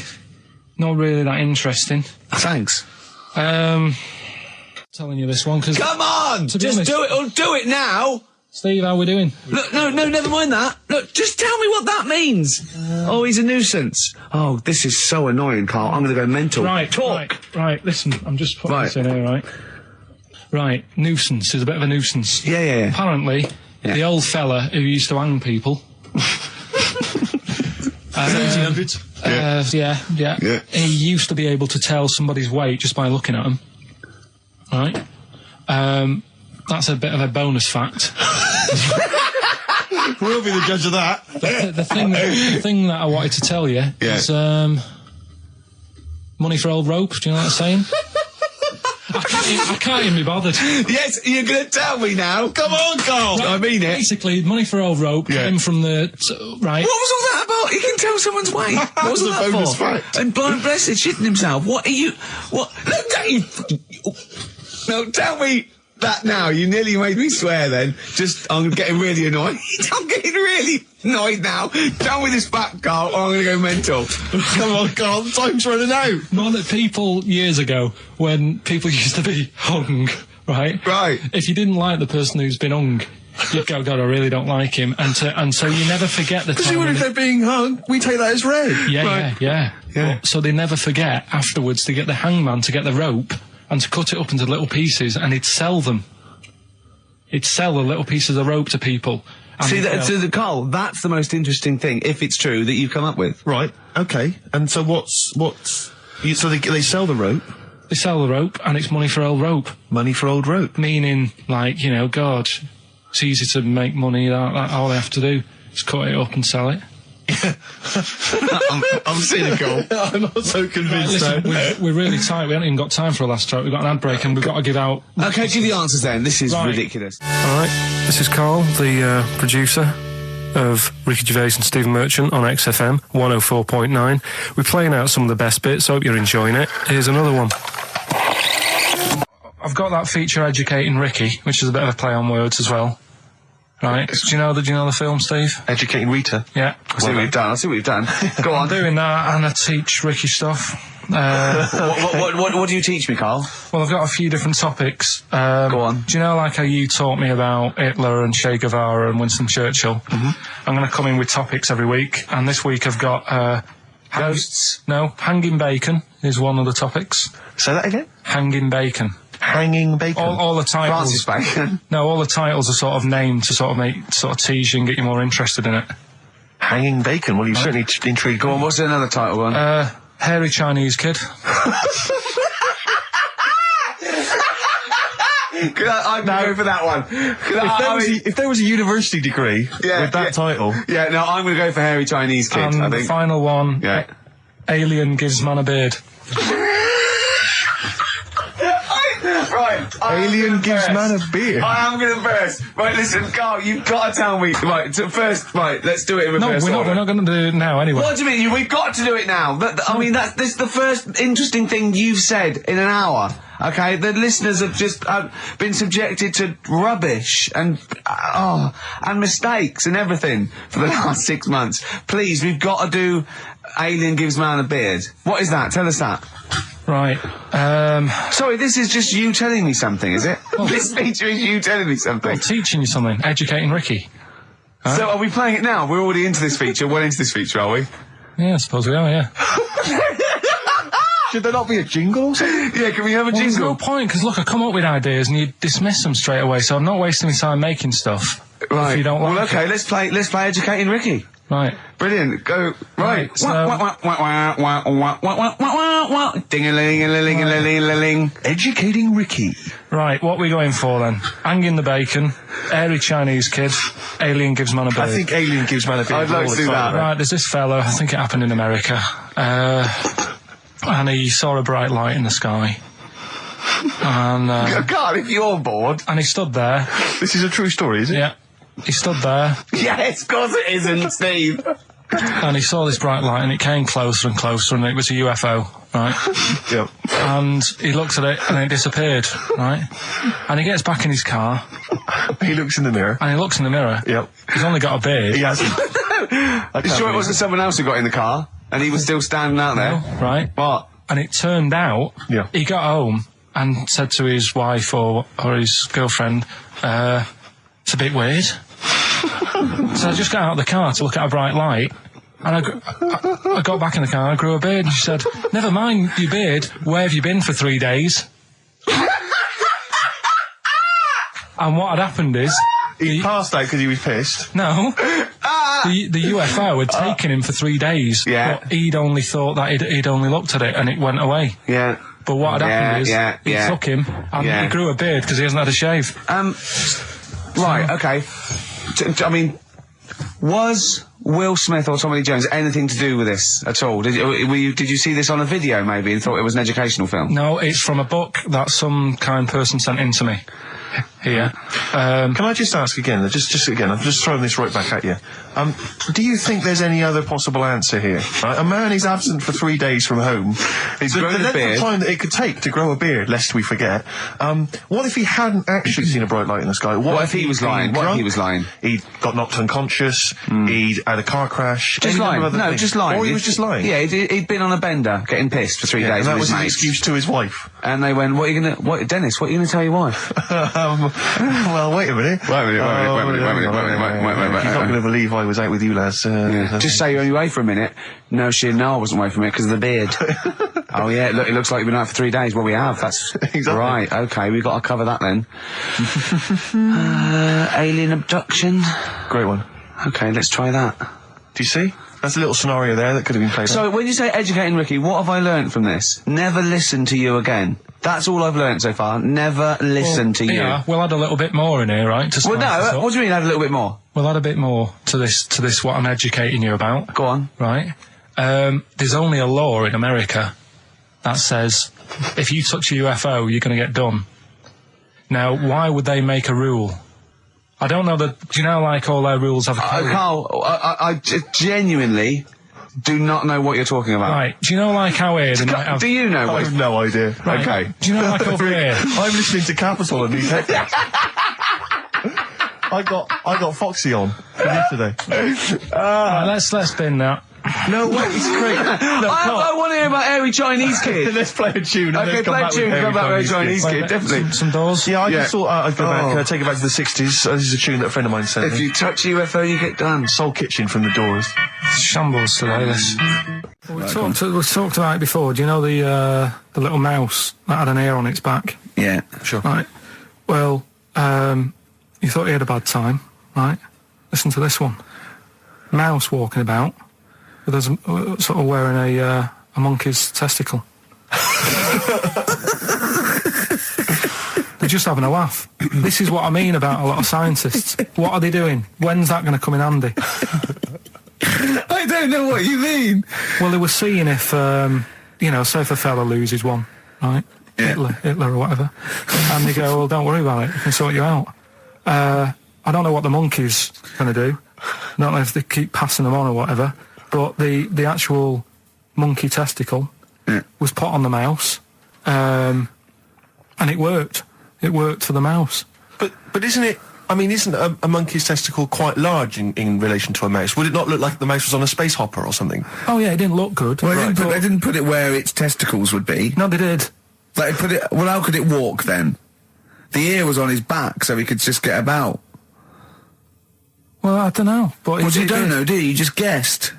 [SPEAKER 3] that interesting.
[SPEAKER 1] Thanks.
[SPEAKER 3] Telling you this one because
[SPEAKER 1] Come on,
[SPEAKER 3] To be
[SPEAKER 1] just
[SPEAKER 3] honest-
[SPEAKER 1] do it. Or do it now.
[SPEAKER 3] Steve, how we doing?
[SPEAKER 1] Look, no, never mind that. Look, just tell me what that means. Oh, he's a nuisance. Oh, this is so annoying, Carl. I'm going to go mental.
[SPEAKER 3] Right,
[SPEAKER 1] Talk.
[SPEAKER 3] Right. Listen, I'm just putting
[SPEAKER 1] Right.
[SPEAKER 3] this in here. Right. Nuisance is a bit of a nuisance.
[SPEAKER 1] Yeah.
[SPEAKER 3] Apparently, the old fella who used to hang people.
[SPEAKER 2] 1700s.
[SPEAKER 3] Yeah. He used to be able to tell somebody's weight just by looking at them. Right. That's a bit of a bonus fact.
[SPEAKER 2] We'll be the judge of that.
[SPEAKER 3] The thing that I wanted to tell you is money for old rope. Do you know what I'm saying? I can't even be bothered.
[SPEAKER 1] Yes, you're going to tell me now. Come on, Carl. I mean it.
[SPEAKER 3] Basically, money for old rope came from the right.
[SPEAKER 1] What was all that about? He can tell someone's weight. What was all
[SPEAKER 2] That's a
[SPEAKER 1] that
[SPEAKER 2] bonus
[SPEAKER 1] for?
[SPEAKER 2] fact.
[SPEAKER 1] And blind blessed shitting himself. What are you? What? Look, don't you? No, tell me that now. You nearly made me swear. Then, I'm getting really annoyed. I'm getting really annoyed now. Tell me this back, Carl, or I'm going to go mental.
[SPEAKER 2] Come on, Carl. Time's running out.
[SPEAKER 3] More that people years ago, when people used to be hung, right?
[SPEAKER 1] Right.
[SPEAKER 3] If you didn't like the person who's been hung, you'd go, God, I really don't like him, and so you never forget the
[SPEAKER 2] Because
[SPEAKER 3] time.
[SPEAKER 2] even
[SPEAKER 3] when
[SPEAKER 2] if they're being hung, we take that as read.
[SPEAKER 3] Yeah. So they never forget afterwards to get the hangman to get the rope and to cut it up into little pieces, and he'd sell them. He'd sell the little pieces of rope to people.
[SPEAKER 1] See, Carl, that's the most interesting thing, if it's true, that you've come up with.
[SPEAKER 2] Right. Okay. And so so they sell the rope.
[SPEAKER 3] They sell the rope, and it's money for old rope.
[SPEAKER 2] Money for old rope.
[SPEAKER 3] Meaning, like, you know, God, it's easy to make money. That all they have to do is cut it up and sell it.
[SPEAKER 1] I'm cynical.
[SPEAKER 2] I'm not so convinced.
[SPEAKER 3] Listen, we're really tight. We haven't even got time for a last track. We've got an ad break, and we've got to give out.
[SPEAKER 1] Okay, give the answers then. This is
[SPEAKER 3] Right.
[SPEAKER 1] ridiculous.
[SPEAKER 3] All right, this is Carl, the producer of Ricky Gervais and Stephen Merchant on XFM 104.9. We're playing out some of the best bits. Hope you're enjoying it. Here's another one. I've got that feature Educating Ricky, which is a bit of a play on words as well. Right? Do you know the film, Steve?
[SPEAKER 2] Educating Rita.
[SPEAKER 3] Yeah.
[SPEAKER 1] I see what you've done. Go on.
[SPEAKER 3] I'm doing that, and I teach Ricky stuff.
[SPEAKER 1] What do you teach me, Carl?
[SPEAKER 3] Well, I've got a few different topics.
[SPEAKER 1] Go on.
[SPEAKER 3] Do you know, like how you taught me about Hitler and Che Guevara and Winston Churchill? Mm-hmm. I'm going to come in with topics every week, and this week I've got
[SPEAKER 1] Ghosts?
[SPEAKER 3] hanging bacon is one of the topics.
[SPEAKER 2] Say that again.
[SPEAKER 3] Hanging bacon.
[SPEAKER 2] Hanging bacon.
[SPEAKER 3] All the titles.
[SPEAKER 1] Francis Bacon.
[SPEAKER 3] No, all the titles are sort of named to sort of tease you and get you more interested in it.
[SPEAKER 2] Hanging bacon. Well, you've certainly intrigued.
[SPEAKER 1] Go on. What's another title one?
[SPEAKER 3] Hairy Chinese kid.
[SPEAKER 1] I'd go for that one.
[SPEAKER 2] If there was a university degree with that title.
[SPEAKER 1] Yeah, no, I'm going to go for hairy Chinese kid,
[SPEAKER 3] And
[SPEAKER 1] I
[SPEAKER 3] the
[SPEAKER 1] think.
[SPEAKER 3] final one.
[SPEAKER 1] Yeah.
[SPEAKER 3] Alien gives man a beard.
[SPEAKER 1] Right.
[SPEAKER 2] Alien gives man a beard.
[SPEAKER 1] I am going to burst. Right, listen, Carl, you've got to tell me. Right, first, let's do it in reverse order.
[SPEAKER 3] We're not going to do it now anyway.
[SPEAKER 1] What do you mean? We've got to do it now. This is the first interesting thing you've said in an hour. Okay, the listeners have just been subjected to rubbish and mistakes and everything for the last 6 months. Please, we've got to do Alien Gives Man a Beard. What is that? Tell us that.
[SPEAKER 3] Right.
[SPEAKER 1] Sorry, this is just you telling me something, is it? This feature is you telling me something.
[SPEAKER 3] I'm teaching you something. Educating Ricky. Huh?
[SPEAKER 1] So are we playing it now? We're already into this feature. Well into this feature, are we?
[SPEAKER 3] Yeah, I suppose we are, yeah.
[SPEAKER 2] Should there not be a jingle or something?
[SPEAKER 1] Yeah, can we have a
[SPEAKER 3] There's
[SPEAKER 1] jingle?
[SPEAKER 3] no point, because look, I come up with ideas and you dismiss them straight away, so I'm not wasting my time making stuff.
[SPEAKER 1] Right.
[SPEAKER 3] If you don't like
[SPEAKER 1] well, okay,
[SPEAKER 3] it.
[SPEAKER 1] let's play Educating Ricky.
[SPEAKER 3] Right.
[SPEAKER 1] Brilliant. Go. Right.
[SPEAKER 3] So-
[SPEAKER 1] Ding-a-ling-a-ling-a-ling-a-ling.
[SPEAKER 2] Educating Ricky.
[SPEAKER 3] Right, what are we going for then? Hanging the bacon, hairy Chinese kid, Alien Gives Man a Beard.
[SPEAKER 2] I think Alien Gives Man a beard.
[SPEAKER 1] I'd like to do that.
[SPEAKER 3] Right, there's this fellow, I think it happened in America, and he saw a bright light in the sky. And
[SPEAKER 1] God, if you're bored.
[SPEAKER 3] he stood there.
[SPEAKER 2] This is a true story, is it?
[SPEAKER 3] Yeah. He stood there,
[SPEAKER 1] Yes, of course it isn't, Steve.
[SPEAKER 3] and he saw this bright light, and it came closer and closer, and it was a UFO, right?
[SPEAKER 2] Yep.
[SPEAKER 3] And he looked at it, and it disappeared, right? And he gets back in his car,
[SPEAKER 2] He looks in the mirror.
[SPEAKER 3] and he looks in the mirror.
[SPEAKER 2] Yep.
[SPEAKER 3] He's only got a beard.
[SPEAKER 2] He hasn't.
[SPEAKER 1] You sure it wasn't someone else who got in the car and he was still standing out there?
[SPEAKER 3] Right?
[SPEAKER 1] What?
[SPEAKER 3] And it turned out,
[SPEAKER 2] Yeah.
[SPEAKER 3] he got home and said to his wife or his girlfriend, it's a bit weird. So I just got out of the car to look at a bright light, and I got back in the car and I grew a beard, and she said, never mind your beard, where have you been for 3 days? And what had happened is...
[SPEAKER 2] He passed out because he was pissed.
[SPEAKER 3] No. The UFO had taken him for 3 days.
[SPEAKER 1] Yeah.
[SPEAKER 3] But he'd only thought that he'd only looked at it and it went away.
[SPEAKER 1] Yeah.
[SPEAKER 3] But what had happened is he took him and he grew a beard because he hasn't had a shave.
[SPEAKER 1] Right, okay. I mean, was Will Smith or Tommy Lee Jones anything to do with this at all? Did you see this on a video maybe and thought it was an educational film?
[SPEAKER 3] No, it's from a book that some kind person sent in to me. Here.
[SPEAKER 2] Can I just ask again, just again, I'm just throwing this right back at you. Do you think there's any other possible answer here? Right? A man is absent for 3 days from home.
[SPEAKER 1] He's grown a
[SPEAKER 2] length
[SPEAKER 1] beard.
[SPEAKER 2] of time that it could take to grow a beard, lest we forget. What if he hadn't actually seen a bright light in the sky?
[SPEAKER 1] What if he was lying? What if he was lying?
[SPEAKER 2] He'd got knocked unconscious, he'd had a car crash.
[SPEAKER 1] Just
[SPEAKER 2] any number
[SPEAKER 1] lying.
[SPEAKER 2] of other
[SPEAKER 1] No,
[SPEAKER 2] things.
[SPEAKER 1] just lying.
[SPEAKER 2] Or he was just lying.
[SPEAKER 1] Yeah, he'd been on a bender, getting pissed for 3 days
[SPEAKER 2] And that
[SPEAKER 1] with
[SPEAKER 2] was
[SPEAKER 1] his
[SPEAKER 2] an
[SPEAKER 1] mates.
[SPEAKER 2] excuse to his wife.
[SPEAKER 1] And they went, Dennis, what are you going to tell your wife?
[SPEAKER 2] Well, wait a minute.
[SPEAKER 1] Wait a minute.
[SPEAKER 2] You're not going to believe I was out with you, lads.
[SPEAKER 1] Just say you're only away for a minute. No, I wasn't away from it because of the beard.
[SPEAKER 5] Oh yeah, look, it looks like you've been out for 3 days. Well, we have. That's
[SPEAKER 2] Exactly.
[SPEAKER 5] right. Okay, we've got to cover that then. Alien abduction.
[SPEAKER 2] Great one.
[SPEAKER 5] Okay, let's try that.
[SPEAKER 2] Do you see? That's a little scenario there that could have been played.
[SPEAKER 5] So, when you say educating Ricky, what have I learnt from this? Never listen to you again. That's all I've learnt so far. Never listen to you.
[SPEAKER 3] Yeah, we'll add a little bit more in here, right? To
[SPEAKER 5] Well,
[SPEAKER 3] spice this
[SPEAKER 5] no,
[SPEAKER 3] up.
[SPEAKER 5] what do you mean add a little bit more?
[SPEAKER 3] We'll add a bit more to this what I'm educating you about,
[SPEAKER 5] Go on.
[SPEAKER 3] right? There's only a law in America that says if you touch a UFO, you're going to get done. Now, why would they make a rule? I don't know that. Do you know, like, all their rules have a code?
[SPEAKER 5] Carl, I genuinely do not know what you're talking about.
[SPEAKER 3] Right. Do you know, like, how here they might have...
[SPEAKER 5] Do you know
[SPEAKER 2] I
[SPEAKER 5] what?
[SPEAKER 2] have no idea.
[SPEAKER 3] Right.
[SPEAKER 5] Okay.
[SPEAKER 3] Do you know, like, over here...
[SPEAKER 2] I'm listening to Capital and these headphones. I got Foxy on from yesterday.
[SPEAKER 3] Right, let's bin that.
[SPEAKER 2] No way, it's great.
[SPEAKER 5] I want to hear about Airy Chinese Kid.
[SPEAKER 2] Let's play a tune. And
[SPEAKER 5] Okay,
[SPEAKER 2] then come
[SPEAKER 5] play a
[SPEAKER 2] back
[SPEAKER 5] tune,
[SPEAKER 2] with
[SPEAKER 5] come back with
[SPEAKER 2] Airy
[SPEAKER 5] Chinese Kid, definitely.
[SPEAKER 3] Some doors.
[SPEAKER 2] Yeah, I
[SPEAKER 5] Yeah.
[SPEAKER 2] just thought I'd go back,
[SPEAKER 5] Oh.
[SPEAKER 2] take it back to the 60s. This is a tune that a friend of mine sent
[SPEAKER 5] If
[SPEAKER 2] me.
[SPEAKER 5] you touch a UFO, you get done.
[SPEAKER 2] Soul Kitchen from the Doors.
[SPEAKER 3] Shambles today, this. We talked about it before. Do you know the little mouse that had an ear on its back?
[SPEAKER 1] Yeah.
[SPEAKER 2] Sure.
[SPEAKER 3] Right. Well, you thought he had a bad time, right? Listen to this one. Mouse walking about with us sort of wearing a monkey's testicle. They're just having a laugh. This is what I mean about a lot of scientists. What are they doing? When's that going to come in handy?
[SPEAKER 1] I don't know what you mean.
[SPEAKER 3] Well, they were seeing if, say if a fella loses one, right?
[SPEAKER 1] Yeah.
[SPEAKER 3] Hitler or whatever. And they go, well, don't worry about it. We can sort you out. I don't know what the monkey's going to do. I don't know if they keep passing them on or whatever. But the actual monkey testicle was put on the mouse. And it worked. It worked for the mouse.
[SPEAKER 2] But isn't it? I mean, isn't a monkey's testicle quite large in relation to a mouse? Would it not look like the mouse was on a space hopper or something?
[SPEAKER 3] Oh, yeah, it didn't look good.
[SPEAKER 1] Well,
[SPEAKER 3] Right,
[SPEAKER 1] they didn't put it where its testicles would be.
[SPEAKER 3] No, they did.
[SPEAKER 1] Like, put it. Well, how could it walk then? The ear was on his back, so he could just get about.
[SPEAKER 3] Well, I don't know. But
[SPEAKER 1] Well, you don't know, do you? You just guessed.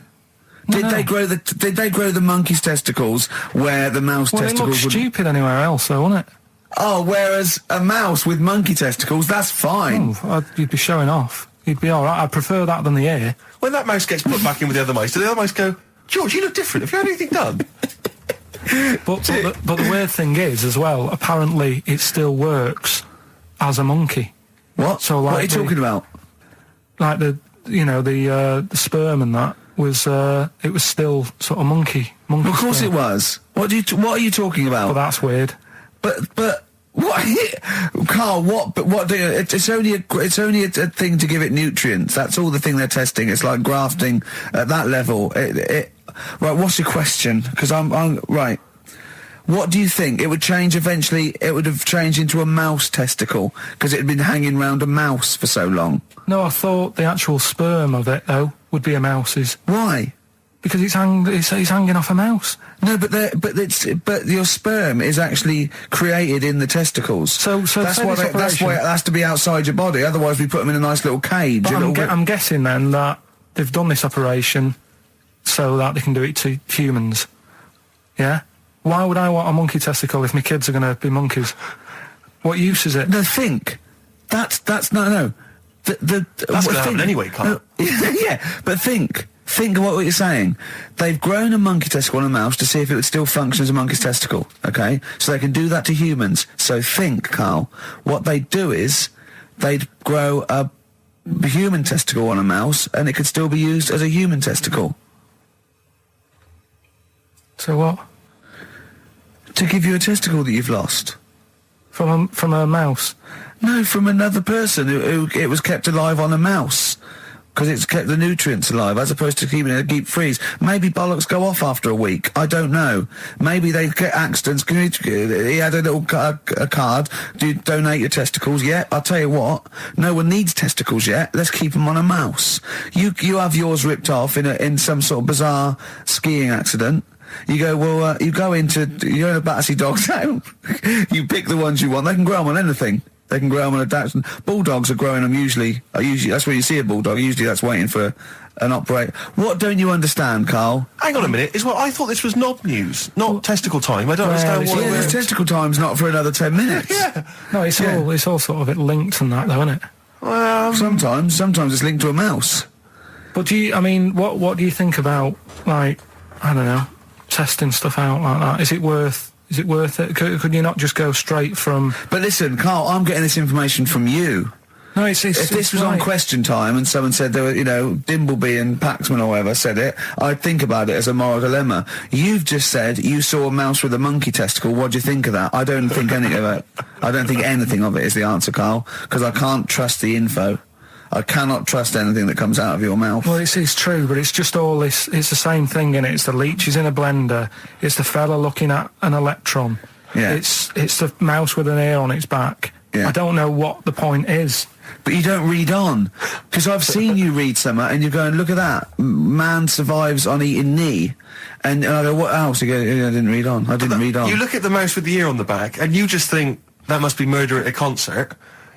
[SPEAKER 1] Did they grow the monkey's testicles where the mouse
[SPEAKER 3] Well, it
[SPEAKER 1] testicles
[SPEAKER 3] looked
[SPEAKER 1] would?
[SPEAKER 3] stupid anywhere else, though, wouldn't it?
[SPEAKER 1] Oh, whereas a mouse with monkey testicles, that's fine.
[SPEAKER 3] You'd be showing off. You'd be all right. I prefer that than the ear.
[SPEAKER 2] When that mouse gets put back in with the other mice, do the other mice go, George, you look different. Have you had anything done?
[SPEAKER 3] But the weird thing is, as well, apparently it still works as a monkey.
[SPEAKER 1] What?
[SPEAKER 3] So,
[SPEAKER 1] what
[SPEAKER 3] like
[SPEAKER 1] are you talking about?
[SPEAKER 3] Like the sperm and that was it was still sort of monkey.
[SPEAKER 1] Of course
[SPEAKER 3] sperm.
[SPEAKER 1] it was. What are you talking about?
[SPEAKER 3] But that's weird.
[SPEAKER 1] But what, Carl? What do you? It's only a thing to give it nutrients. That's all the thing they're testing. It's like grafting at that level. Right. What's your question? Because I'm right. What do you think? It would change eventually. It would have changed into a mouse testicle because it had been hanging round a mouse for so long.
[SPEAKER 3] No, I thought the actual sperm of it though would be a mouse's
[SPEAKER 1] Why?
[SPEAKER 3] because it's hanging off a mouse.
[SPEAKER 1] No, but your sperm is actually created in the testicles.
[SPEAKER 3] So
[SPEAKER 1] that's
[SPEAKER 3] say
[SPEAKER 1] why
[SPEAKER 3] this
[SPEAKER 1] that's why it
[SPEAKER 3] operation-
[SPEAKER 1] has to be outside your body. Otherwise, we put them in a nice little cage.
[SPEAKER 3] But
[SPEAKER 1] a little bit.
[SPEAKER 3] I'm guessing then that they've done this operation so that they can do it to humans. Yeah? Why would I want a monkey testicle if my kids are going to be monkeys? What use is it?
[SPEAKER 1] No, think. That's no.
[SPEAKER 2] That's going to happen anyway, Carl.
[SPEAKER 1] Yeah, but think. Think of what you're saying. They've grown a monkey testicle on a mouse to see if it would still function as a monkey's testicle, okay? So they can do that to humans. So think, Carl. What they'd do is they'd grow a human testicle on a mouse and it could still be used as a human testicle.
[SPEAKER 3] So what?
[SPEAKER 1] To give you a testicle that you've lost.
[SPEAKER 3] From a mouse?
[SPEAKER 1] No, from another person who it was kept alive on a mouse. Because it's kept the nutrients alive, as opposed to keeping it in a deep freeze. Maybe bollocks go off after a week. I don't know. Maybe they get accidents. He had a little a card. Do you donate your testicles? Yeah, I'll tell you what. No one needs testicles yet. Let's keep them on a mouse. You have yours ripped off in some sort of bizarre skiing accident. You go, well, you're in a Battersea dog town. You pick the ones you want. They can grow them on anything. They can grow them on a Dachshund. Bulldogs are growing them usually that's where you see a bulldog. Usually that's waiting for an operator. What don't you understand, Carl?
[SPEAKER 2] Hang on a minute. I thought this was knob news, not testicle time. I don't understand why.
[SPEAKER 1] Yeah, this testicle time's not for another 10 minutes.
[SPEAKER 2] Yeah.
[SPEAKER 3] No, it's all sort of linked and that, though, isn't it?
[SPEAKER 1] Well, sometimes it's linked to a mouse.
[SPEAKER 3] But what do you think about, like, I don't know, testing stuff out like that? Is it worth it? Could you not just go straight from...
[SPEAKER 1] But listen, Carl, I'm getting this information from you.
[SPEAKER 3] No, if
[SPEAKER 1] this was on Question Time and someone said there were, Dimbleby and Paxman or whatever said it, I'd think about it as a moral dilemma. You've just said you saw a mouse with a monkey testicle. What do you think of that? I don't think anything of it. I don't think anything of it is the answer, Carl, because I can't trust the info. I cannot trust anything that comes out of your mouth.
[SPEAKER 3] Well, it's true, but it's just all this. It's the same thing, innit? It's the leeches in a blender. It's the fella looking at an electron.
[SPEAKER 1] Yeah.
[SPEAKER 3] It's the mouse with an ear on its back.
[SPEAKER 1] Yeah.
[SPEAKER 3] I don't know what the point is.
[SPEAKER 1] But you don't read on. Because I've seen you read somewhere and you're going, look at that. Man survives on eating knee. And I go, what else? You go, I didn't read on. I didn't read on.
[SPEAKER 2] You look at the mouse with the ear on the back and you just think, that must be murder at a concert.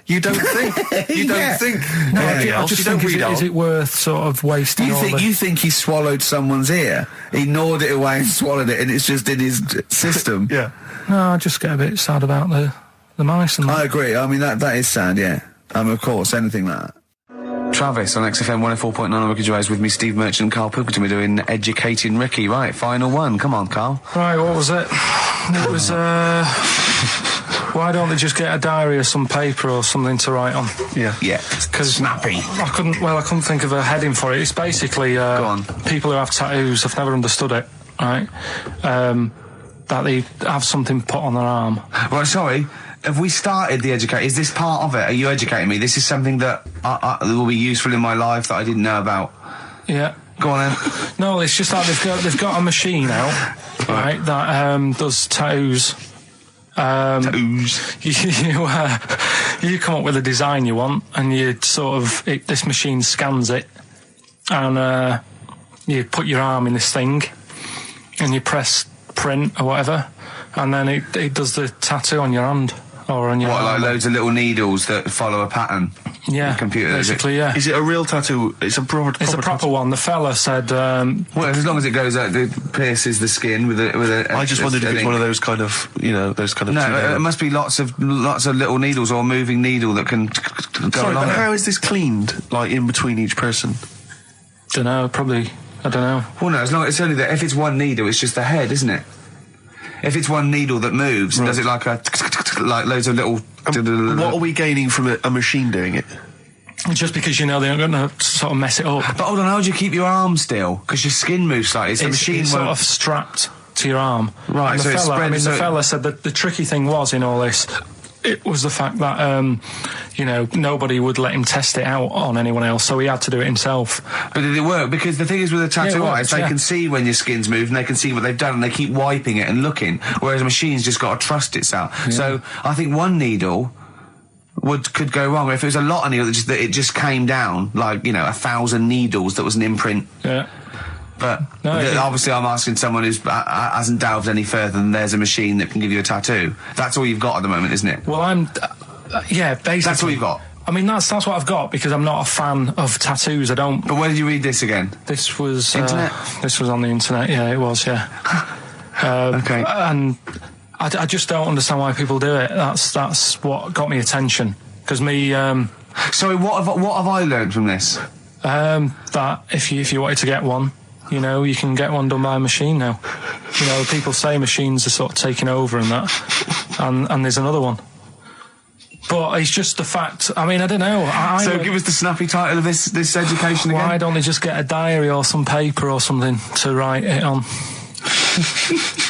[SPEAKER 2] You don't think. You don't think.
[SPEAKER 3] No,
[SPEAKER 2] anything
[SPEAKER 3] I
[SPEAKER 2] else.
[SPEAKER 3] just
[SPEAKER 2] You don't
[SPEAKER 3] think,
[SPEAKER 2] read on.
[SPEAKER 3] is it worth sort of wasting all
[SPEAKER 1] You think he swallowed someone's ear? He gnawed it away and swallowed it and it's just in his system?
[SPEAKER 2] Yeah.
[SPEAKER 3] No, I just get a bit sad about the mice and that.
[SPEAKER 1] I agree. I mean, that is sad, yeah. Of course, anything like that. Travis on XFM 104.9 on Ricky Gervais with me, Steve Merchant and Karl Pilkington. We're doing Educating Ricky. Right, final one. Come on, Karl.
[SPEAKER 3] Right, what was it? It was, why don't they just get a diary or some paper or something to write on?
[SPEAKER 2] Yeah.
[SPEAKER 1] Yeah.
[SPEAKER 3] Because
[SPEAKER 1] snappy.
[SPEAKER 3] I couldn't think of a heading for it. It's basically,
[SPEAKER 1] Go on.
[SPEAKER 3] people who have tattoos, I've never understood it, right? That they have something put on their arm.
[SPEAKER 5] Right, sorry. Have we started the educate? Is this part of it? Are you educating me? This is something that will be useful in my life that I didn't know about.
[SPEAKER 3] Yeah.
[SPEAKER 5] Go on then.
[SPEAKER 3] No, it's just like they've got a machine out, right, that does tattoos.
[SPEAKER 5] Tattoos.
[SPEAKER 3] You come up with a design you want, and you sort of this machine scans it, and you put your arm in this thing, and you press print or whatever, and then it does the tattoo on your hand or on your
[SPEAKER 5] What,
[SPEAKER 3] arm.
[SPEAKER 5] like loads of little needles that follow a pattern?
[SPEAKER 3] Yeah,
[SPEAKER 5] The computer,
[SPEAKER 3] basically, yeah.
[SPEAKER 2] Is it a real tattoo? It's a proper.
[SPEAKER 3] It's a proper one. The fella said.
[SPEAKER 5] Well, as long as it goes out, it pierces the skin with a.
[SPEAKER 2] I just wondered if it's one of those kind of, those kind of.
[SPEAKER 5] No, it must be lots of little needles or a moving needle that can go
[SPEAKER 2] Sorry,
[SPEAKER 5] along
[SPEAKER 2] but
[SPEAKER 5] it.
[SPEAKER 2] how is this cleaned? Like in between each person?
[SPEAKER 3] Don't know. Probably. I don't know.
[SPEAKER 5] Well, no, as long it's only that if it's one needle, it's just the head, isn't it? If it's one needle that moves and does it like like loads of little.
[SPEAKER 2] What are we gaining from a machine doing it?
[SPEAKER 3] Just because they're not going to sort of mess it up.
[SPEAKER 5] But hold on, how do you keep your arm still? Because your skin moves slightly. So the machine
[SPEAKER 3] it's
[SPEAKER 5] won't.
[SPEAKER 3] sort of strapped to your arm.
[SPEAKER 5] Right,
[SPEAKER 3] And
[SPEAKER 5] so it's spread-
[SPEAKER 3] the
[SPEAKER 5] so-
[SPEAKER 3] fella said that the tricky thing was in all this, it was the fact that, nobody would let him test it out on anyone else, so he had to do it himself.
[SPEAKER 5] But did it work? Because the thing is with a tattoo
[SPEAKER 3] Yeah, it works,
[SPEAKER 5] artist, they
[SPEAKER 3] yeah.
[SPEAKER 5] can see when your skin's moved and they can see what they've done and they keep wiping it and looking. Whereas a machine's just got to trust itself.
[SPEAKER 3] Yeah.
[SPEAKER 5] So I think one needle could go wrong. If it was a lot of needles, that it just came down, like, 1,000 needles that was an imprint.
[SPEAKER 3] Yeah.
[SPEAKER 5] But
[SPEAKER 3] No,
[SPEAKER 5] obviously I'm asking someone who hasn't delved any further than there's a machine that can give you a tattoo. That's all you've got at the moment, isn't it?
[SPEAKER 3] Well, basically.
[SPEAKER 5] That's all you've got.
[SPEAKER 3] I mean, that's what I've got because I'm not a fan of tattoos. I don't.
[SPEAKER 5] But where did you read this again?
[SPEAKER 3] This was
[SPEAKER 5] Internet?
[SPEAKER 3] This was on the internet. Yeah, it was. Yeah.
[SPEAKER 5] Okay.
[SPEAKER 3] And I just don't understand why people do it. That's what got me attention. Because me.
[SPEAKER 5] Sorry, what have I learned from this?
[SPEAKER 3] That if you wanted to get one, you can get one done by a machine now. People say machines are sort of taking over and that, and there's another one. But it's just the fact. I mean, I don't know.
[SPEAKER 5] So give us the snappy title of this education again.
[SPEAKER 3] Why don't they just get a diary or some paper or something to write it on?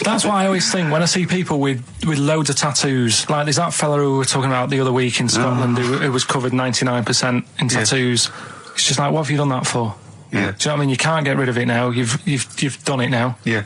[SPEAKER 3] That's what I always think when I see people with loads of tattoos. Like there's that fella who we were talking about the other week in Scotland who was covered 99% in tattoos. It's just like, what have you done that for?
[SPEAKER 5] Yeah.
[SPEAKER 3] Do you know what I mean? You can't get rid of it now. You've done it now.
[SPEAKER 2] Yeah.